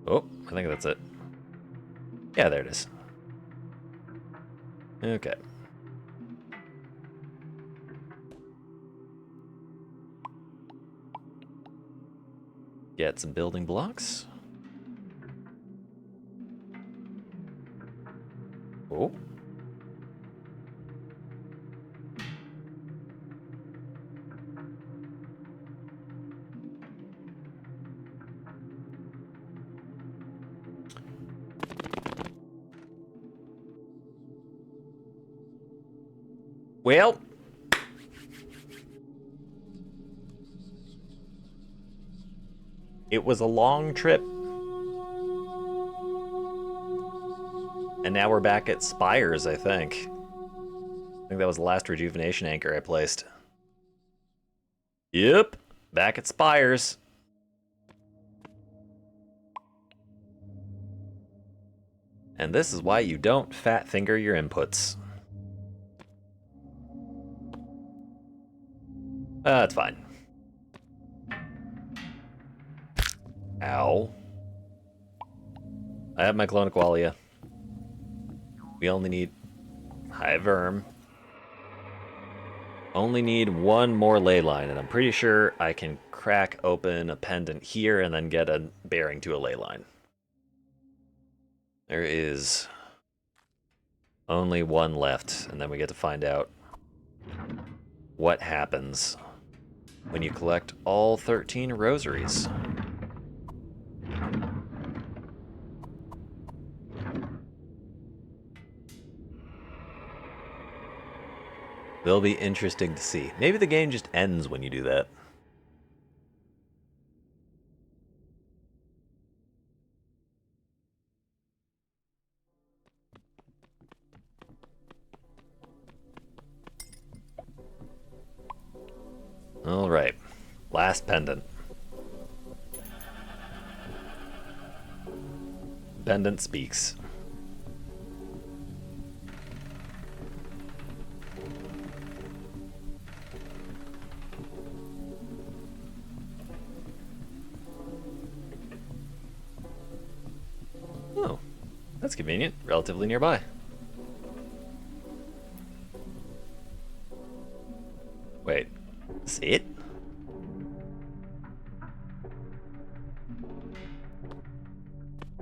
Oh, I think that's it. Yeah, there it is. Okay. Get some building blocks. Oh. Well, it was a long trip. And now we're back at Spires, I think. I think that was the last rejuvenation anchor I placed. Yep, back at Spires. And this is why you don't fat finger your inputs. That's fine. Ow. I have my clone Qualia. We only need... Hi, Verm. Only need one more ley line, and I'm pretty sure I can crack open a pendant here and then get a bearing to a ley line. There is only one left, and then we get to find out what happens when you collect all 13 rosaries. They'll be interesting to see. Maybe the game just ends when you do that. Alright. Last pendant. Pendant speaks. Oh, that's convenient. Relatively nearby. Wait, is it?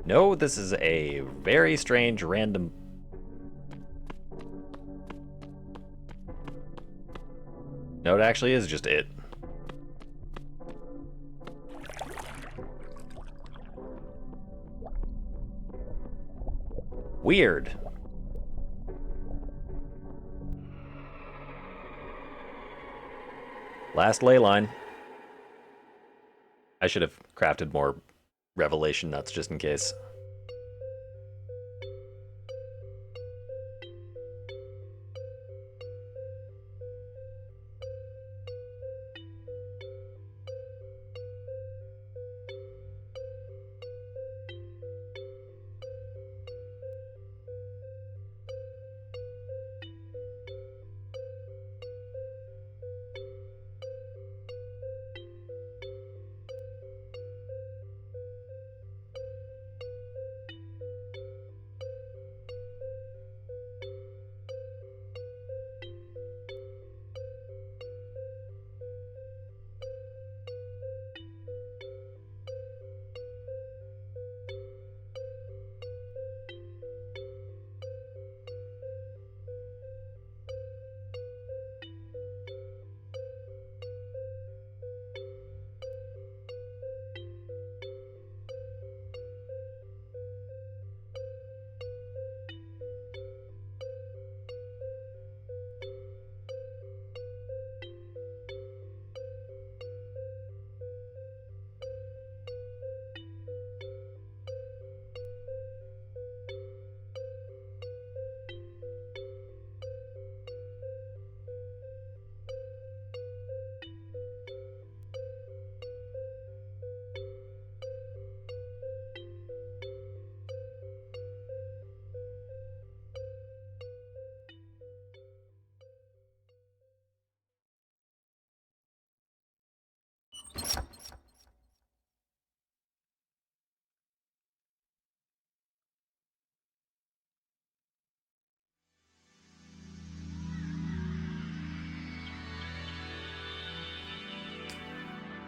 No, this is a very strange random... No, it actually is just it. Weird. Last ley line. I should have crafted more revelation nuts just in case.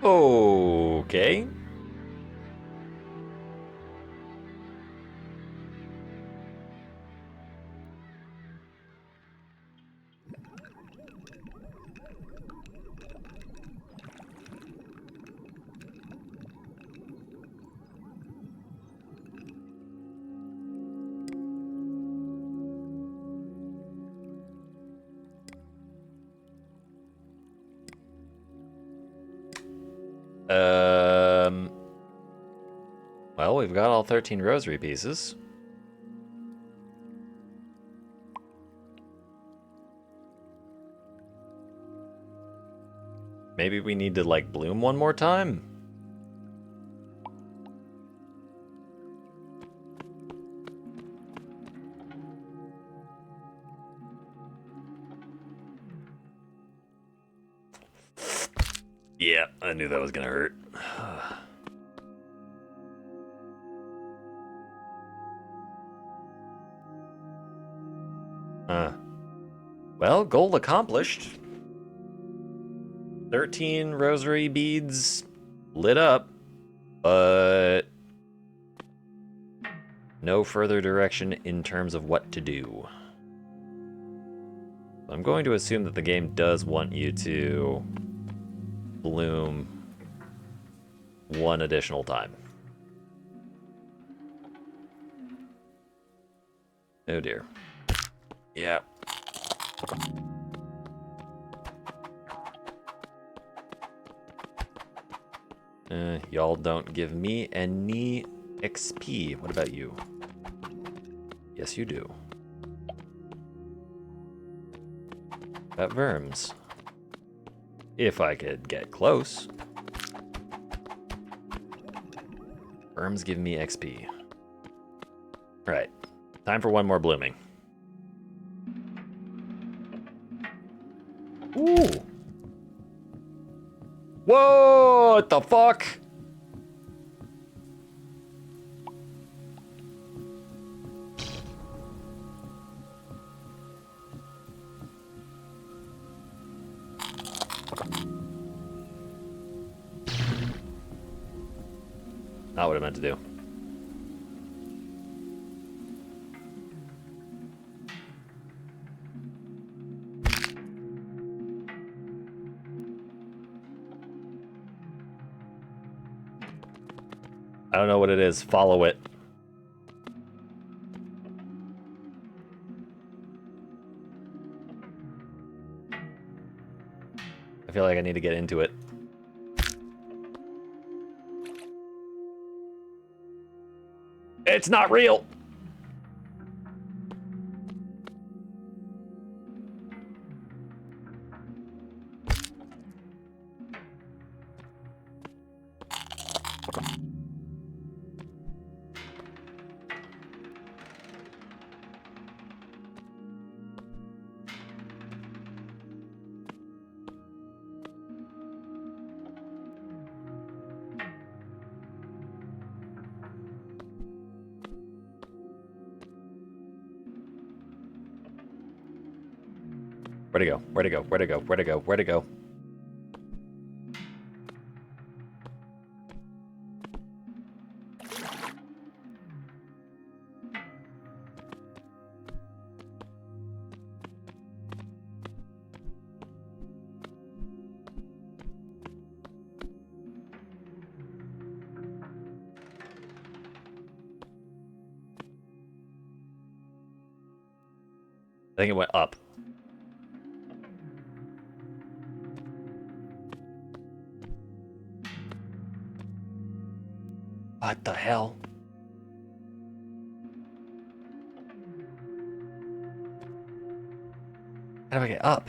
Okay. Well, we've got all 13 rosary pieces. Maybe we need to, like, bloom one more time? Yeah, I knew that was gonna hurt. Well, goal accomplished. 13 rosary beads lit up, but no further direction in terms of what to do. I'm going to assume that the game does want you to bloom one additional time. Oh dear. Yeah. Y'all don't give me any XP. What about you? Yes, you do. Got verms. If I could get close. Verms give me XP. Right. Time for one more blooming. Ooh. Whoa! What the fuck? Not what I meant to do. I don't know what it is. Follow it. I feel like I need to get into it. It's not real! Where'd it go? Where'd it go? Where'd it go? Where'd it go? Where'd it go? I think it went up. What the hell? How do I get up?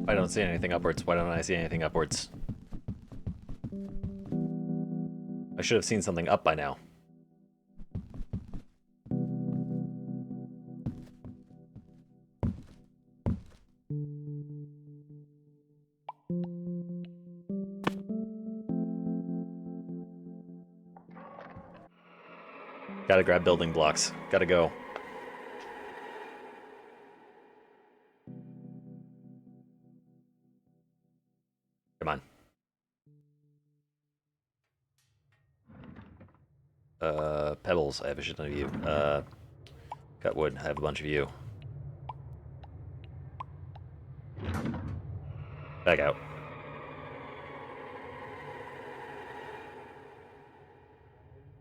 I don't see anything upwards. Why don't I see anything upwards? I should have seen something up by now. Gotta grab building blocks. Gotta go. Come on. Pebbles. I have a shit ton of you. Cut wood. I have a bunch of you. Back out.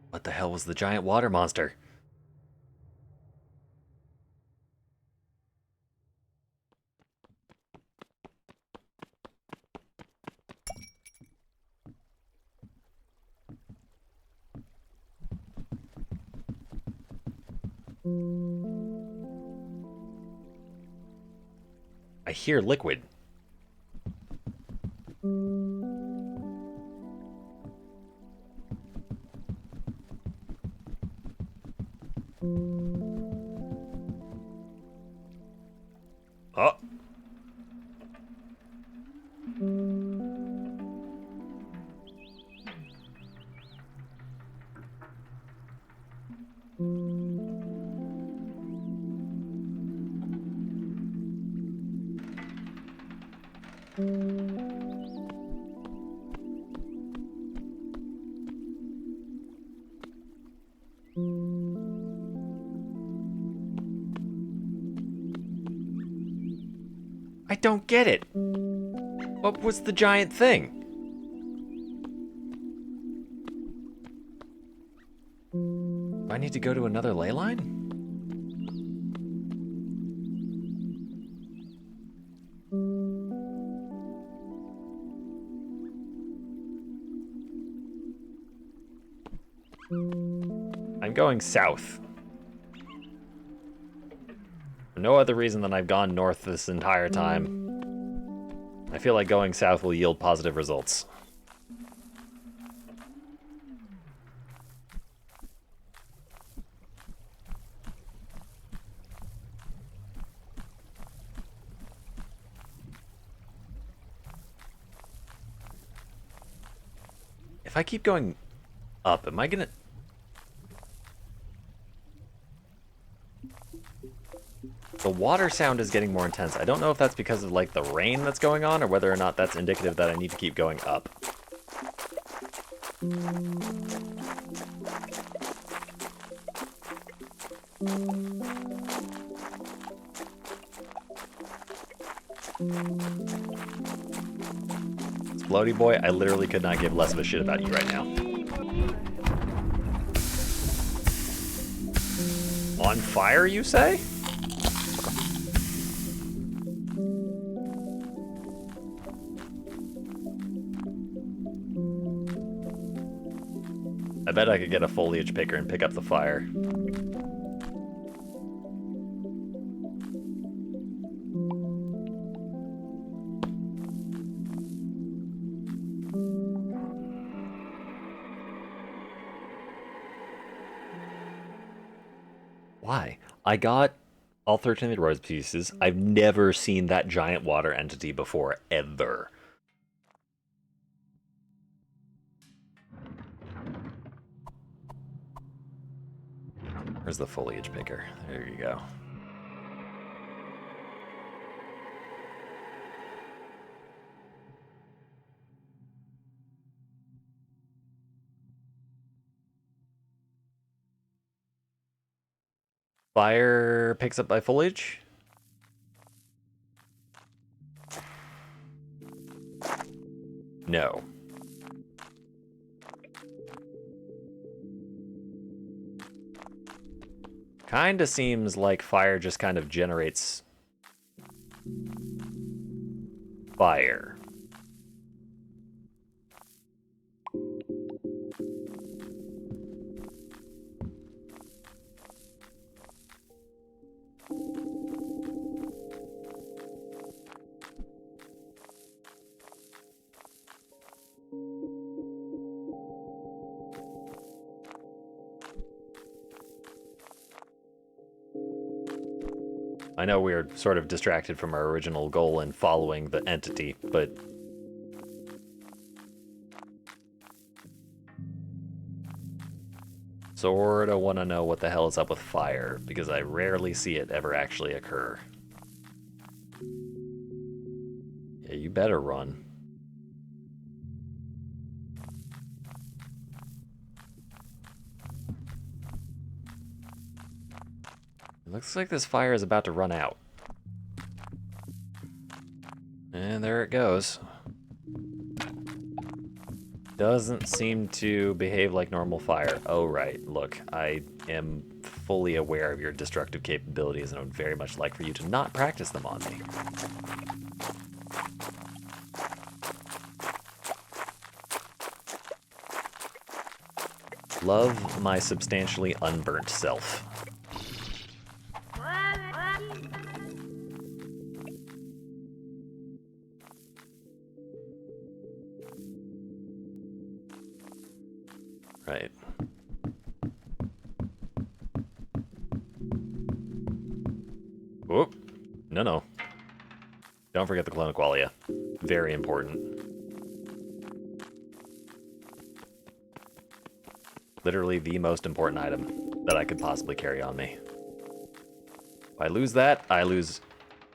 What the hell was the giant water monster? I hear liquid. Oh. I don't get it. What was the giant thing? Do I need to go to another ley line? I'm going south. For no other reason than I've gone north this entire time. I feel like going south will yield positive results. If I keep going up, am I gonna... The water sound is getting more intense. I don't know if that's because of like the rain that's going on or whether or not that's indicative that I need to keep going up. Explodey boy, I literally could not give less of a shit about you right now. On fire, you say? I bet I could get a foliage picker and pick up the fire. Why? I got all 13 of the rose pieces. I've never seen that giant water entity before, ever. Where's the foliage picker? There you go. Fire picks up by foliage? No. Kinda seems like fire just kind of generates fire. I know we're sort of distracted from our original goal in following the entity, but... sorta want to know what the hell is up with fire, because I rarely see it ever actually occur. Yeah, you better run. It looks like this fire is about to run out. And there it goes. Doesn't seem to behave like normal fire. Oh, right. Look, I am fully aware of your destructive capabilities and I would very much like for you to not practice them on me. Love my substantially unburnt self. Right. Whoop. No. Don't forget the Clone-Qualia. Very important. Literally the most important item that I could possibly carry on me. If I lose that, I lose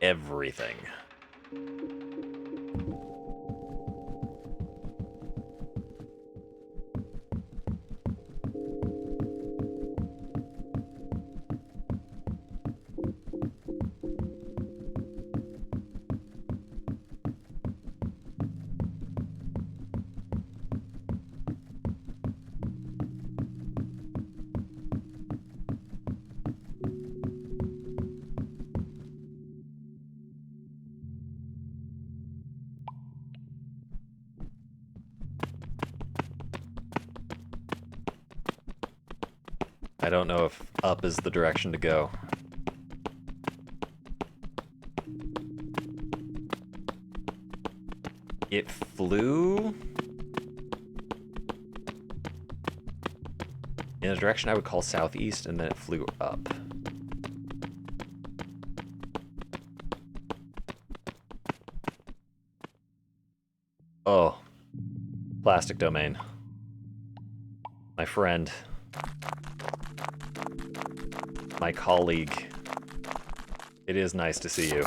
everything. I don't know if up is the direction to go. It flew in a direction I would call southeast, and then it flew up. Oh. Plastic domain. My friend. My colleague. It is nice to see you.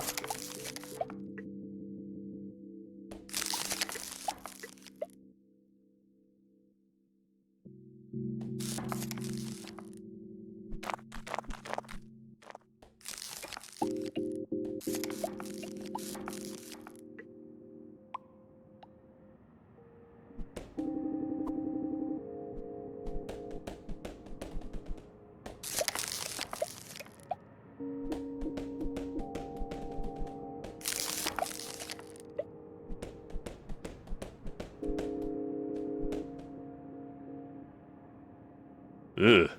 Ugh.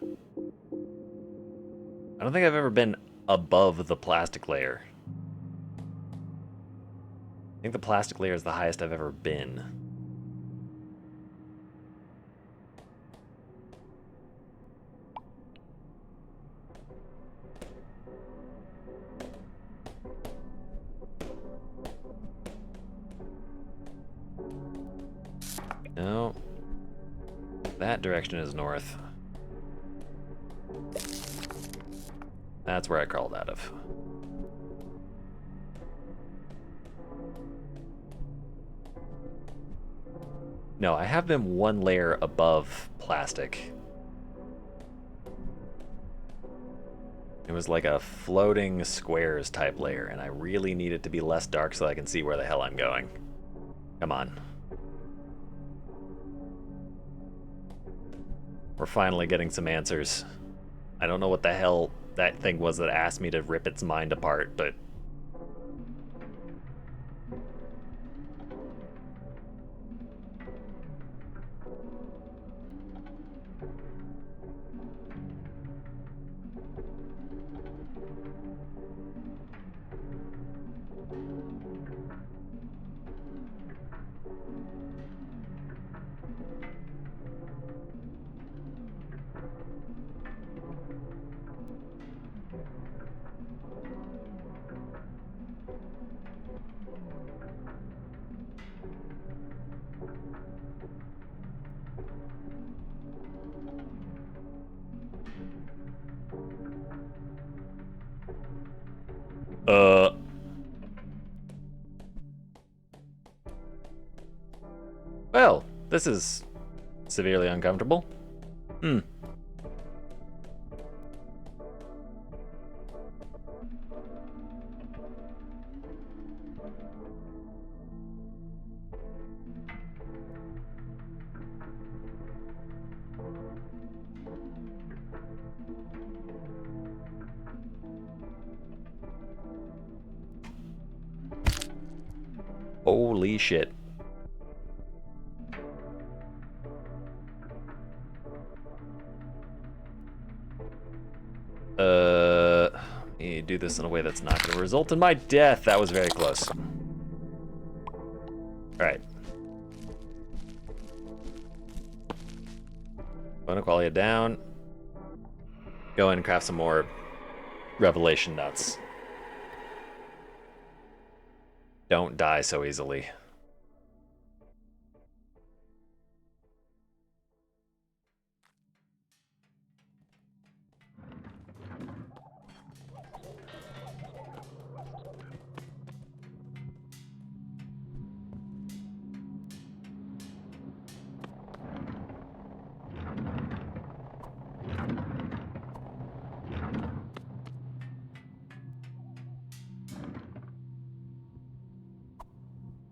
I don't think I've ever been above the plastic layer. I think the plastic layer is the highest I've ever been. No. That direction is north. That's where I crawled out of. No, I have been one layer above plastic. It was like a floating squares type layer, and I really need it to be less dark so I can see where the hell I'm going. Come on. We're finally getting some answers. I don't know what the hell that thing was that asked me to rip its mind apart, but... Well, this is severely uncomfortable. Hmm. Holy shit. You do this in a way that's not going to result in my death. That was very close. Alright. Bone quality down. Go in and craft some more revelation nuts. Don't die so easily.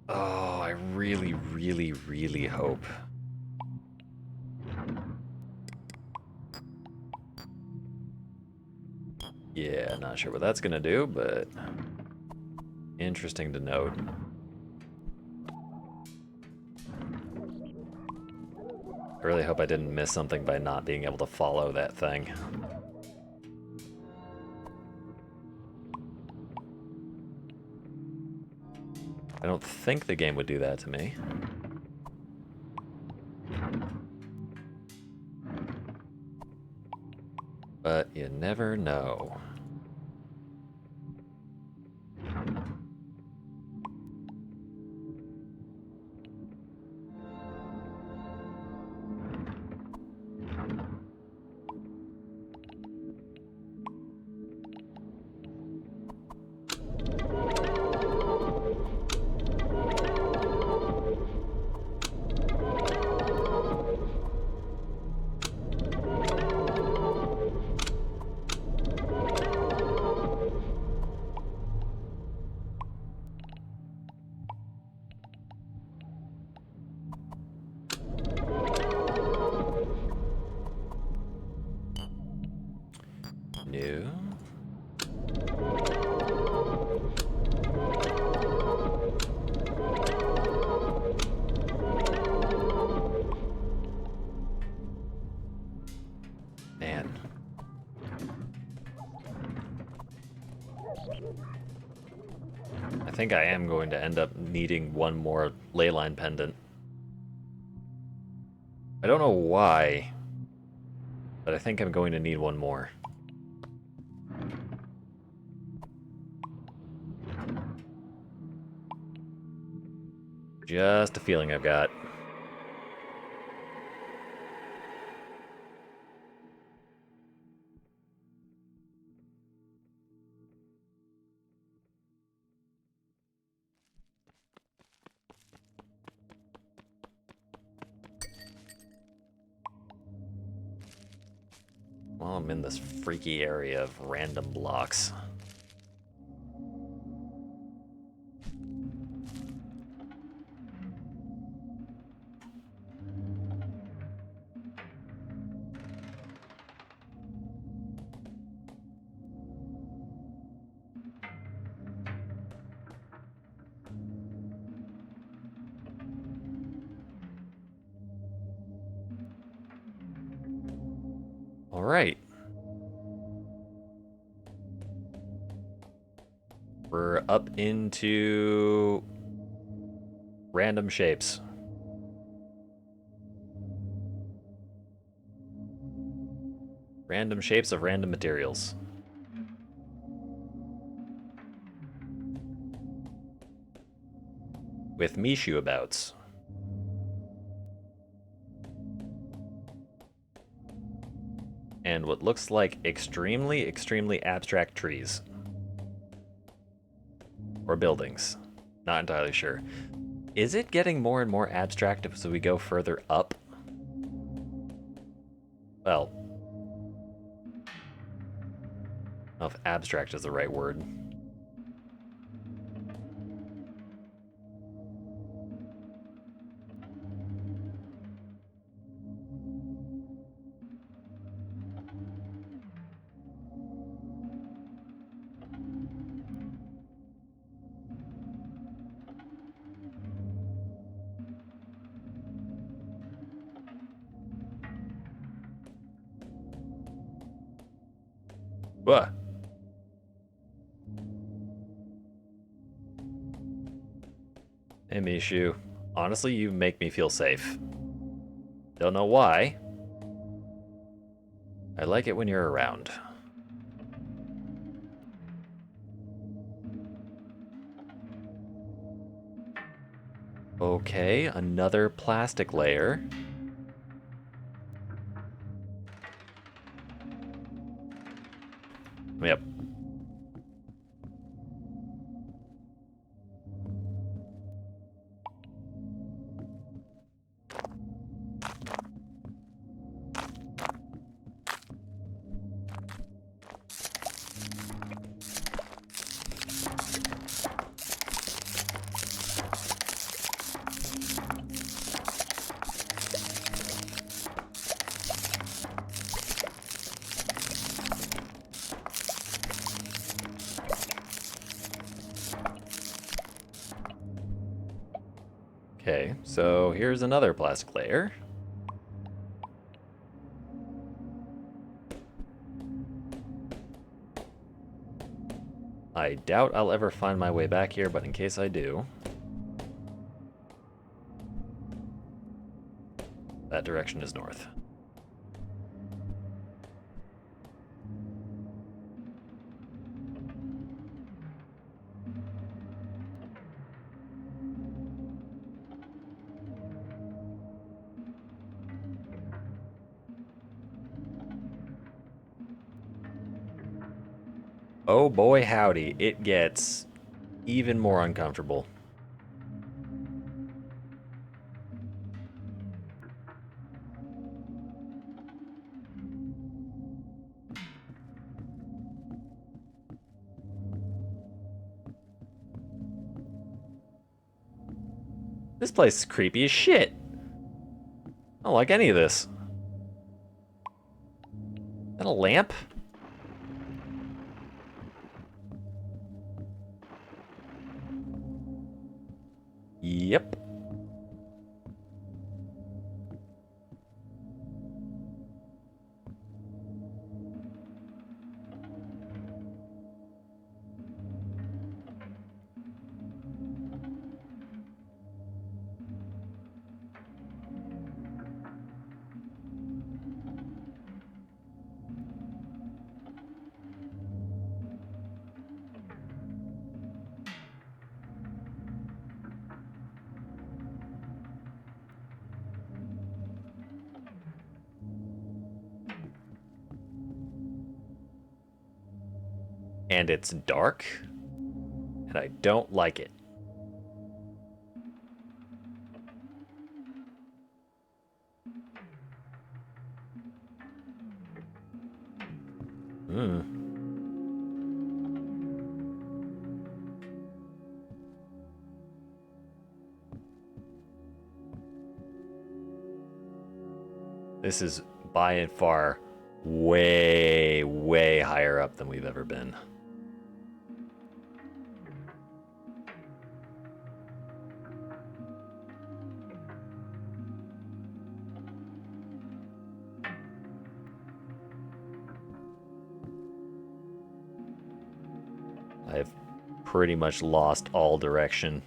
Oh, I really, really, really hope. Yeah, not sure what that's gonna do, but interesting to note. I really hope I didn't miss something by not being able to follow that thing. I don't think the game would do that to me. But you never know. No. Man. I think I am going to end up needing one more leyline pendant. I don't know why, but I think I'm going to need one more. Just a feeling I've got. Well, I'm in this freaky area of random blocks. All right. We're up into random shapes. Random shapes of random materials. With Mishu abouts. And what looks like extremely, extremely abstract trees. Or buildings. Not entirely sure. Is it getting more and more abstract as we go further up? Well, I don't know if abstract is the right word. What? Hey, Mishu. Honestly, you make me feel safe. Don't know why. I like it when you're around. Okay, another plastic layer. Yep. Okay, so here's another plastic layer. I doubt I'll ever find my way back here, but in case I do... That direction is north. Oh boy howdy, it gets even more uncomfortable. This place is creepy as shit. I don't like any of this. Is that a lamp? Yep. And it's dark, and I don't like it. This is by and far way, way higher up than we've ever been. I've pretty much lost all direction.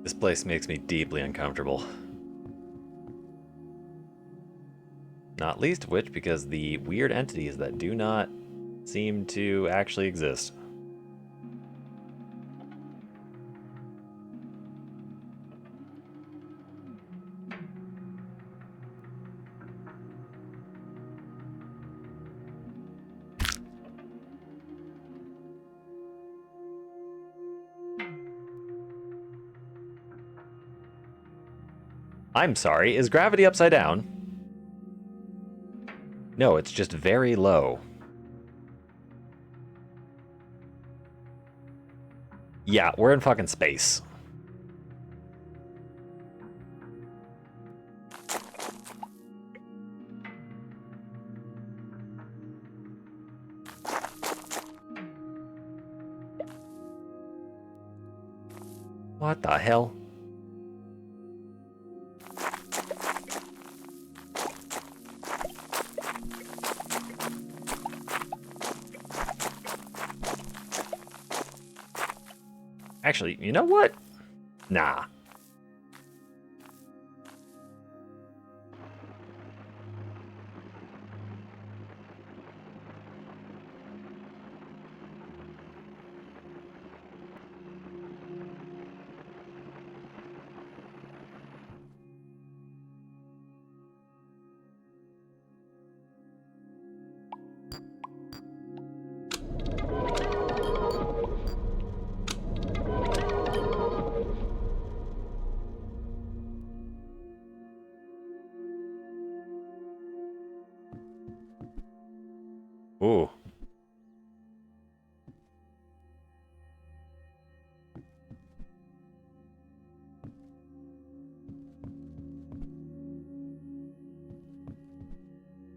This place makes me deeply uncomfortable. Not least of which because the weird entities that do not seem to actually exist. I'm sorry, is gravity upside down? No, it's just very low. Yeah, we're in fucking space. What the hell? Actually, you know what? Nah. Ooh.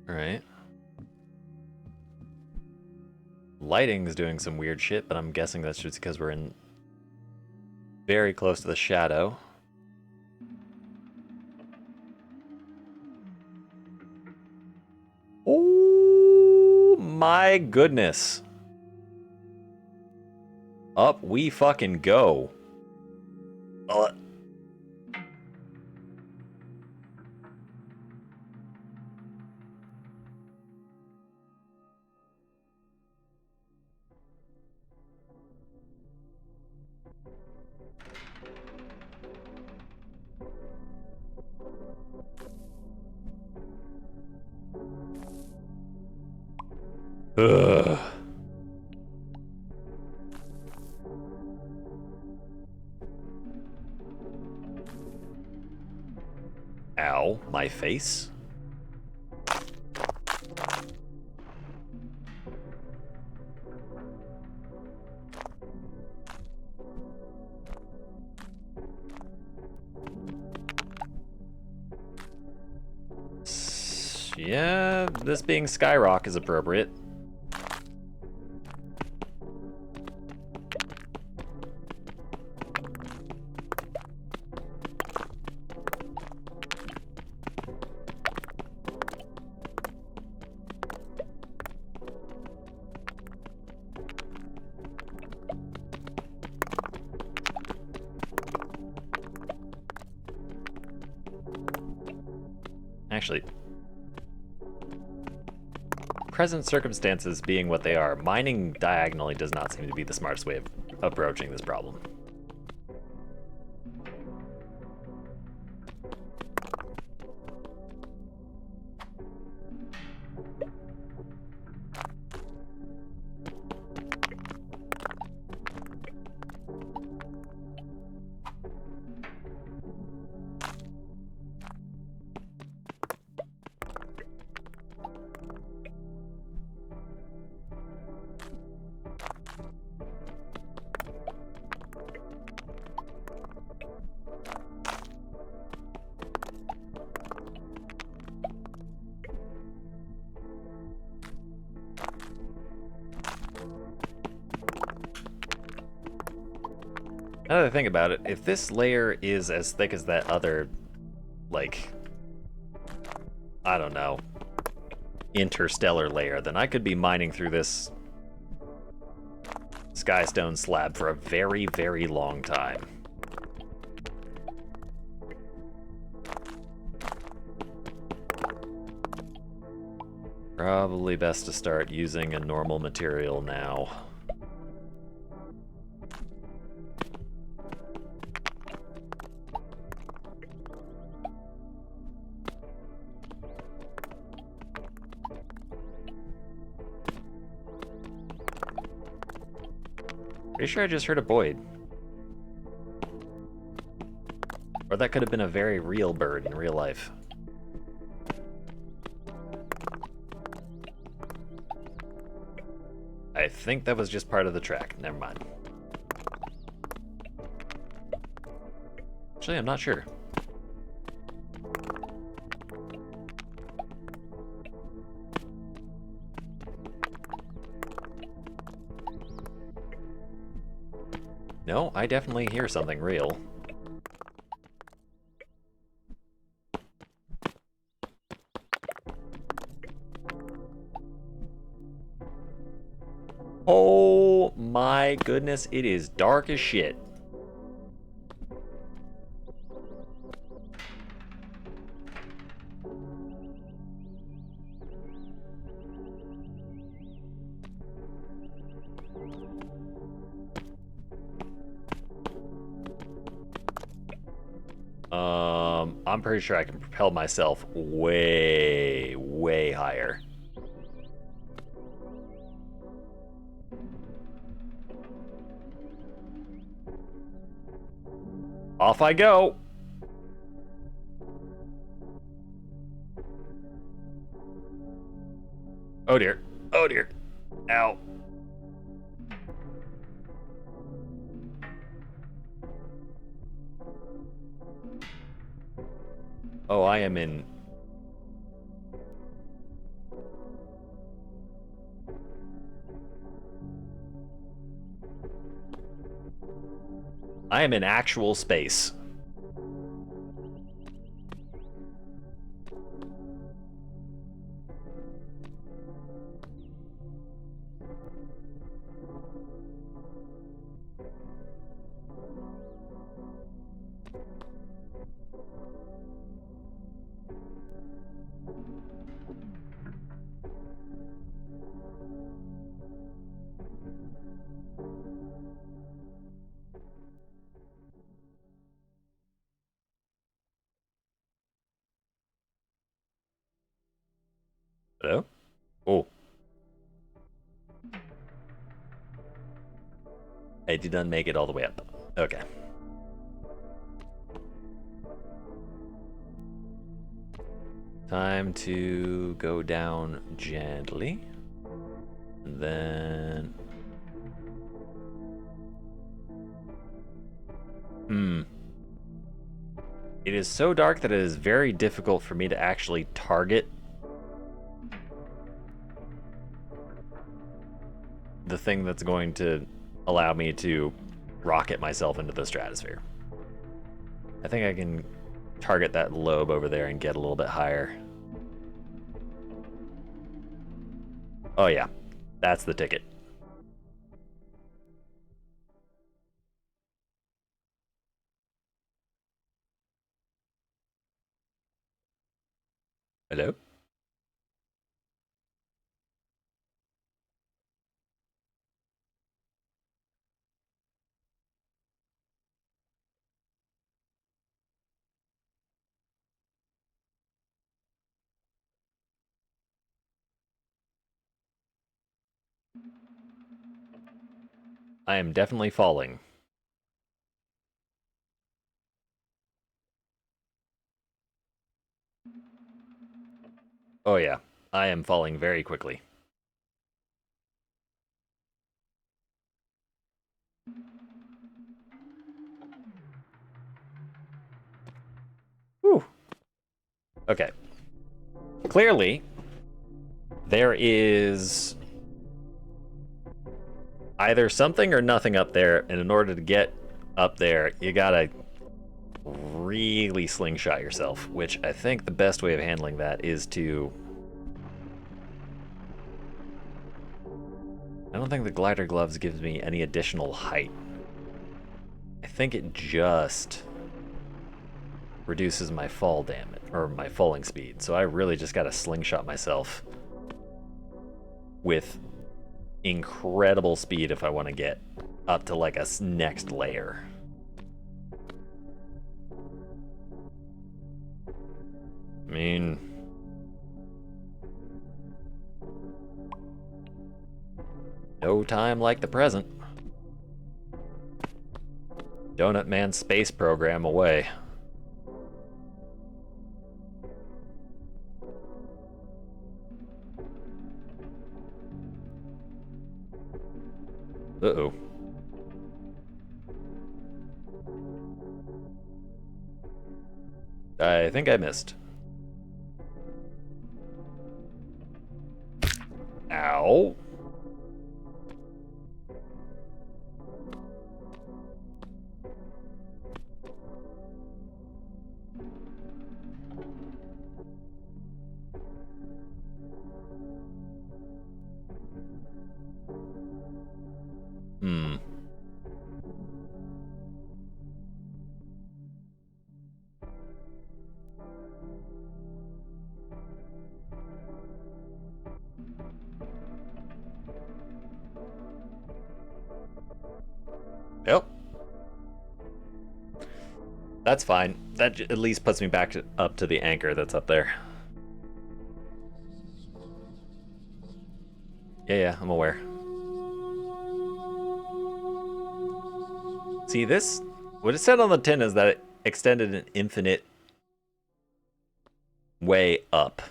Alright. Lighting's doing some weird shit, but I'm guessing that's just because we're in very close to the shadow. Oh my goodness. Up we fucking go. Ugh. Ow, my face? Yeah, this being Skyrock is appropriate. Actually, present circumstances being what they are, mining diagonally does not seem to be the smartest way of approaching this problem. Now that I think about it, if this layer is as thick as that other, like, I don't know, interstellar layer, then I could be mining through this Skystone slab for a very, very long time. Probably best to start using a normal material now. Pretty sure I just heard a Boyd. Or that could have been a very real bird in real life. I think that was just part of the track. Never mind. Actually, I'm not sure. No, I definitely hear something real. Oh my goodness, it is dark as shit. I'm pretty sure I can propel myself way, way higher. Off I go. Oh dear. Oh dear. Ow. Oh, I am in... I am in actual space. Hello? Oh. I did not make it all the way up. Okay. Time to go down gently. And then... It is so dark that it is very difficult for me to actually target the thing that's going to allow me to rocket myself into the stratosphere. I think I can target that lobe over there and get a little bit higher. Oh yeah, that's the ticket. Hello? I am definitely falling. Oh yeah, I am falling very quickly. Whew. Okay. Clearly, there is either something or nothing up there, and in order to get up there, you gotta really slingshot yourself, which I think the best way of handling that is to I don't think the glider gloves gives me any additional height. I think it just reduces my fall damage, or my falling speed. So I really just gotta slingshot myself with incredible speed if I want to get up to like a next layer. I mean, no time like the present. Donut Man space program away. Uh-oh. I think I missed. Ow. Hmm. Yep. That's fine. That at least puts me back up to the anchor that's up there. Yeah, I'm aware. See, this, what it said on the tin is that it extended an infinite way up.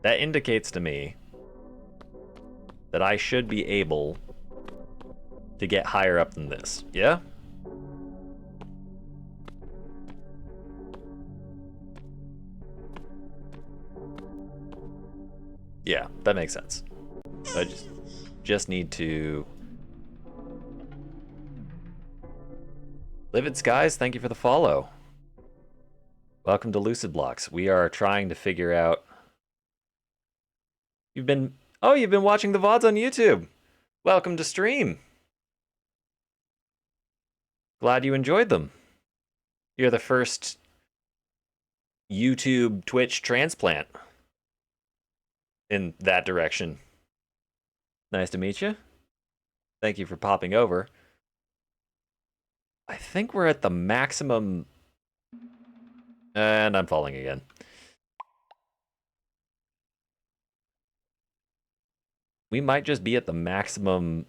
That indicates to me that I should be able to get higher up than this. Yeah? Yeah, that makes sense. I just need to... Livid Skies, thank you for the follow. Welcome to Lucid Blocks. We are trying to figure out... You've been watching the VODs on YouTube. Welcome to stream. Glad you enjoyed them. You're the first YouTube Twitch transplant in that direction. Nice to meet you. Thank you for popping over. I think we're at the maximum... And I'm falling again. We might just be at the maximum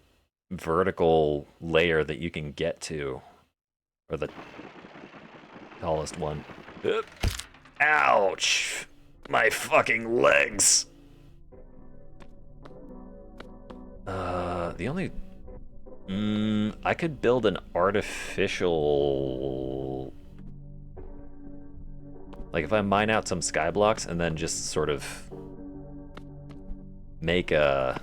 vertical layer that you can get to. Or the tallest one. Ouch! My fucking legs! The only... I could build an artificial... Like, if I mine out some sky blocks and then just sort of make a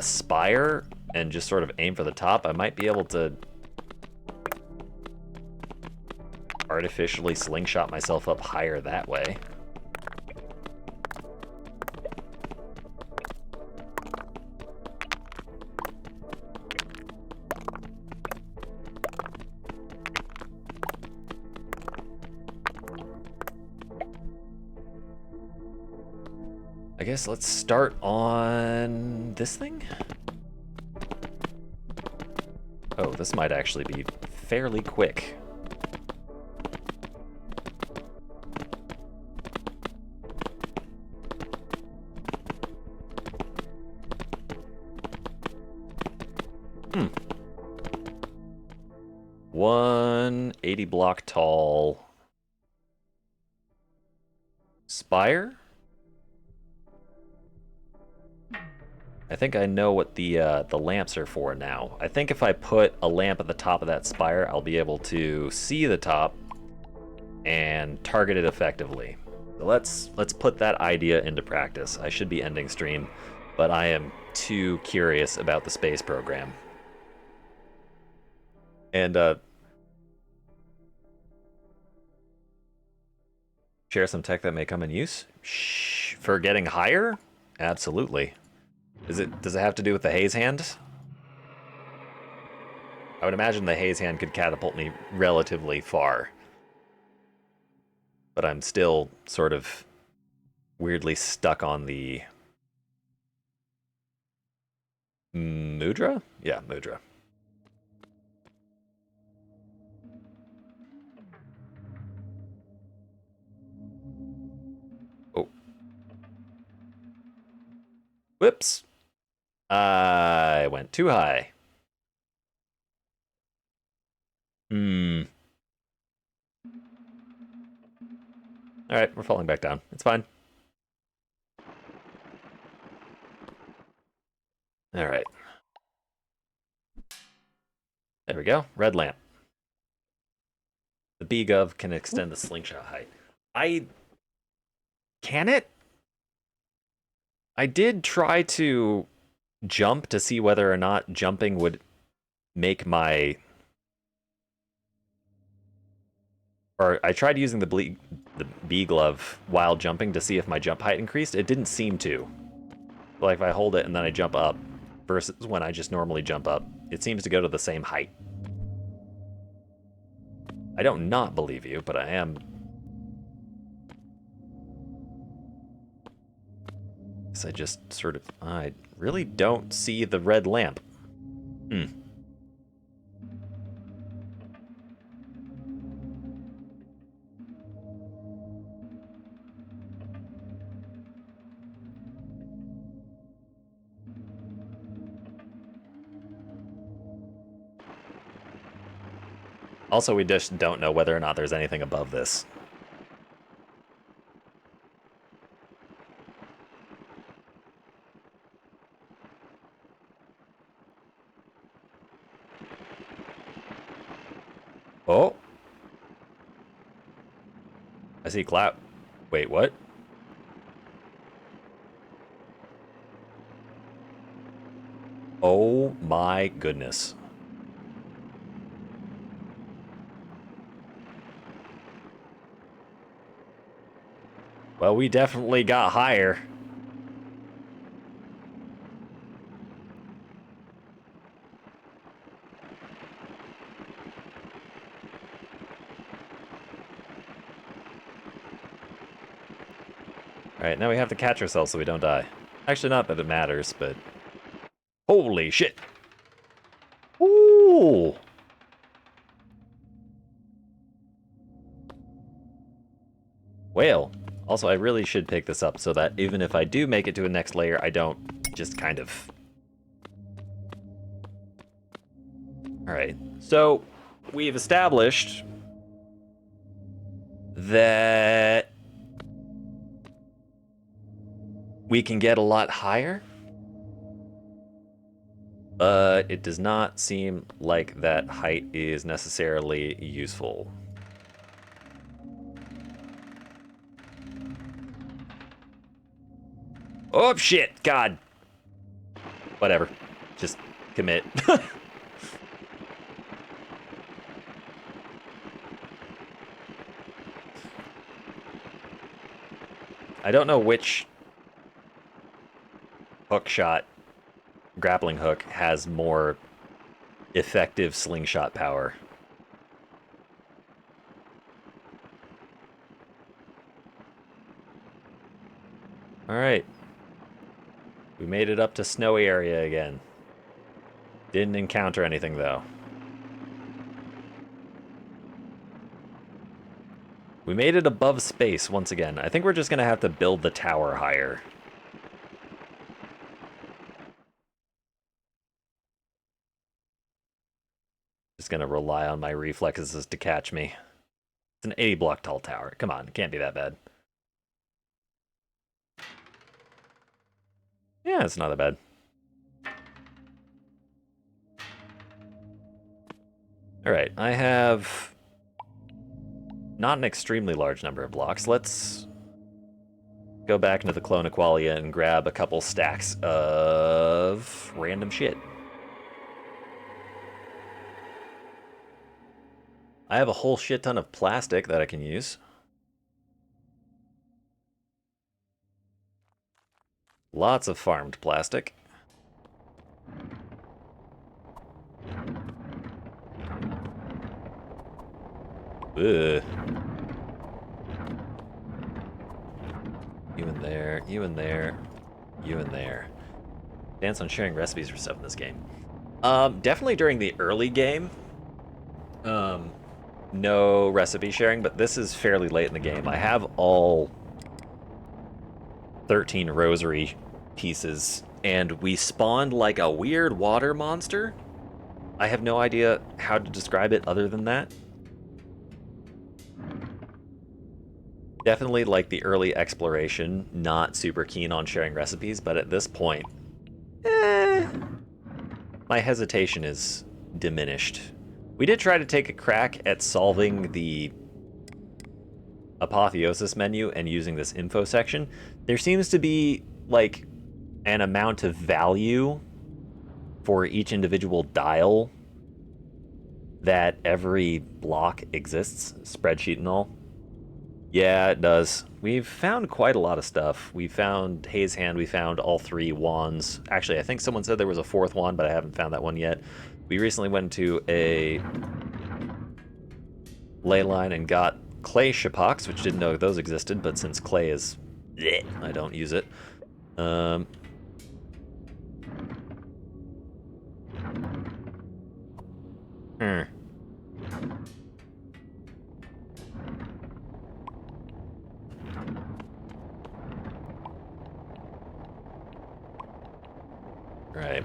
spire and just sort of aim for the top, I might be able to artificially slingshot myself up higher that way. I guess let's start on this thing. Oh, this might actually be fairly quick. Hmm. 180 block tall spire. I think I know what the lamps are for now. I think if I put a lamp at the top of that spire, I'll be able to see the top and target it effectively. So let's put that idea into practice. I should be ending stream, but I am too curious about the space program. And share some tech that may come in use. Shh, for getting higher? Absolutely. Does it have to do with the haze hand? I would imagine the haze hand could catapult me relatively far. But I'm still sort of weirdly stuck on the mudra? Yeah, mudra. Oh. Whoops. I went too high. Hmm. Alright, we're falling back down. It's fine. Alright. There we go. Red lamp. The B-Gov can extend the slingshot height. Can it? I did try to jump to see whether or not jumping would make my... Or I tried using the B-Glove while jumping to see if my jump height increased. It didn't seem to. Like if I hold it and then I jump up versus when I just normally jump up, it seems to go to the same height. I don't not believe you, but I am... I just sort of... I really don't see the red lamp. Hmm. Also, we just don't know whether or not there's anything above this. Oh. I see cloud. Wait, what? Oh my goodness. Well, we definitely got higher. Alright, now we have to catch ourselves so we don't die. Actually, not that it matters, but... Holy shit! Ooh! Whale. Also, I really should pick this up so that even if I do make it to a next layer, I don't just kind of... Alright, so we've established that we can get a lot higher, but it does not seem like that height is necessarily useful. Oh shit, God. Whatever, just commit. I don't know which hook shot, grappling hook, has more effective slingshot power. Alright. We made it up to snowy area again. Didn't encounter anything, though. We made it above space once again. I think we're just going to have to build the tower higher. Just going to rely on my reflexes to catch me. It's an 80 block tall tower. Come on, it can't be that bad. Yeah, it's not that bad. Alright, I have not an extremely large number of blocks. Let's go back into the Clone Aqualia and grab a couple stacks of random shit. I have a whole shit ton of plastic that I can use. Lots of farmed plastic. Ugh. You in there, you in there, you in there. Dance on sharing recipes for stuff in this game. Definitely during the early game. No recipe sharing, but this is fairly late in the game. I have all 13 rosary pieces, and we spawned like a weird water monster. I have no idea how to describe it other than that. Definitely like the early exploration, not super keen on sharing recipes, but at this point, my hesitation is diminished. We did try to take a crack at solving the apotheosis menu and using this info section. There seems to be like an amount of value for each individual dial that every block exists, spreadsheet and all. Yeah, it does. We've found quite a lot of stuff. We found Haze Hand, we found all 3 wands. Actually, I think someone said there was a 4th wand, but I haven't found that one yet. We recently went to a ley line and got clay shapox, which didn't know those existed, but since clay is bleh, I don't use it. Right.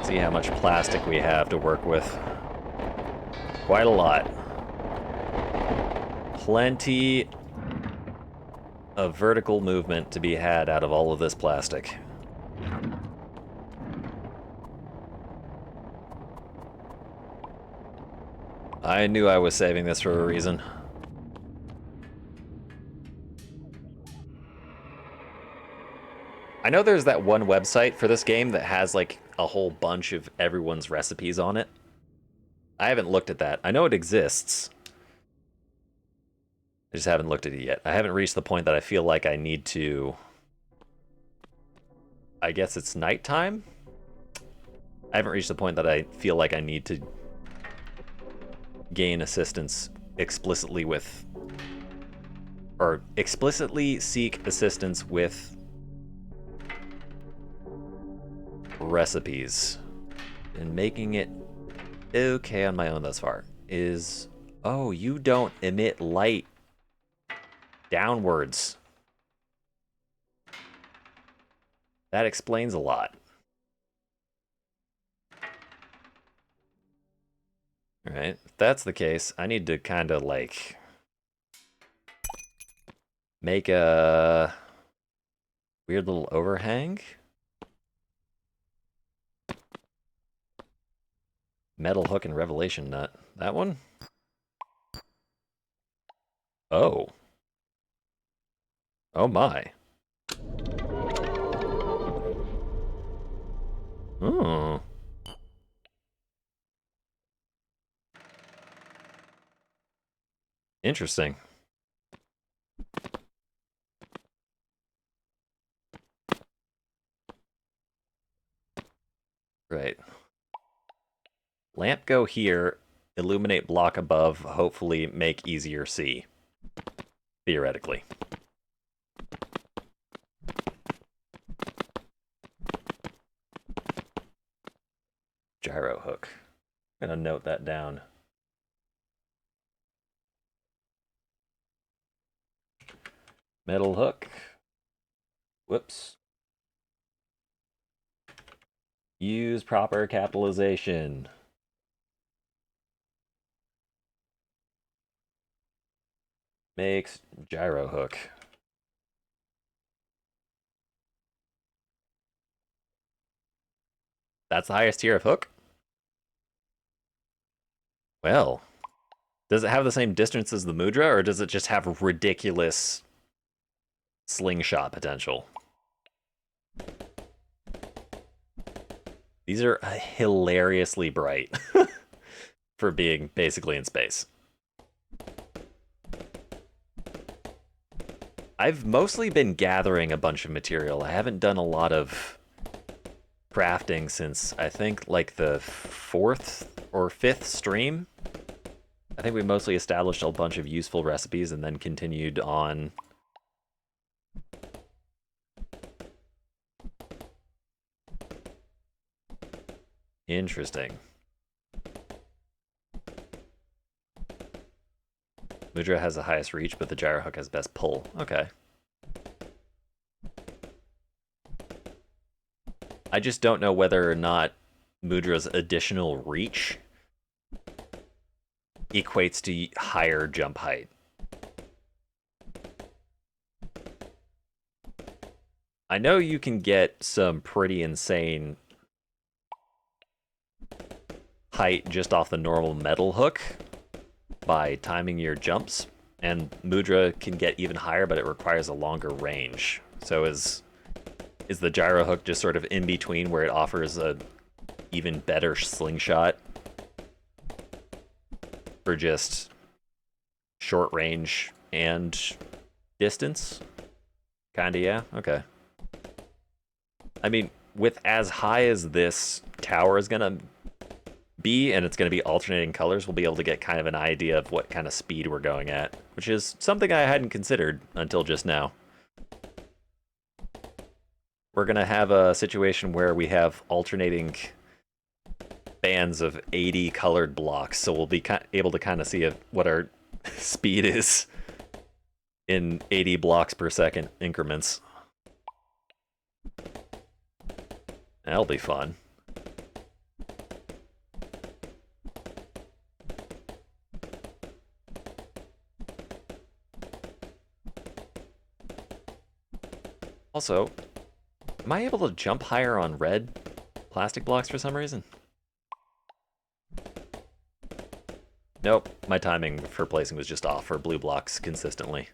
See how much plastic we have to work with. Quite a lot. Plenty of vertical movement to be had out of all of this plastic. I knew I was saving this for a reason. I know there's that one website for this game that has like a whole bunch of everyone's recipes on it. I haven't looked at that. I know it exists. I just haven't looked at it yet. I haven't reached the point that I feel like I need to... I guess it's nighttime? I haven't reached the point that I feel like I need to gain assistance explicitly with... or explicitly seek assistance with recipes. And making it okay on my own thus far is... Oh, you don't emit light downwards. That explains a lot. Alright, if that's the case, I need to kind of like make a weird little overhang. Metal hook and revelation nut. That one? Oh. Oh my. Oh. Interesting. Right. Lamp go here, illuminate block above, hopefully make easier see. Theoretically. Gyro hook. I'm gonna note that down. Metal hook. Whoops. Use proper capitalization. Makes gyro hook. That's the highest tier of hook? Well, does it have the same distance as the Mudra, or does it just have ridiculous slingshot potential? These are hilariously bright for being basically in space. I've mostly been gathering a bunch of material. I haven't done a lot of crafting since, I think, like the 4th or 5th stream. I think we mostly established a bunch of useful recipes and then continued on. Interesting. Mudra has the highest reach, but the gyro hook has best pull. Okay. I just don't know whether or not Mudra's additional reach equates to higher jump height. I know you can get some pretty insane height just off the normal metal hook by timing your jumps, and Mudra can get even higher, but it requires a longer range. So is the gyro hook just sort of in between where it offers a even better slingshot for just short range and distance? Kinda, yeah? Okay. I mean, with as high as this tower is gonna be, and it's gonna be alternating colors, we'll be able to get kind of an idea of what kind of speed we're going at, which is something I hadn't considered until just now. We're gonna have a situation where we have alternating bands of 80 colored blocks, so we'll be able to kind of see what our speed is in 80 blocks per second increments. That'll be fun. Also, am I able to jump higher on red plastic blocks for some reason? Nope, my timing for placing was just off for blue blocks consistently.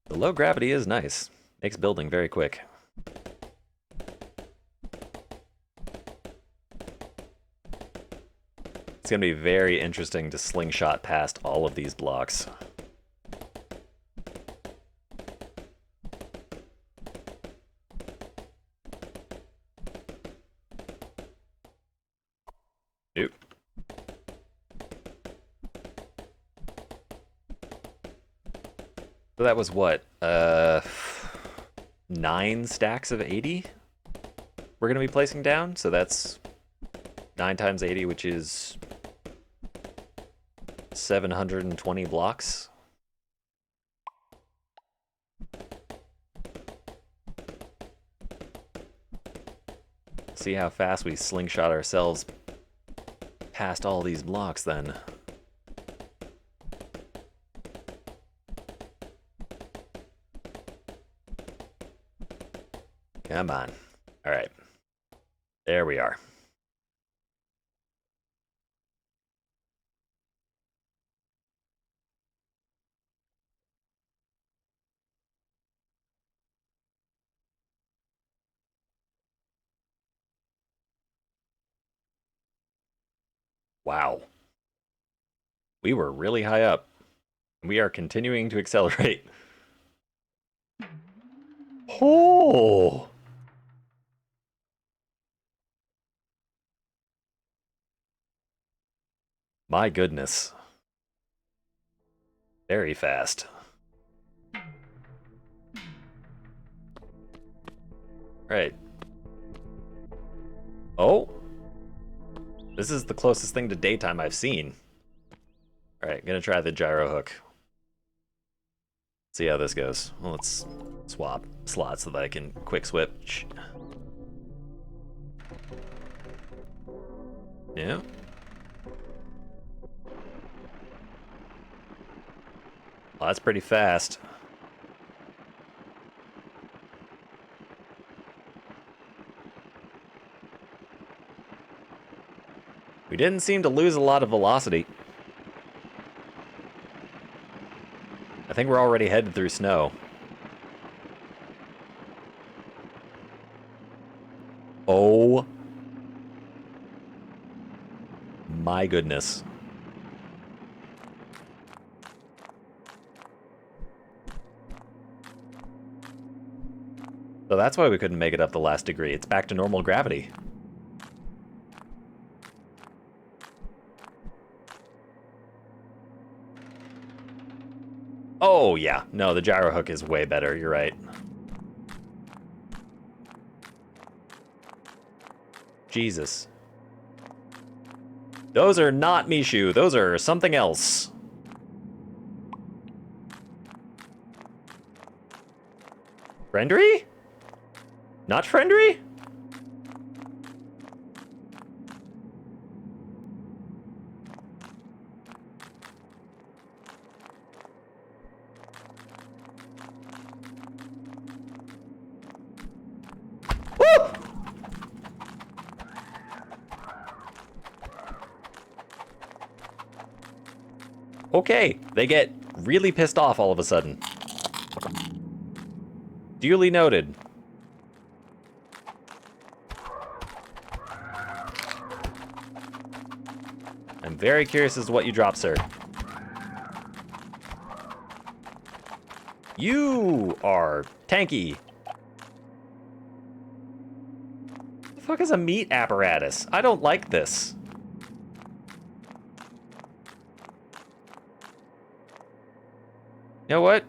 The low gravity is nice. Makes building very quick. It's going to be very interesting to slingshot past all of these blocks. Nope. So that was what? 9 stacks of 80 we're going to be placing down. So that's 9 times 80, which is 720 blocks. See how fast we slingshot ourselves past all these blocks then. Come on. All right. There we are. Wow. We were really high up. We are continuing to accelerate. Oh! My goodness. Very fast. Right. Oh! This is the closest thing to daytime I've seen. Alright, gonna try the gyro hook. See how this goes. Well, let's swap slots so that I can quick switch. Yeah. Well, that's pretty fast. We didn't seem to lose a lot of velocity. I think we're already headed through snow. Oh my goodness. So that's why we couldn't make it up the last degree. It's back to normal gravity. Oh, yeah. No, the gyro hook is way better. You're right. Jesus. Those are not Mishu. Those are something else. Friendry? Not Friendry? Woo! Okay, they get really pissed off all of a sudden. Duly noted. I'm very curious as to what you drop, sir. You are tanky. The fuck is a meat apparatus? I don't like this. You know what?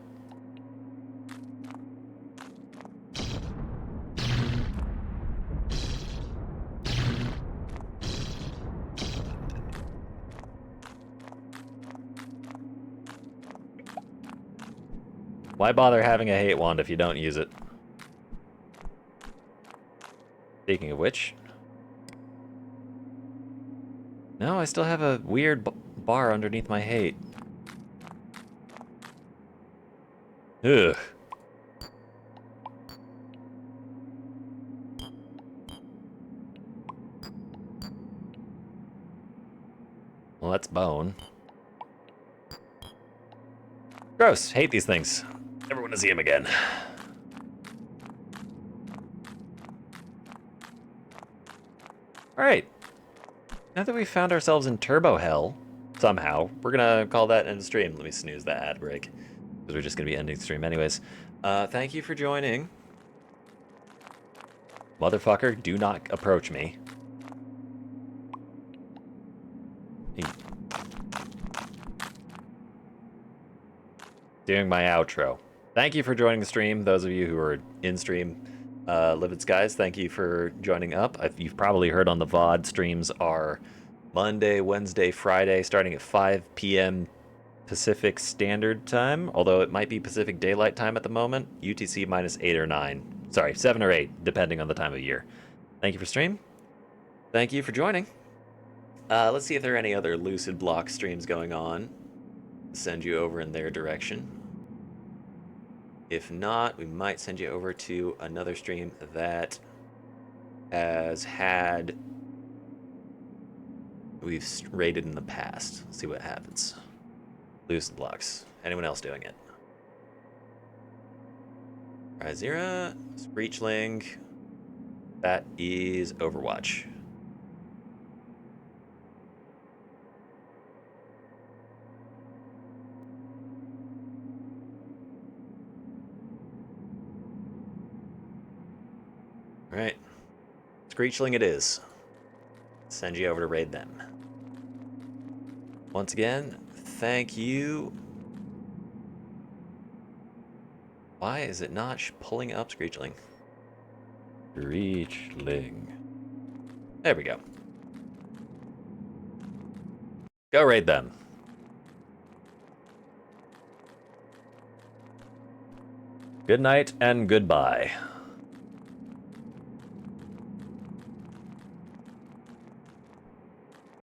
Why bother having a hate wand if you don't use it? Speaking of which... No, I still have a weird bar underneath my hate. Ugh. Well, that's bone. Gross. Hate these things. Never want to see him again. Alright. Now that we found ourselves in Turbo Hell, somehow, we're gonna call that end of stream. Let me snooze that ad break, because we're just gonna be ending the stream anyways. Thank you for joining. Motherfucker, do not approach me. Doing my outro. Thank you for joining the stream. Those of you who are in stream, Livid Skies, thank you for joining up. You've probably heard on the VOD, streams are Monday, Wednesday, Friday, starting at 5 p.m. Pacific Standard Time, although it might be Pacific Daylight Time at the moment. UTC minus 8 or 9. Sorry, 7 or 8, depending on the time of year. Thank you for stream. Thank you for joining. Let's see if there are any other Lucid Block streams going on. Send you over in their direction. If not, we might send you over to another stream that has had... we've raided in the past. Let's see what happens. Lucid Blocks. Anyone else doing it? Rhizera, Screechling. That is Overwatch. Alright. Screechling it is. Send you over to raid them. Once again, thank you. Why is it not pulling up Screechling? Screechling. There we go. Go raid them. Good night and goodbye.